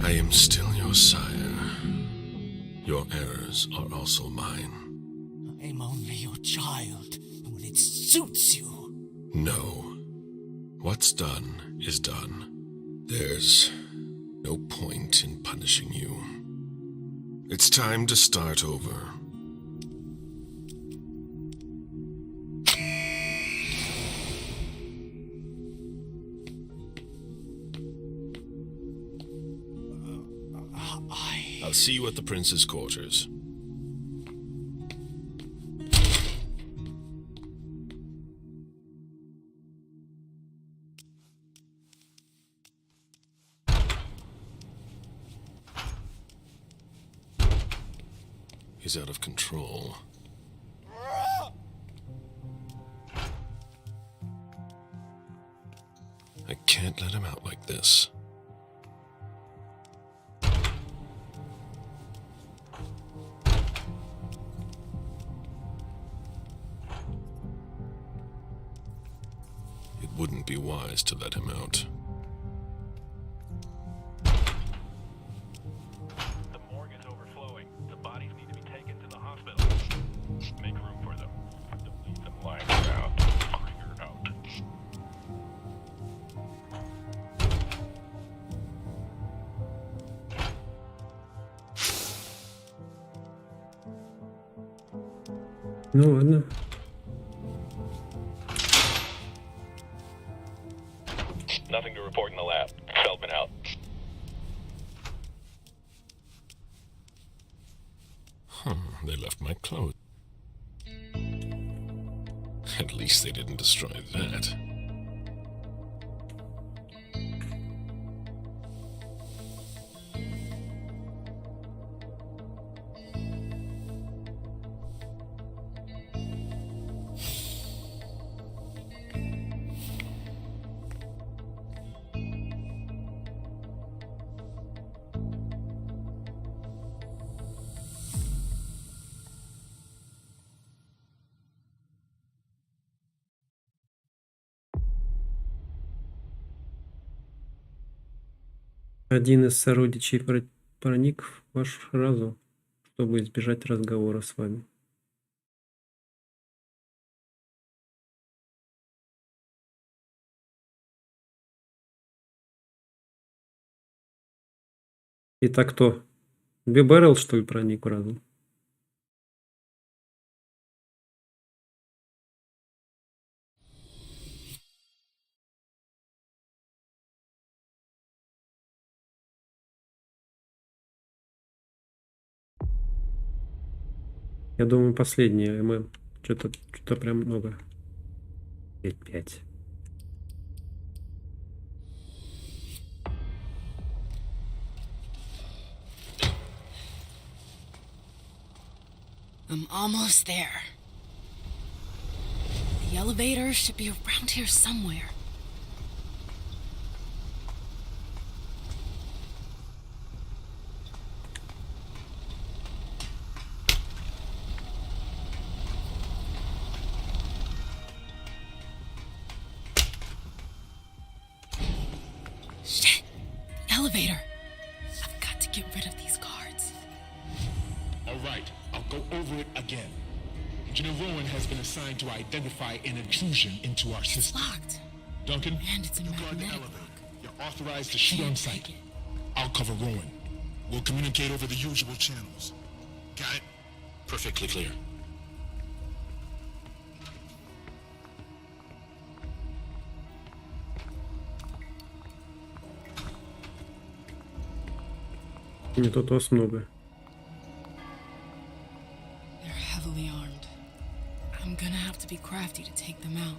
I am still your sire. Your errors are also mine. I'm only your child when it suits you. No. What's done is done. There's no point in punishing you. It's time to start over. I'll see you at the prince's quarters. He's out of control. I can't let him out like this. It wouldn't be wise to let him out. The morgue is overflowing. The bodies need to be taken to the hospital. Make room for them. Don't leave them lying around. Krieger out. Ну ладно. Nothing to report in the lab. Feldman out. They left my clothes. At least they didn't destroy that. Один из сородичей проник в ваш разум, чтобы избежать разговора с вами. Это кто? Биберл, что ли, проник в разум? Я думаю, последнее ММ. Что-то прям много. 5. I'm almost there. The elevator should be around here somewhere. Shit! Elevator! I've got to get rid of these guards. All right, I'll go over it again. Engineer Rowan has been assigned to identify an intrusion into our system. It's locked. Duncan, And it's a you guard the magnetic elevator. You're authorized to shoot on sight. I'll cover Rowan. We'll communicate over the usual channels. Got it? Perfectly clear. Не тут вас много. They're heavily armed. I'm gonna have to be crafty to take them out.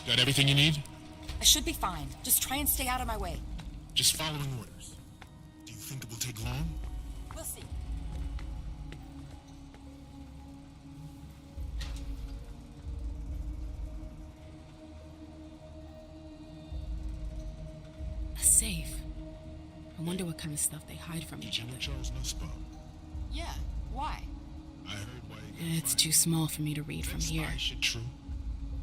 Got everything you need? I should be fine. Just try and stay out of my way. Just following orders. Do you think it will take long? We'll see. A safe. I wonder what kind of stuff they hide from each other. Charles Nussbaum. Yeah, why? I heard why. It's too small for me to read from here. Shit true.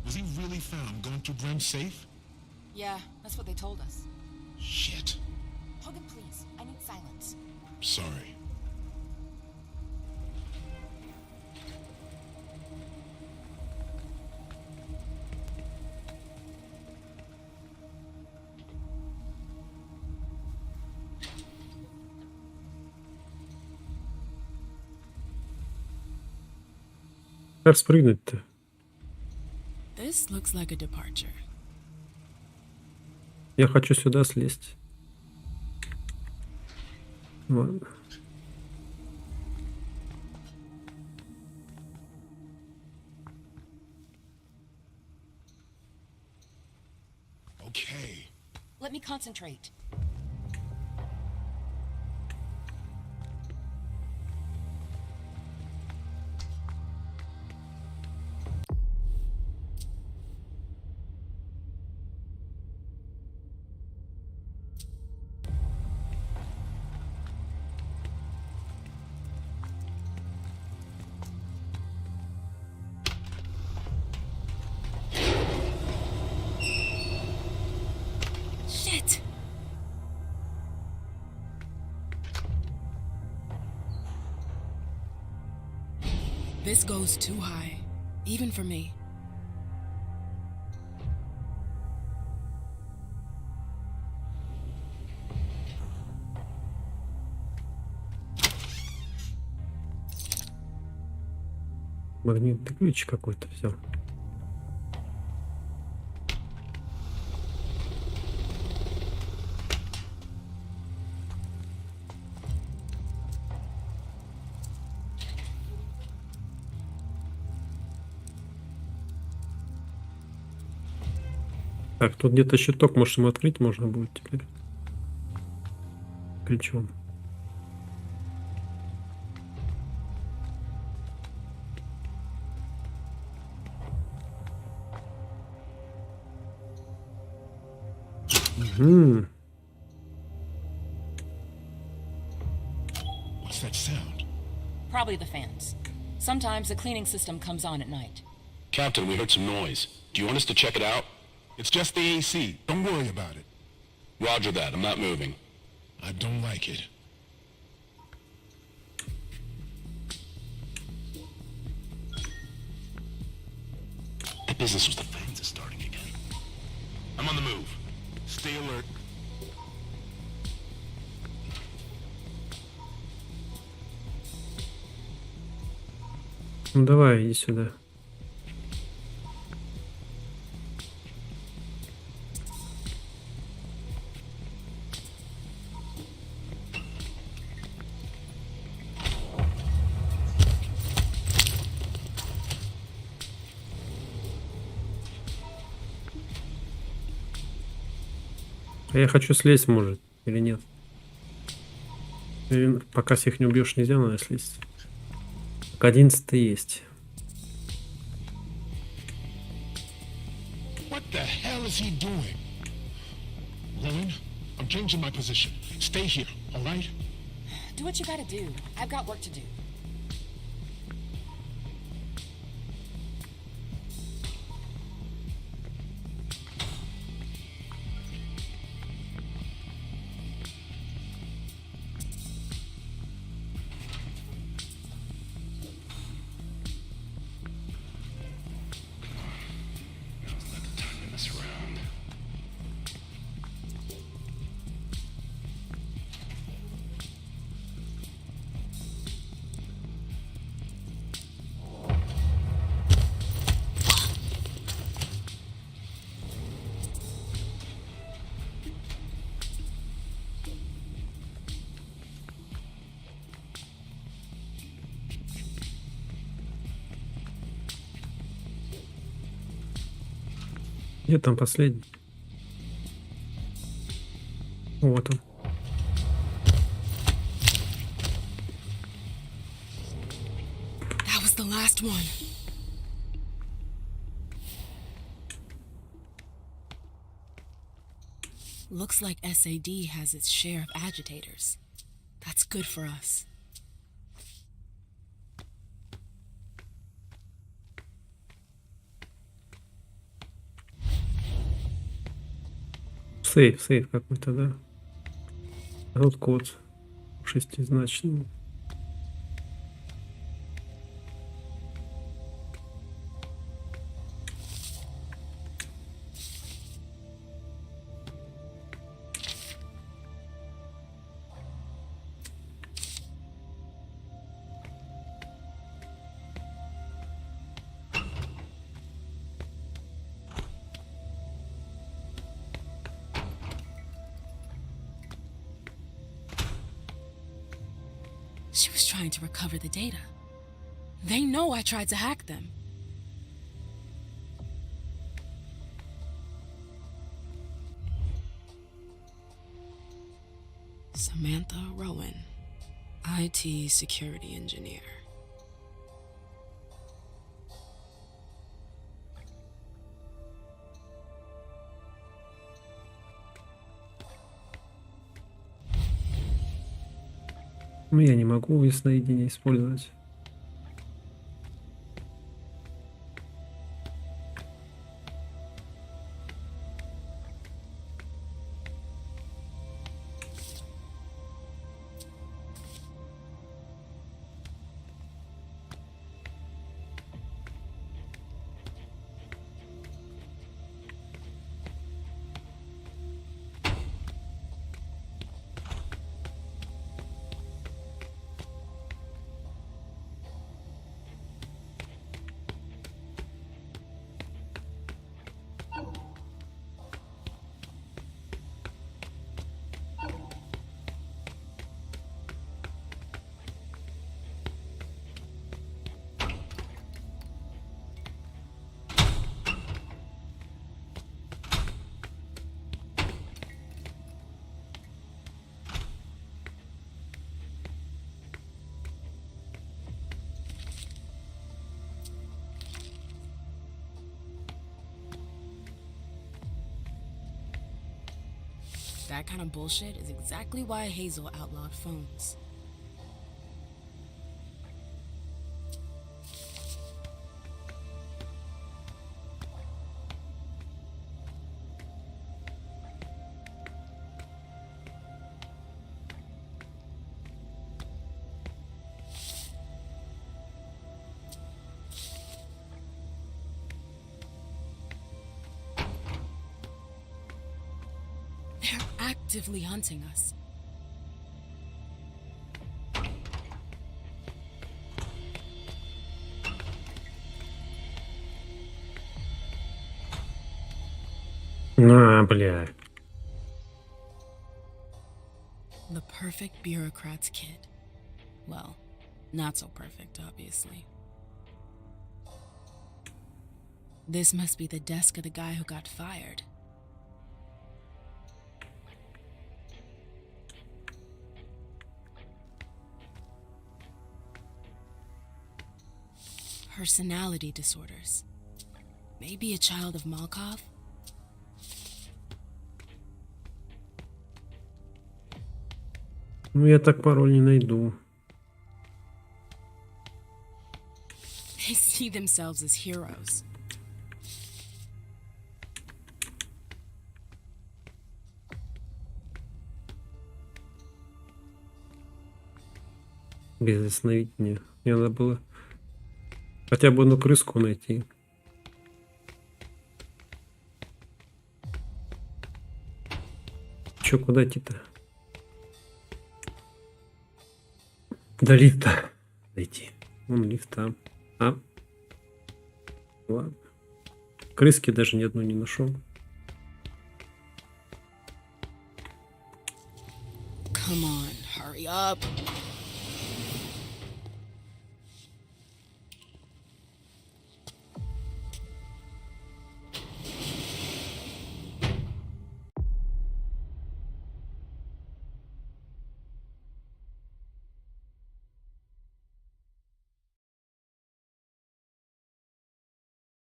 Was he really found going through Brem's safe? Yeah, that's what they told us. Shit. Hogan, please. I need silence. Sorry. Как спрыгнуть-то? This looks like a departure. Я хочу сюда слезть. Ладно. Okay. Let me concentrate. Shit! This goes too high, even for me. Магнитный ключ какой-то взял. Так, тут где-то щиток, может, им открыть можно будет теперь. Ключом. Угу. What's that sound? Probably the fans. Sometimes the cleaning system comes on at night. Captain, we heard some noise. Do you want us to check it out? It's just the AC. Don't worry about it. Roger that. I'm not moving. I don't like it. That business with the fans is starting again. I'm on the move. Stay alert. Ну давай, иди сюда. А я хочу слезть, может, или нет? Или пока всех не убьешь, нельзя, надо слезть. К 11 есть. What the hell is he doing? Rowan, I'm changing my position. Stay here, all right? Do what you gotta do. I've got work to do. Где там последний? Вот он. That was the last one. Looks like SAD has its share of agitators. That's good for us. Сейф какой-то, да? А тут код шестизначный. She was trying to recover the data. They know I tried to hack them. Samantha Rowan, IT security engineer. Ну, я не могу ясновидение использовать. That kind of bullshit is exactly why Hazel outlawed phones. They're actively hunting us. Бля. The perfect bureaucrat's kid. Well, not so perfect, obviously. This must be the desk of the guy who got fired. Personality disorders. Maybe a child of Malkov? Ну, я так пароль не найду. They see themselves as heroes. Без остановить мне надо было хотя бы одну крыску найти. Чё, куда идти-то? До лифта дойти. Вон лифт там. А? Ладно. Крыски даже ни одной не нашел. Come on, hurry up.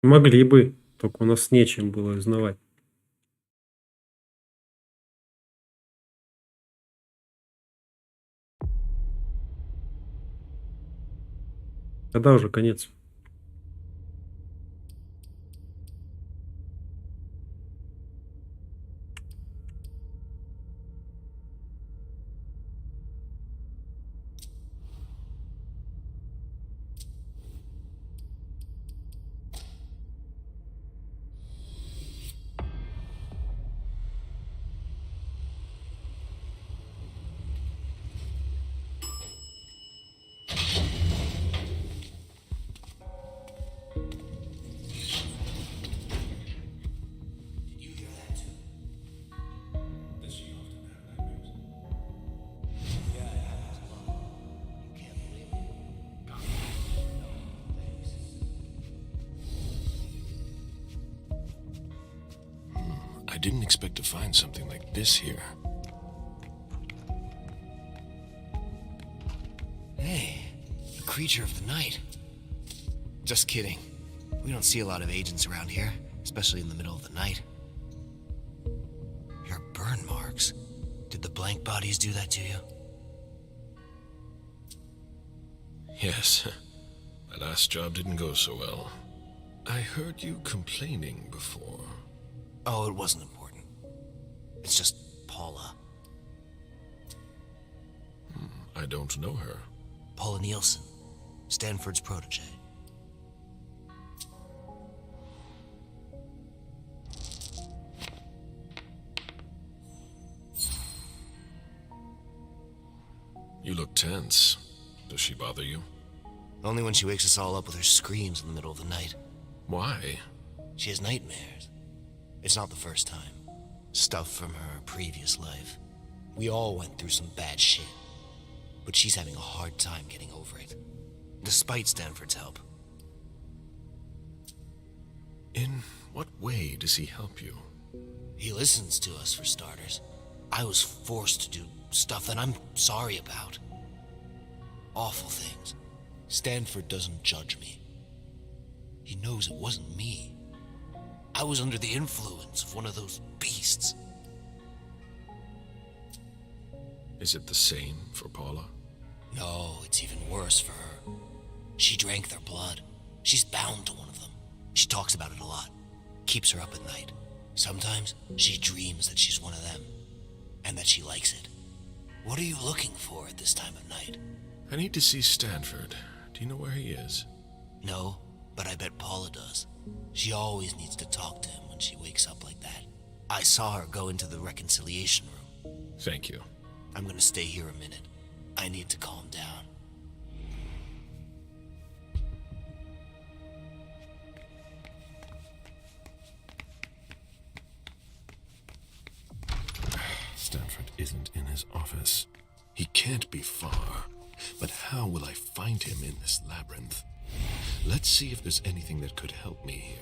Могли бы, только у нас нечем было узнавать. Когда уже конец? I didn't expect to find something like this here. Hey, a creature of the night. Just kidding. We don't see a lot of agents around here, especially in the middle of the night. Your burn marks. Did the blank bodies do that to you? Yes. My last job didn't go so well. I heard you complaining before. Oh, it wasn't important. It's just Paula. I don't know her. Paula Nielsen, Stanford's protege. You look tense. Does she bother you? Only when she wakes us all up with her screams in the middle of the night. Why? She has nightmares. It's not the first time. Stuff from her previous life. We all went through some bad shit. But she's having a hard time getting over it. Despite Stanford's help. In what way does he help you? He listens to us, for starters. I was forced to do stuff that I'm sorry about. Awful things. Stanford doesn't judge me. He knows it wasn't me. I was under the influence of one of those beasts. Is it the same for Paula? No, it's even worse for her. She drank their blood. She's bound to one of them. She talks about it a lot. Keeps her up at night. Sometimes she dreams that she's one of them. And that she likes it. What are you looking for at this time of night? I need to see Stanford. Do you know where he is? No, but I bet Paula does. She always needs to talk to him when she wakes up like that. I saw her go into the reconciliation room. Thank you. I'm gonna stay here a minute. I need to calm down. Stanford isn't in his office. He can't be far. But how will I find him in this labyrinth? Let's see if there's anything that could help me here.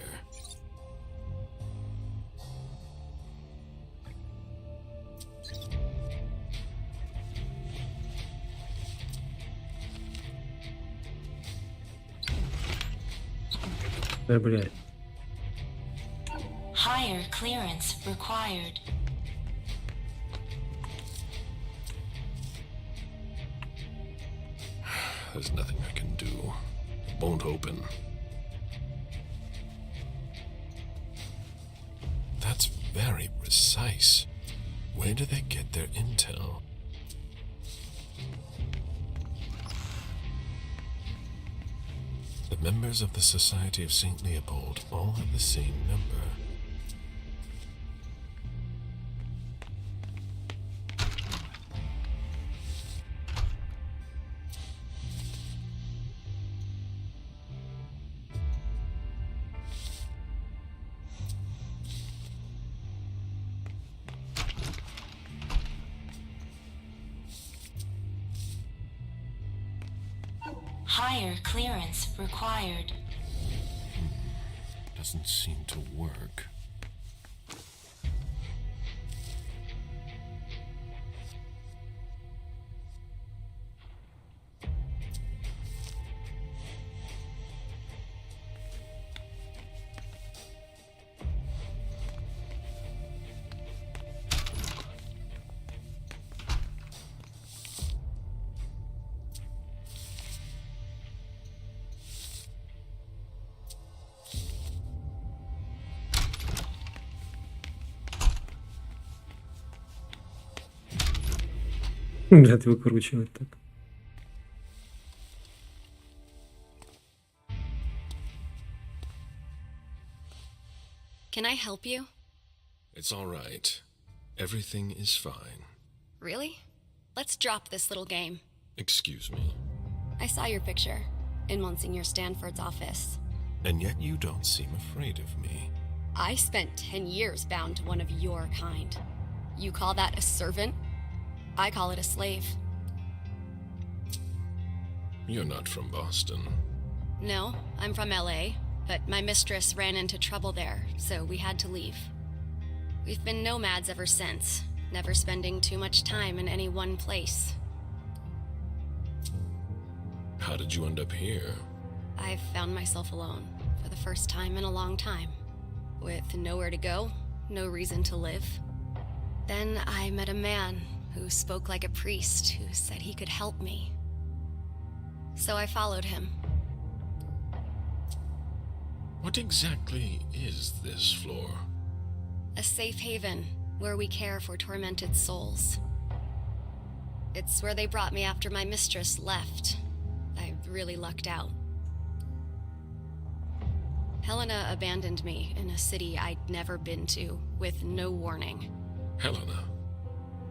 Блядь. Higher clearance required. There's nothing I can do. It won't open. That's very precise. Where do they get their intel? The members of the Society of St. Leopold all have the same number. Higher clearance required. Doesn't seem to work. Блядь, выкручивать так. Can I help you? It's all right. Everything is fine. Really? Let's drop this little game. Excuse me. I saw your picture in Monsignor Stanford's office. And yet you don't seem afraid of me. I spent 10 years bound to one of your kind. You call that a servant? I call it a slave. You're not from Boston. No, I'm from LA, but my mistress ran into trouble there, so we had to leave. We've been nomads ever since, never spending too much time in any one place. How did you end up here? I've found myself alone for the first time in a long time, with nowhere to go, no reason to live. Then I met a man who spoke like a priest, who said he could help me. So I followed him. What exactly is this floor? A safe haven where we care for tormented souls. It's where they brought me after my mistress left. I really lucked out. Helena abandoned me in a city I'd never been to, with no warning. Helena?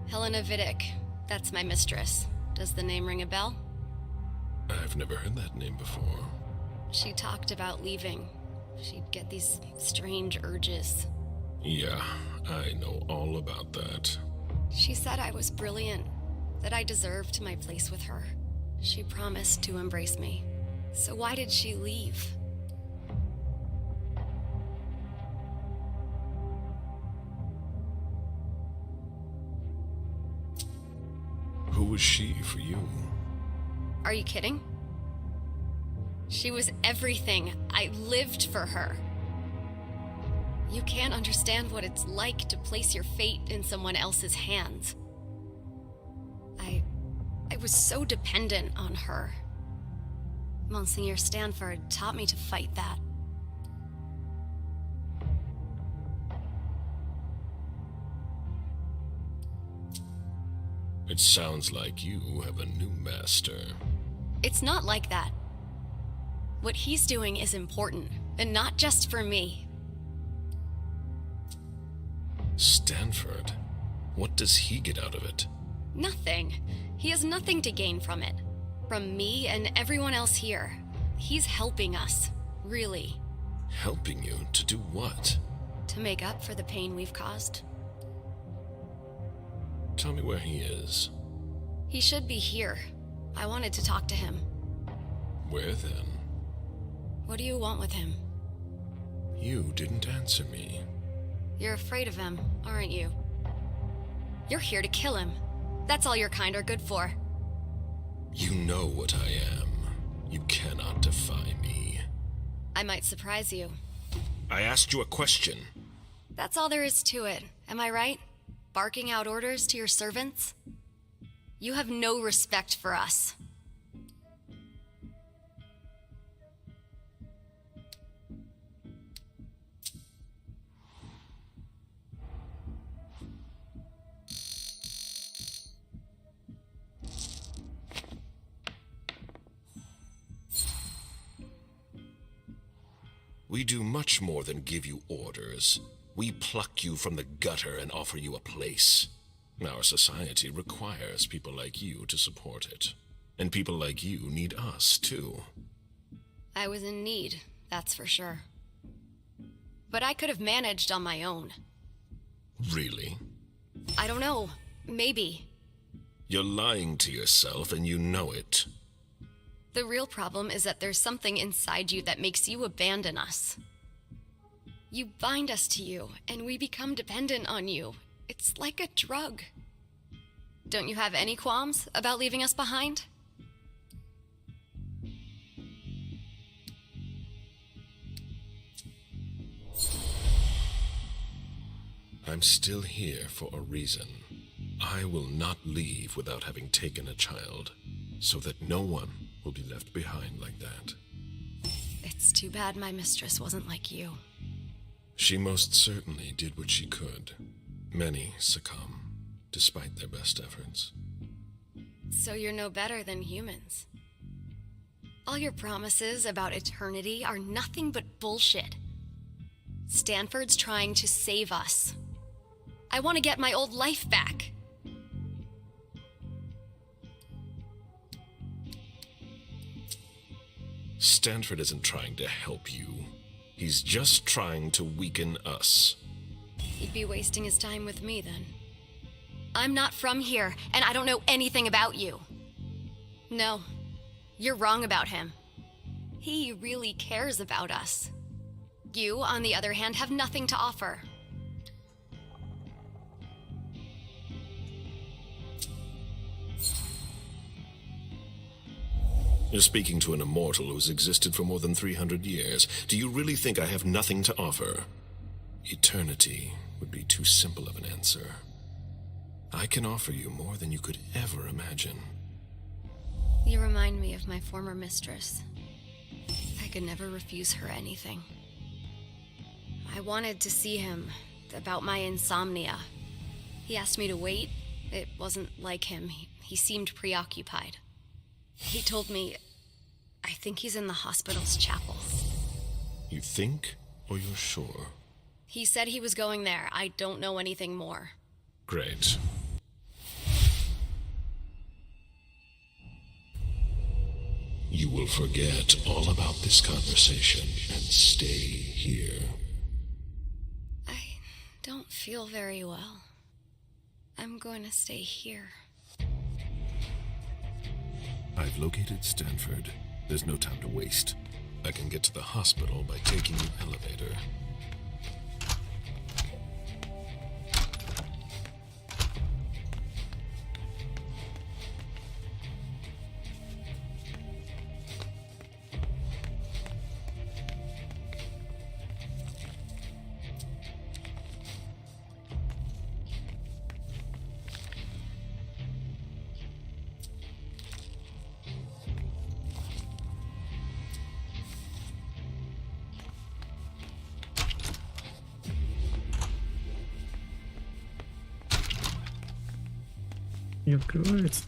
Helena Vidic. That's my mistress. Does the name ring a bell? I've never heard that name before. She talked about leaving. She'd get these strange urges. Yeah, I know all about that. She said I was brilliant, that I deserved my place with her. She promised to embrace me. So why did she leave? Who was she for you? Are you kidding? She was everything. I lived for her. You can't understand what it's like to place your fate in someone else's hands. I was so dependent on her. Monsignor Stanford taught me to fight that. It sounds like you have a new master. It's not like that. What he's doing is important, and not just for me. Stanford? What does he get out of it? Nothing. He has nothing to gain from it. From me and everyone else here. He's helping us. Really. Helping you to do what? To make up for the pain we've caused. Tell me where he is. He should be here. I wanted to talk to him. Where then? What do you want with him? You didn't answer me. You're afraid of him, aren't you? You're here to kill him. That's all your kind are good for. You know what I am. You cannot defy me. I might surprise you. I asked you a question. That's all there is to it, am I right? Barking out orders to your servants? You have no respect for us. We do much more than give you orders. We pluck you from the gutter and offer you a place. Our society requires people like you to support it. And people like you need us, too. I was in need, that's for sure. But I could have managed on my own. Really? I don't know. Maybe. You're lying to yourself and you know it. The real problem is that there's something inside you that makes you abandon us. You bind us to you, and we become dependent on you. It's like a drug. Don't you have any qualms about leaving us behind? I'm still here for a reason. I will not leave without having taken a child, so that no one will be left behind like that. It's too bad my mistress wasn't like you. She most certainly did what she could. Many succumb, despite their best efforts. So you're no better than humans. All your promises about eternity are nothing but bullshit. Stanford's trying to save us. I want to get my old life back. Stanford isn't trying to help you. He's just trying to weaken us. He'd be wasting his time with me then. I'm not from here, and I don't know anything about you. No, you're wrong about him. He really cares about us. You, on the other hand, have nothing to offer. You're speaking to an immortal who's existed for more than 300 years. Do you really think I have nothing to offer? Eternity would be too simple of an answer. I can offer you more than you could ever imagine. You remind me of my former mistress. I could never refuse her anything. I wanted to see him about my insomnia. He asked me to wait. It wasn't like him. He seemed preoccupied. He told me, I think he's in the hospital's chapel. You think, or you're sure? He said he was going there. I don't know anything more. Great. You will forget all about this conversation and stay here. I don't feel very well. I'm going to stay here. I've located Stanford. There's no time to waste. I can get to the hospital by taking the elevator. Не открывается.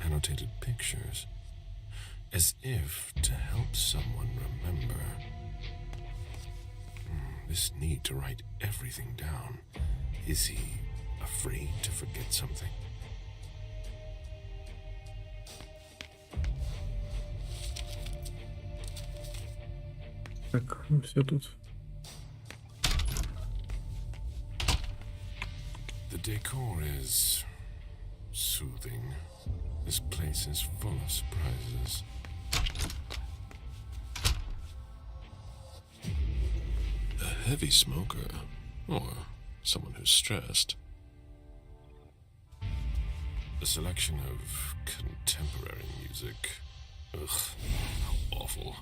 annotated pictures, as if to help someone remember. This need to write everything down. Is he afraid to forget something? Так, все тут. The decor is soothing. This place is full of surprises. A heavy smoker, or someone who's stressed. A selection of contemporary music. Ugh, how awful.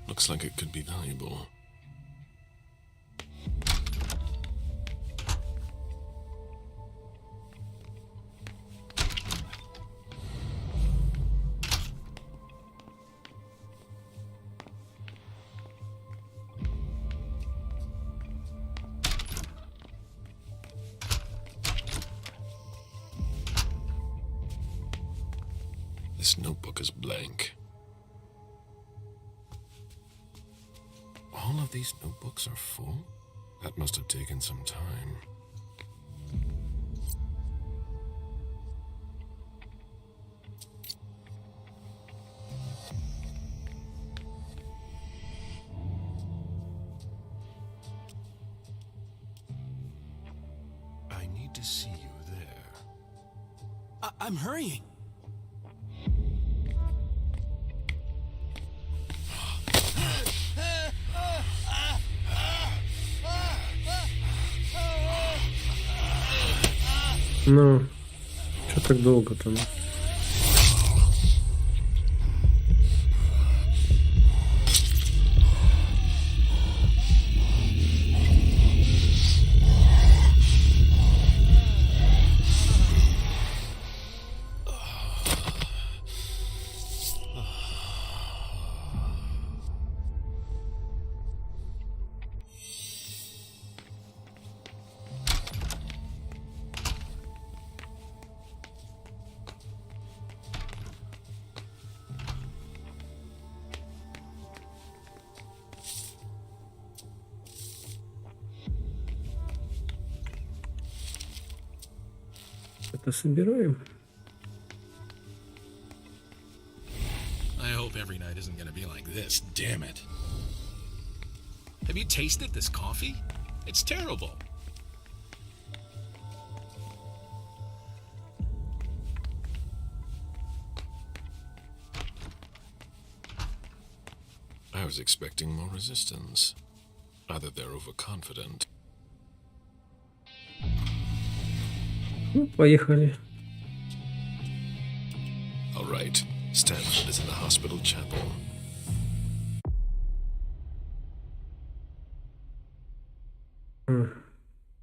Looks like it could be valuable. This notebook is blank. All of these notebooks are full? That must have taken some time. I need to see you there. I'm hurrying. Ну, что так долго-то? Это собираем. I hope every night isn't going to be like this. Damn it. Have you tasted this coffee? It's terrible. I was expecting more resistance. Either they're overconfident. Ну, поехали. All right. Stanford is in the hospital chapel.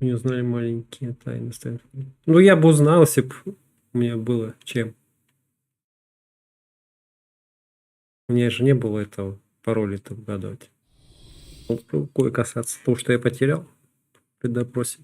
Не узнали маленькие тайны Стэнфорда. Ну, я бы узнал, если бы у меня было чем. У меня же не было этого пароля-то угадывать. Вот рукой касаться того, что я потерял при допросе.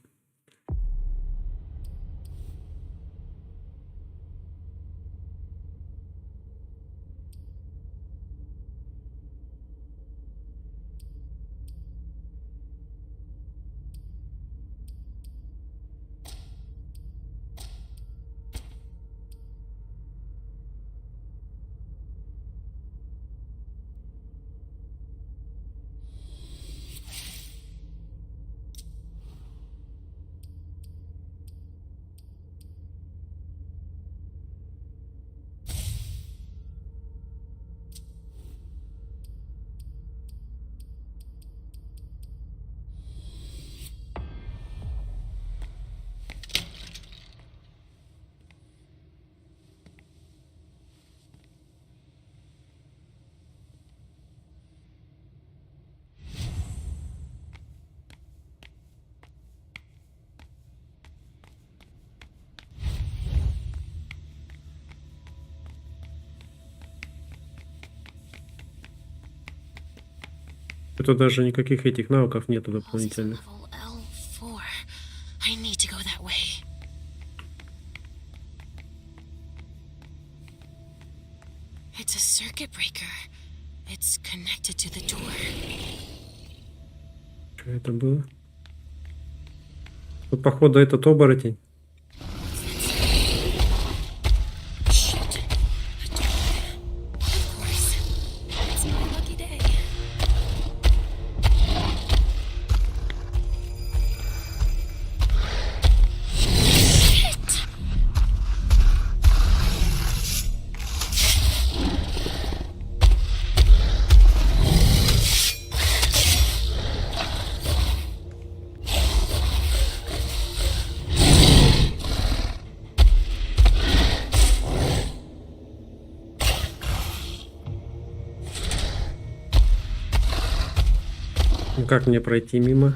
Тут даже никаких этих навыков нету дополнительных. L4. I need to go that way. It's a circuit breaker. It's connected to the door. Что это было? Тут, походу, этот оборотень. Ну как мне пройти мимо?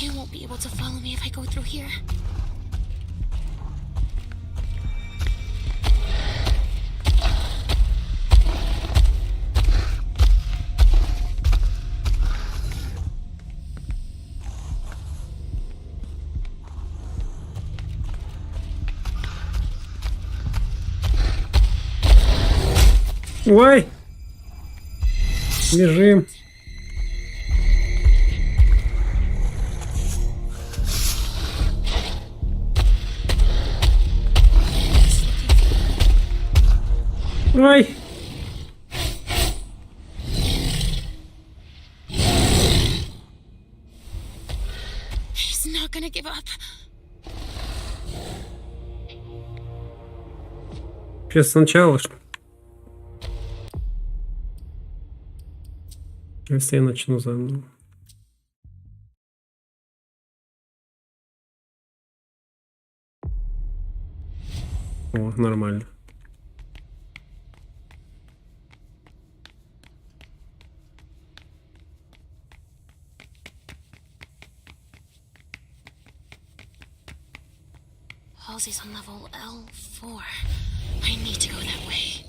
You won't be able to follow me if I go through here. Ой! Бежим. Ой! He's not gonna give up. Сейчас сначала, что? Если я начну заново. О, нормально. Halsey's on level L4. I need to go that way.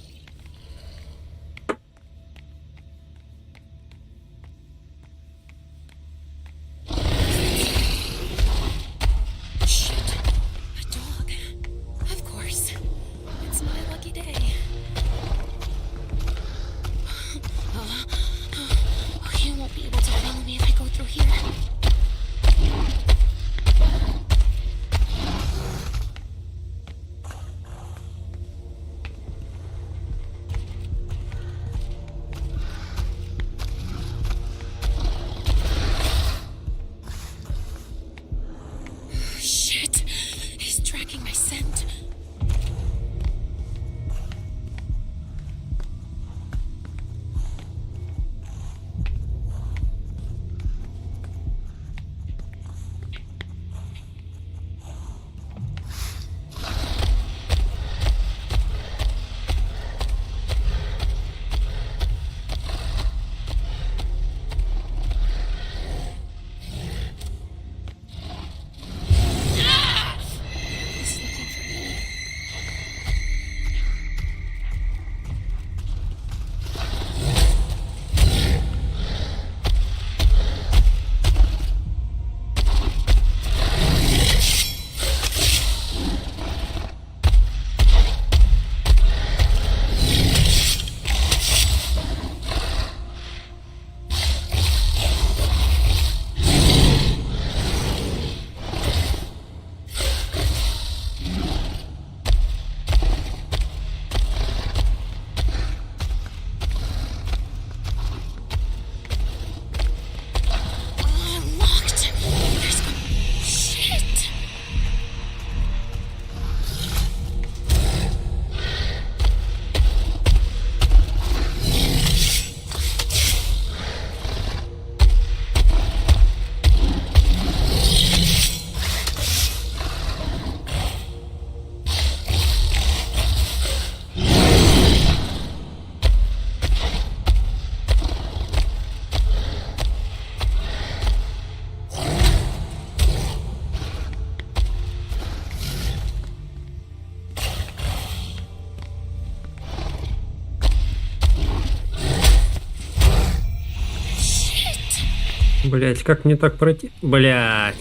Блять, как мне так пройти? Блять.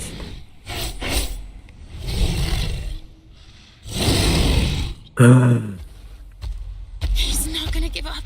He's not gonna give up.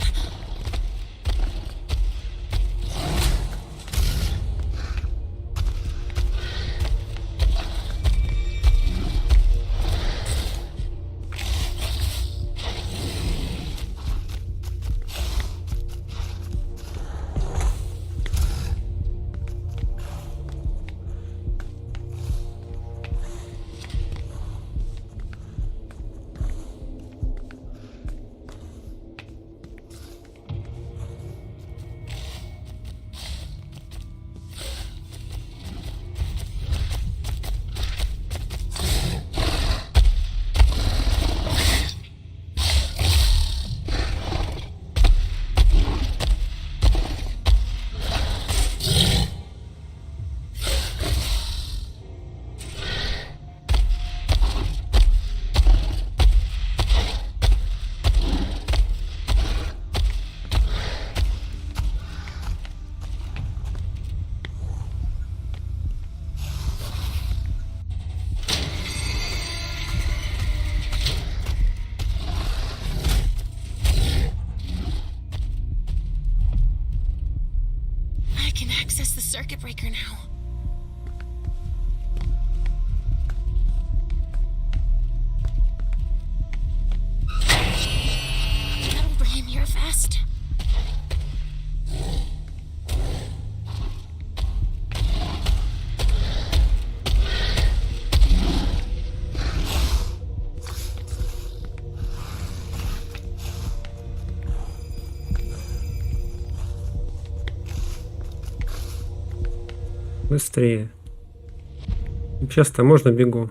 I can access the circuit breaker now. That'll bring him here fast. Быстрее. Сейчас-то можно бегу.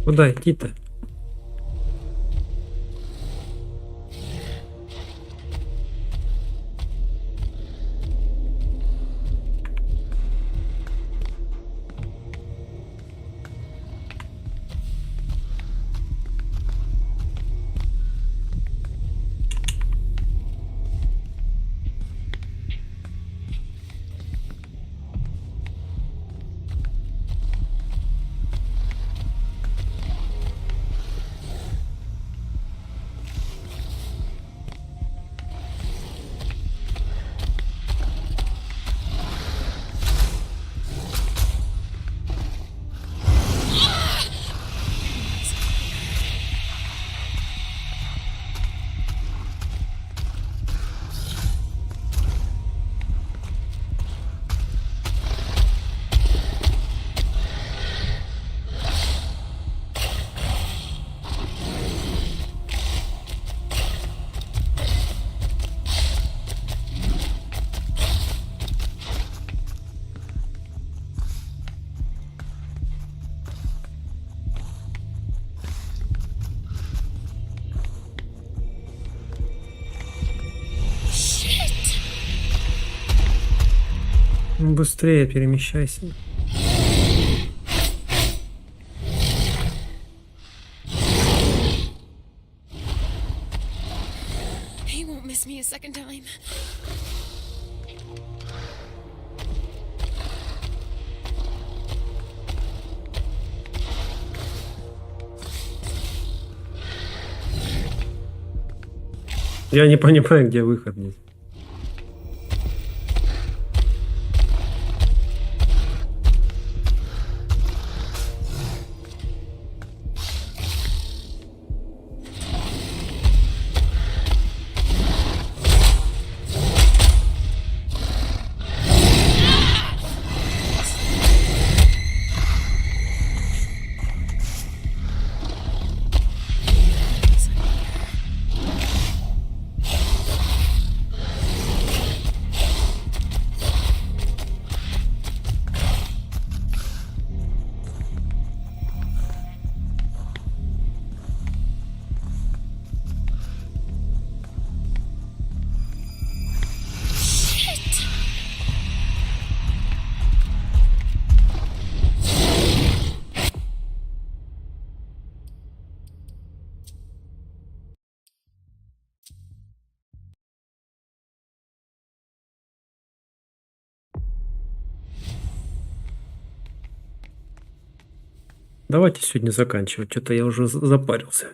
Куда идти-то? Быстрее перемещайся. He won't miss me a second time. Я не понимаю, где выход здесь. Давайте сегодня заканчивать. Что-то я уже запарился.